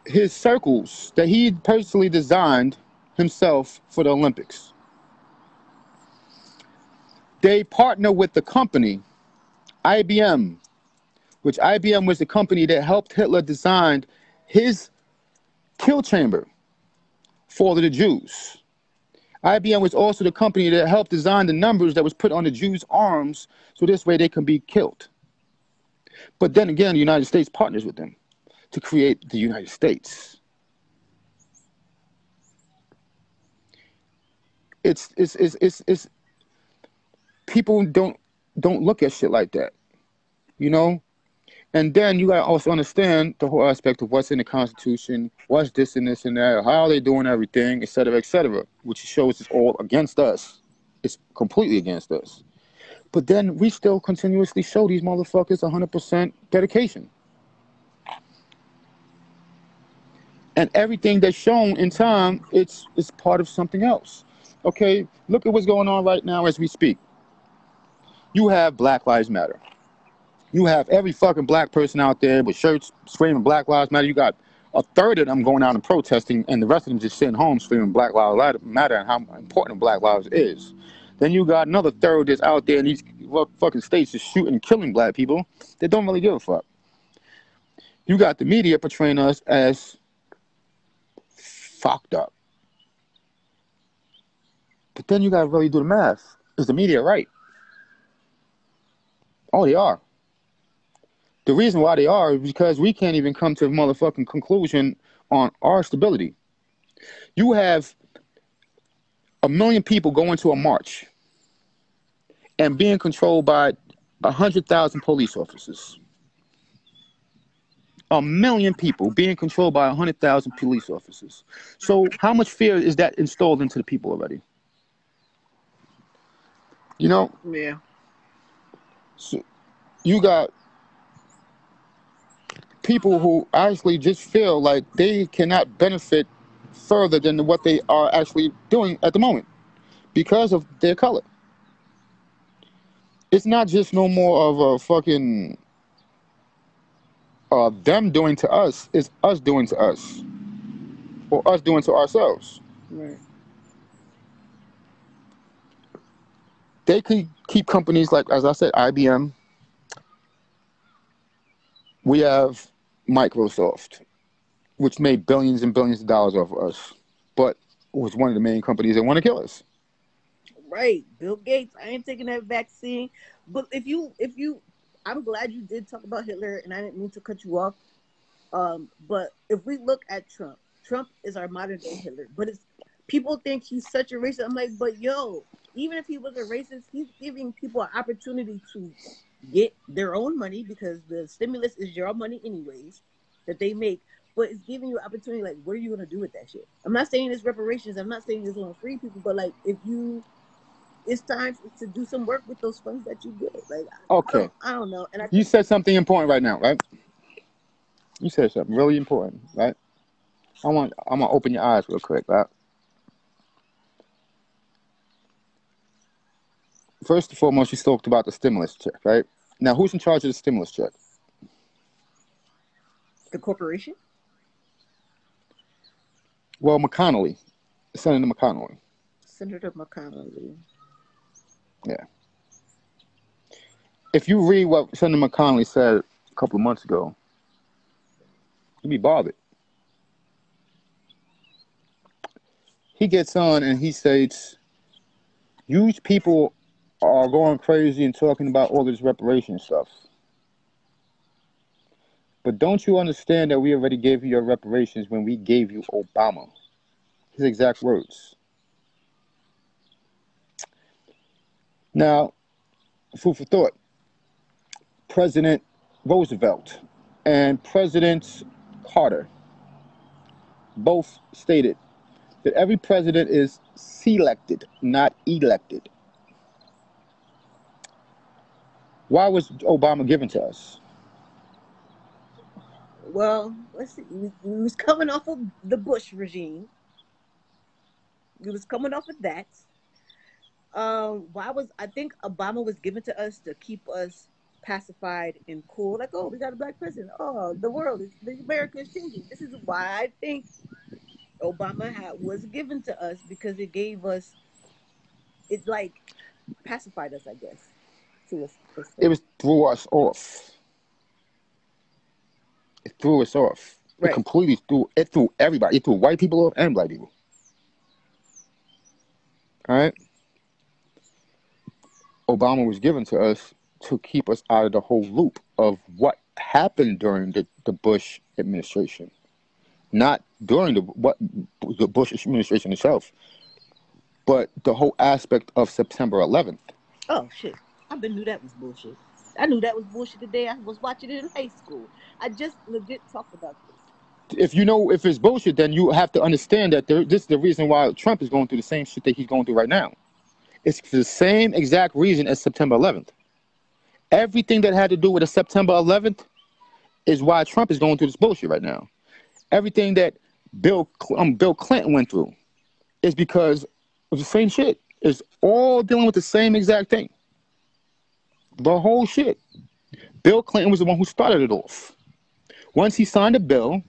his circles that he personally designed himself for the Olympics. They partner with the company IBM, which IBM was the company that helped Hitler design his kill chamber for the Jews. IBM was also the company that helped design the numbers that was put on the Jews' arms, so this way they can be killed. But then again, the United States partners with them to create the United States. It's people don't look at shit like that. You know, And then you gotta also understand the whole aspect of what's in the Constitution, what's this and this and that, how they doing everything, et cetera, which shows it's all against us. It's completely against us. But then we still continuously show these motherfuckers 100% dedication. And everything that's shown in time, it's part of something else. Okay, look at what's going on right now as we speak. You have Black Lives Matter. You have every fucking black person out there with shirts screaming Black Lives Matter. You got a third of them going out and protesting, and the rest of them just sitting home screaming Black Lives Matter and how important Black lives is. Then you got another third that's out there in these fucking states just shooting and killing black people that don't really give a fuck. You got the media portraying us as fucked up. But then you gotta really do the math. Is the media right? Oh, they are. The reason why they are is because we can't even come to a motherfucking conclusion on our stability. You have 1 million people going to a march and being controlled by 100,000 police officers. 1 million people being controlled by 100,000 police officers. So how much fear is that installed into the people already? You know? Yeah. So you got people who actually just feel like they cannot benefit further than what they are actually doing at the moment because of their color. It's not just no more of a fucking them doing to us, it's us doing to us or us doing to ourselves. Right. They could keep companies like, as I said, IBM. We have Microsoft, which made billions and billions of dollars off of us, but was one of the main companies that want to kill us. Right. Bill Gates, I ain't taking that vaccine. But if you I'm glad you did talk about Hitler, and I didn't mean to cut you off. But if we look at Trump, Trump is our modern day Hitler. But it's people think he's such a racist. I'm like, but yo, even if he was a racist, he's giving people an opportunity to get their own money because the stimulus is your money anyways that they make. But it's giving you an opportunity. Like, what are you gonna do with that shit? I'm not saying it's reparations. I'm not saying it's gonna free people. But like, if you it's time to do some work with those funds that you get. Like, Okay. I don't know. And I You think said something important right now, right? You said something really important, right? I'm gonna open your eyes real quick, right? First and foremost, you talked about the stimulus check, right? Now, who's in charge of the stimulus check? the corporation, Well, McConnell, Senator McConnell. Senator McConnell. Yeah. If you read what Senator McConnell said a couple of months ago, you'd be bothered. He gets on and he states, "You people are going crazy and talking about all this reparation stuff. But don't you understand that we already gave you your reparations when we gave you Obama?" His exact words. Now, food for thought. President Roosevelt and President Carter both stated that every president is selected, not elected. Why was Obama given to us? Well, let's see. We was coming off of the Bush regime. We was coming off of that. Why was I think Obama was given to us to keep us pacified and cool? Like, oh, we got a black president. Oh, the America is changing. This is why I think was given to us because it gave us it like pacified us, I guess, to us It extent. was threw us off. It threw us off. It Right. completely threw everybody. It threw white people off and black people. All right. Obama was given to us to keep us out of the whole loop of what happened during the Bush administration, not during the Bush administration itself, but the whole aspect of September 11th. Oh shit. I been knew that was bullshit. I knew that was bullshit the day I was watching it in high school. I just legit talked about this. If you know if it's bullshit, then you have to understand that this is the reason why Trump is going through the same shit that he's going through right now. It's the same exact reason as September 11th. Everything that had to do with the September 11th is why Trump is going through this bullshit right now. Everything that Bill Clinton went through is because of the same shit. It's all dealing with the same exact thing. The whole shit. Bill Clinton was the one who started it off. Once he signed a bill,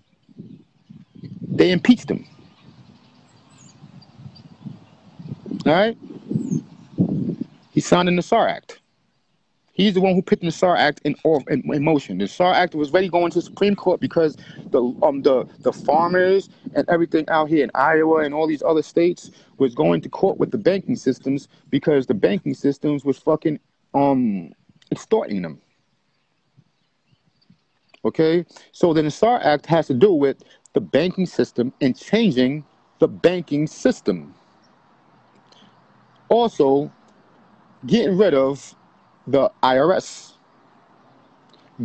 they impeached him. All right? He signed the Nassar Act. He's the one who put the Nassar Act in motion. The Nassar Act was ready going to the Supreme Court because the farmers and everything out here in Iowa and all these other states was going to court with the banking systems because the banking systems was fucking extorting them. Okay? So the Nassar Act has to do with the banking system and changing the banking system. Also, getting rid of the IRS,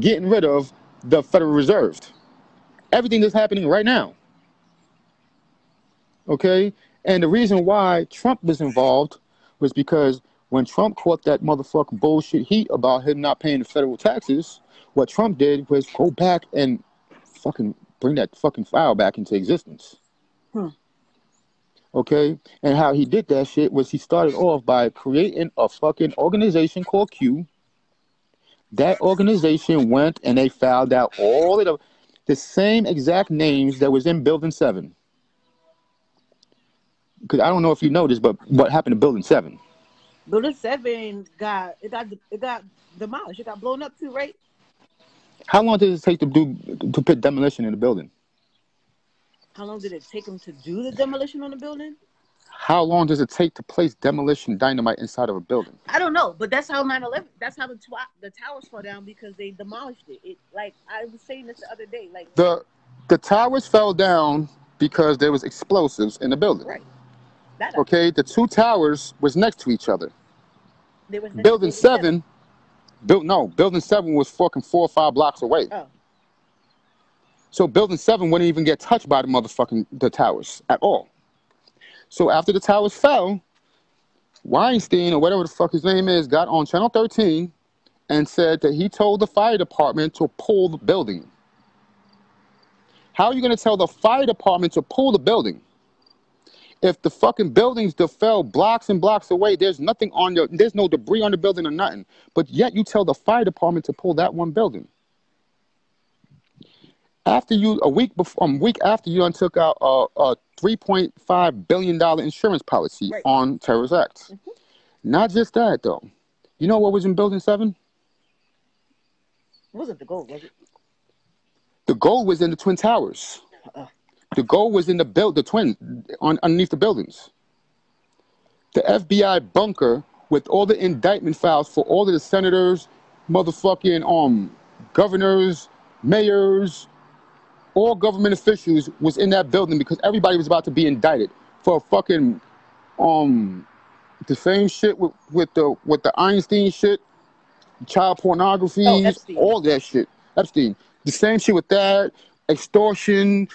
getting rid of the Federal Reserve. Everything that's happening right now. Okay? And the reason why Trump was involved was because when Trump caught that motherfucking bullshit heat about him not paying the federal taxes, what Trump did was go back and fucking bring that fucking file back into existence. Okay? And how he did that shit was he started off by creating a fucking organization called Q. That organization went and they filed out all of the same exact names that was in Building 7. Because I don't know if you noticed, but what happened to Building 7? Building 7 got demolished. It got blown up too, right? How long did it take to put demolition in the building? How long did it take them to do the demolition on the building? How long does it take to place demolition dynamite inside of a building? I don't know, but that's how 9/11. That's how the towers fell down because they demolished it. It, like I was saying this the other day, like the towers fell down because there was explosives in the building. Right. Okay, the two towers was next to each other. They was Building 7, Building 7 was fucking 4 or 5 blocks away. Oh. So Building 7 wouldn't even get touched by the towers at all. So after the towers fell, Weinstein, or whatever the fuck his name is, got on Channel 13 and said that he told the fire department to pull the building. How are you going to tell the fire department to pull the building? If the fucking buildings that fell blocks and blocks away, there's nothing there's no debris on the building or nothing. But yet you tell the fire department to pull that one building. A week after you took out a $3.5 billion insurance policy on terrorist acts. Mm-hmm. Not just that, though. You know what was in Building 7? It wasn't the gold, was it? The gold was in the Twin Towers. The gold was in underneath the buildings. The FBI bunker with all the indictment files for all of the senators, motherfucking governors, mayors, all government officials was in that building because everybody was about to be indicted for fucking the same shit with the Einstein shit, child pornography, all that shit. Epstein. The same shit with that, extortion,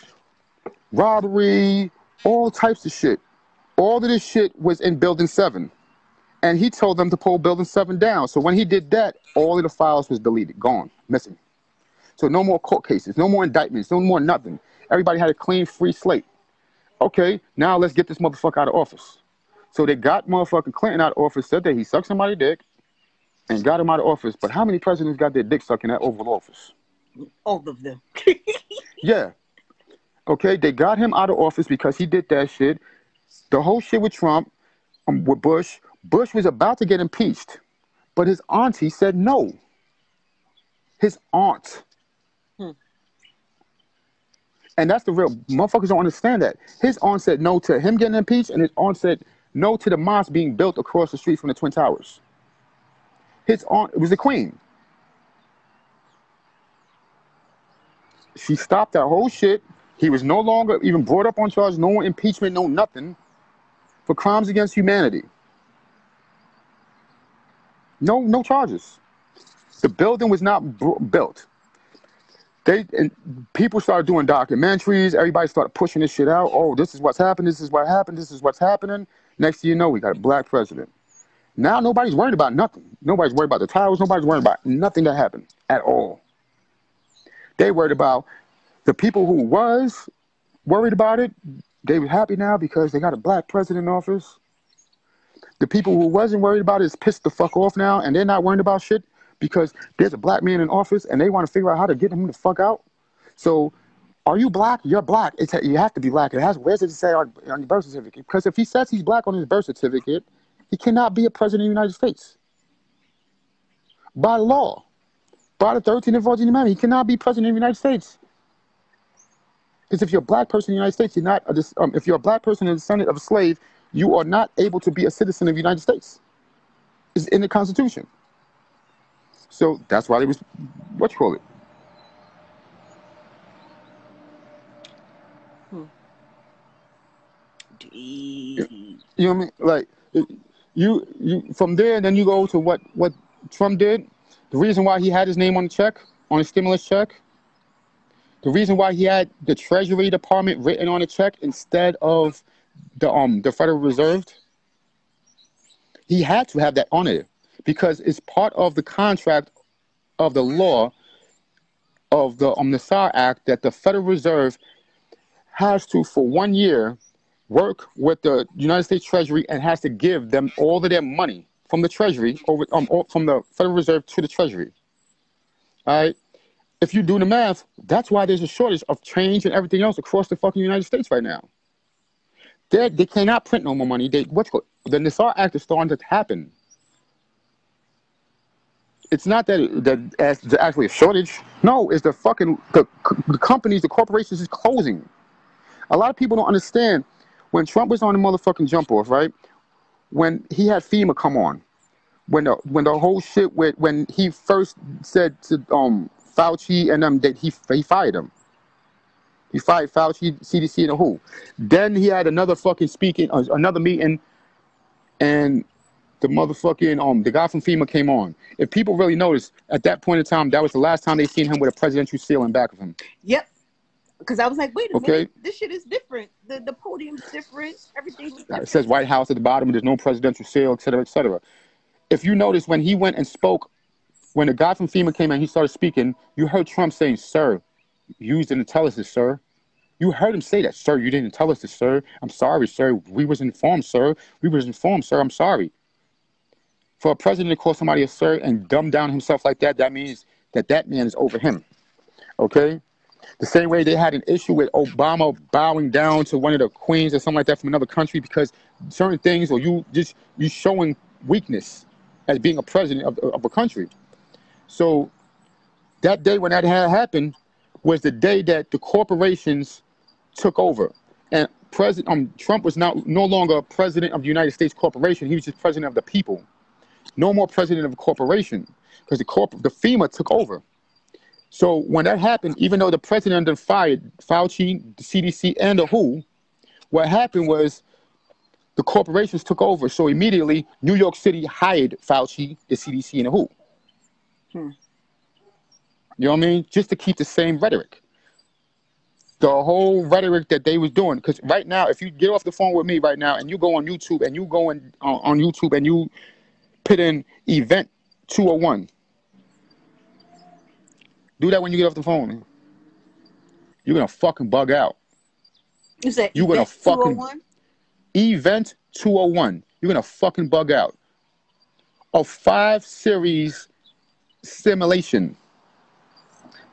robbery, all types of shit. All of this shit was in Building 7. And he told them to pull Building 7 down. So when he did that, all of the files was deleted, gone, missing. So no more court cases, no more indictments, no more nothing. Everybody had a clean, free slate. Okay, now let's get this motherfucker out of office. So they got motherfucking Clinton out of office, said that he sucked somebody's dick, and got him out of office. But how many presidents got their dick sucked in that Oval Office? All of them. Yeah. Okay, they got him out of office because he did that shit. The whole shit with Trump, with Bush. Bush was about to get impeached, but his auntie said no. His aunt. And that's the real motherfuckers don't understand that. His aunt said no to him getting impeached, and his aunt said no to the mosque being built across the street from the Twin Towers. His aunt was the queen. She stopped that whole shit. He was no longer even brought up on charge, no impeachment, no nothing, for crimes against humanity. No charges. The building was not built. And people started doing documentaries. Everybody started pushing this shit out. Oh, this is what's happened. This is what happened. This is what's happening. Next thing you know, we got a black president. Now nobody's worried about nothing. Nobody's worried about the towers. Nobody's worried about nothing that happened at all. They worried about the people who was worried about it. They were happy now because they got a black president in office. The people who wasn't worried about it is pissed the fuck off now, and they're not worried about shit because there's a black man in office and they want to figure out how to get him the fuck out. So, are you black? You're black. You have to be black. Where does it say on your birth certificate? Because if he says he's black on his birth certificate, he cannot be a president of the United States. By law, by the 13th and 14th Amendment, he cannot be president of the United States. Because if you're a black person in the United States, you're not. If you're a black person and descendant of a slave, you are not able to be a citizen of the United States. It's in the Constitution. So that's why they was, what you call it? You know what I mean? Like, you from there, and then you go to what Trump did. The reason why he had his name on the check, on the stimulus check. The reason why he had the Treasury Department written on the check instead of the Federal Reserve. He had to have that on it because it's part of the contract of the law of the SAR Act that the Federal Reserve has to, for 1 year, work with the United States Treasury and has to give them all of their money from the Treasury over from the Federal Reserve to the Treasury. All right. If you do the math, that's why there's a shortage of change and everything else across the fucking United States right now. They cannot print no more money. The Nassar Act is starting to happen. It's not that there's actually a shortage. No, it's the companies, the corporations is closing. A lot of people don't understand. When Trump was on the motherfucking jump off, right? When he had FEMA come on, when the whole shit when he first said to Fauci and that he fired him. He fired Fauci, CDC, and WHO. Then he had another fucking another meeting, and the motherfucking the guy from FEMA came on. If people really noticed, at that point in time, that was the last time they seen him with a presidential seal in back of him. Yep. Because I was like, wait a minute, this shit is different. The podium's different. Everything's different. It says White House at the bottom. There's no presidential seal, et cetera, et cetera. If you notice, when he went and spoke, when the guy from FEMA came and he started speaking, you heard Trump saying, "Sir, you didn't tell us this, sir." You heard him say that, "Sir, you didn't tell us this, sir. I'm sorry, sir. We was informed, sir. We was informed, sir. I'm sorry." For a president to call somebody a sir and dumb down himself like that, that means that man is over him. Okay? The same way they had an issue with Obama bowing down to one of the queens or something like that from another country because certain things, or you showing weakness as being a president of a country. So that day when that had happened was the day that the corporations took over. And Trump was no longer president of the United States corporation. He was just president of the people. No more president of a corporation because the FEMA took over. So when that happened, even though the president had fired Fauci, the CDC, and the WHO, what happened was the corporations took over. So immediately, New York City hired Fauci, the CDC, and the WHO. You know what I mean? Just to keep the same rhetoric. The whole rhetoric that they was doing. Because right now, if you get off the phone with me right now and you go on YouTube and you go on YouTube and you put in event 201. Do that when you get off the phone. You're going to fucking bug out. You said you're event 201? Event 201. You're going to fucking bug out. A 5-series simulation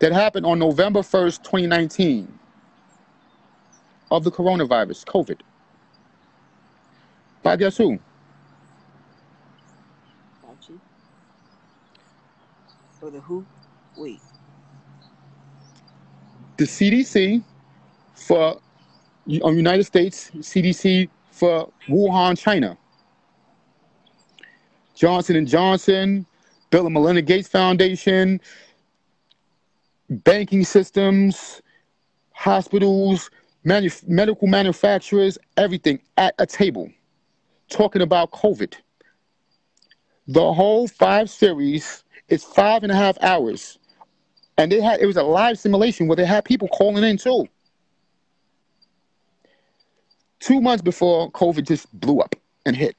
that happened on November 1st, 2019 of the coronavirus, COVID. By guess who? Fauci. Or the WHO? Wait. The CDC for United States, CDC for Wuhan, China. Johnson & Johnson, Bill and Melinda Gates Foundation, banking systems, hospitals, medical manufacturers, everything at a table talking about COVID. The whole 5 series It's 5.5 hours. And it was a live simulation where they had people calling in too. 2 months before COVID just blew up and hit.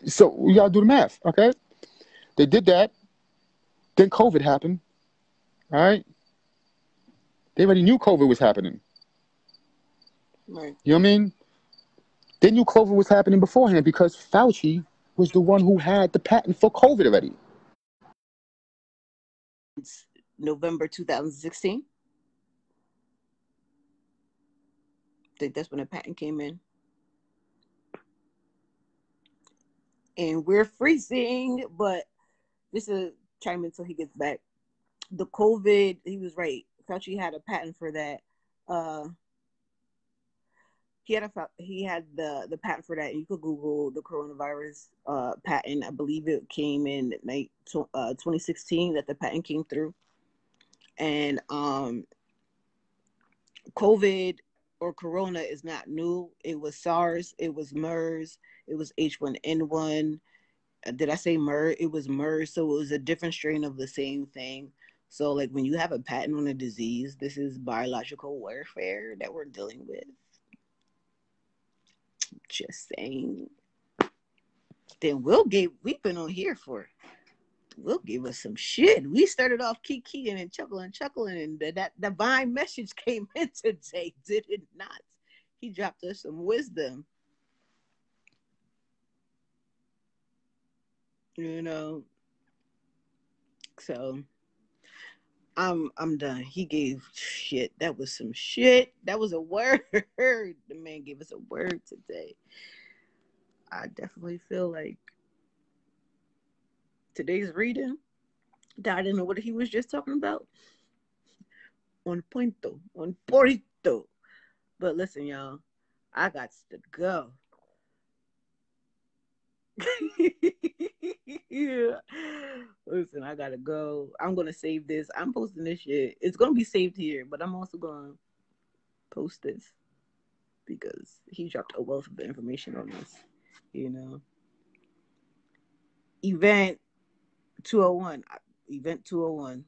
So you gotta do the math, okay? They did that. Then COVID happened. All right. They already knew COVID was happening. Right. You know what I mean? They knew COVID was happening beforehand because Fauci was the one who had the patent for COVID already. It's November 2016. I think that's when the patent came in. And we're freezing, but this is chime in until he gets back. The COVID, he was right. Fauci had a patent for that. Uh, he had the patent for that. You could Google the coronavirus patent. I believe it came in 2016 that the patent came through. And COVID or Corona is not new. It was SARS. It was MERS. It was H1N1. Did I say MERS? It was MERS. So it was a different strain of the same thing. So like when you have a patent on a disease, this is biological warfare that we're dealing with. Just saying. Then we've been on here for Will gave us some shit. We started off kikiing and chuckling, and that divine message came in today, did it not? He dropped us some wisdom. You know. So I'm done. He gave shit. That was some shit. That was a word. The man gave us a word today. I definitely feel like today's reading, I didn't know what he was just talking about. On pointo. But listen, y'all, I got to go. Yeah. Listen, I gotta go. I'm gonna save this. I'm posting this shit. It's gonna be saved here, but I'm also gonna post this because he dropped a wealth of information on this. You know, event 201. Event 201.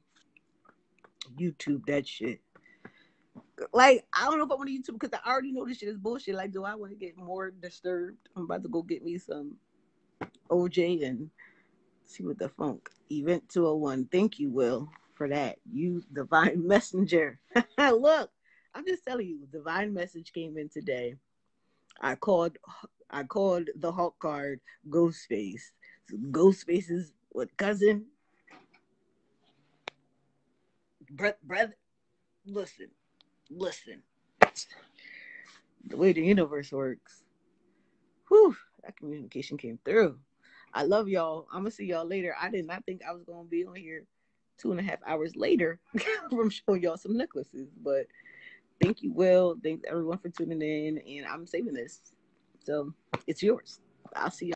YouTube that shit. Like, I don't know if I want to YouTube because I already know this shit is bullshit. Like, do I want to get more disturbed? I'm about to go get me some OJ and see what the funk. Event 201. Thank you, Will, for that. You divine messenger. Look, I'm just telling you, divine message came in today. I called the Hawk card Ghostface. So Ghostface is what, cousin? Brother, listen. The way the universe works. Whew, that communication came through. I love y'all. I'm gonna see y'all later. I did not think I was gonna be on here 2.5 hours later from showing y'all some necklaces. But thank you, Will. Thanks everyone for tuning in, and I'm saving this. So it's yours. I'll see y'all.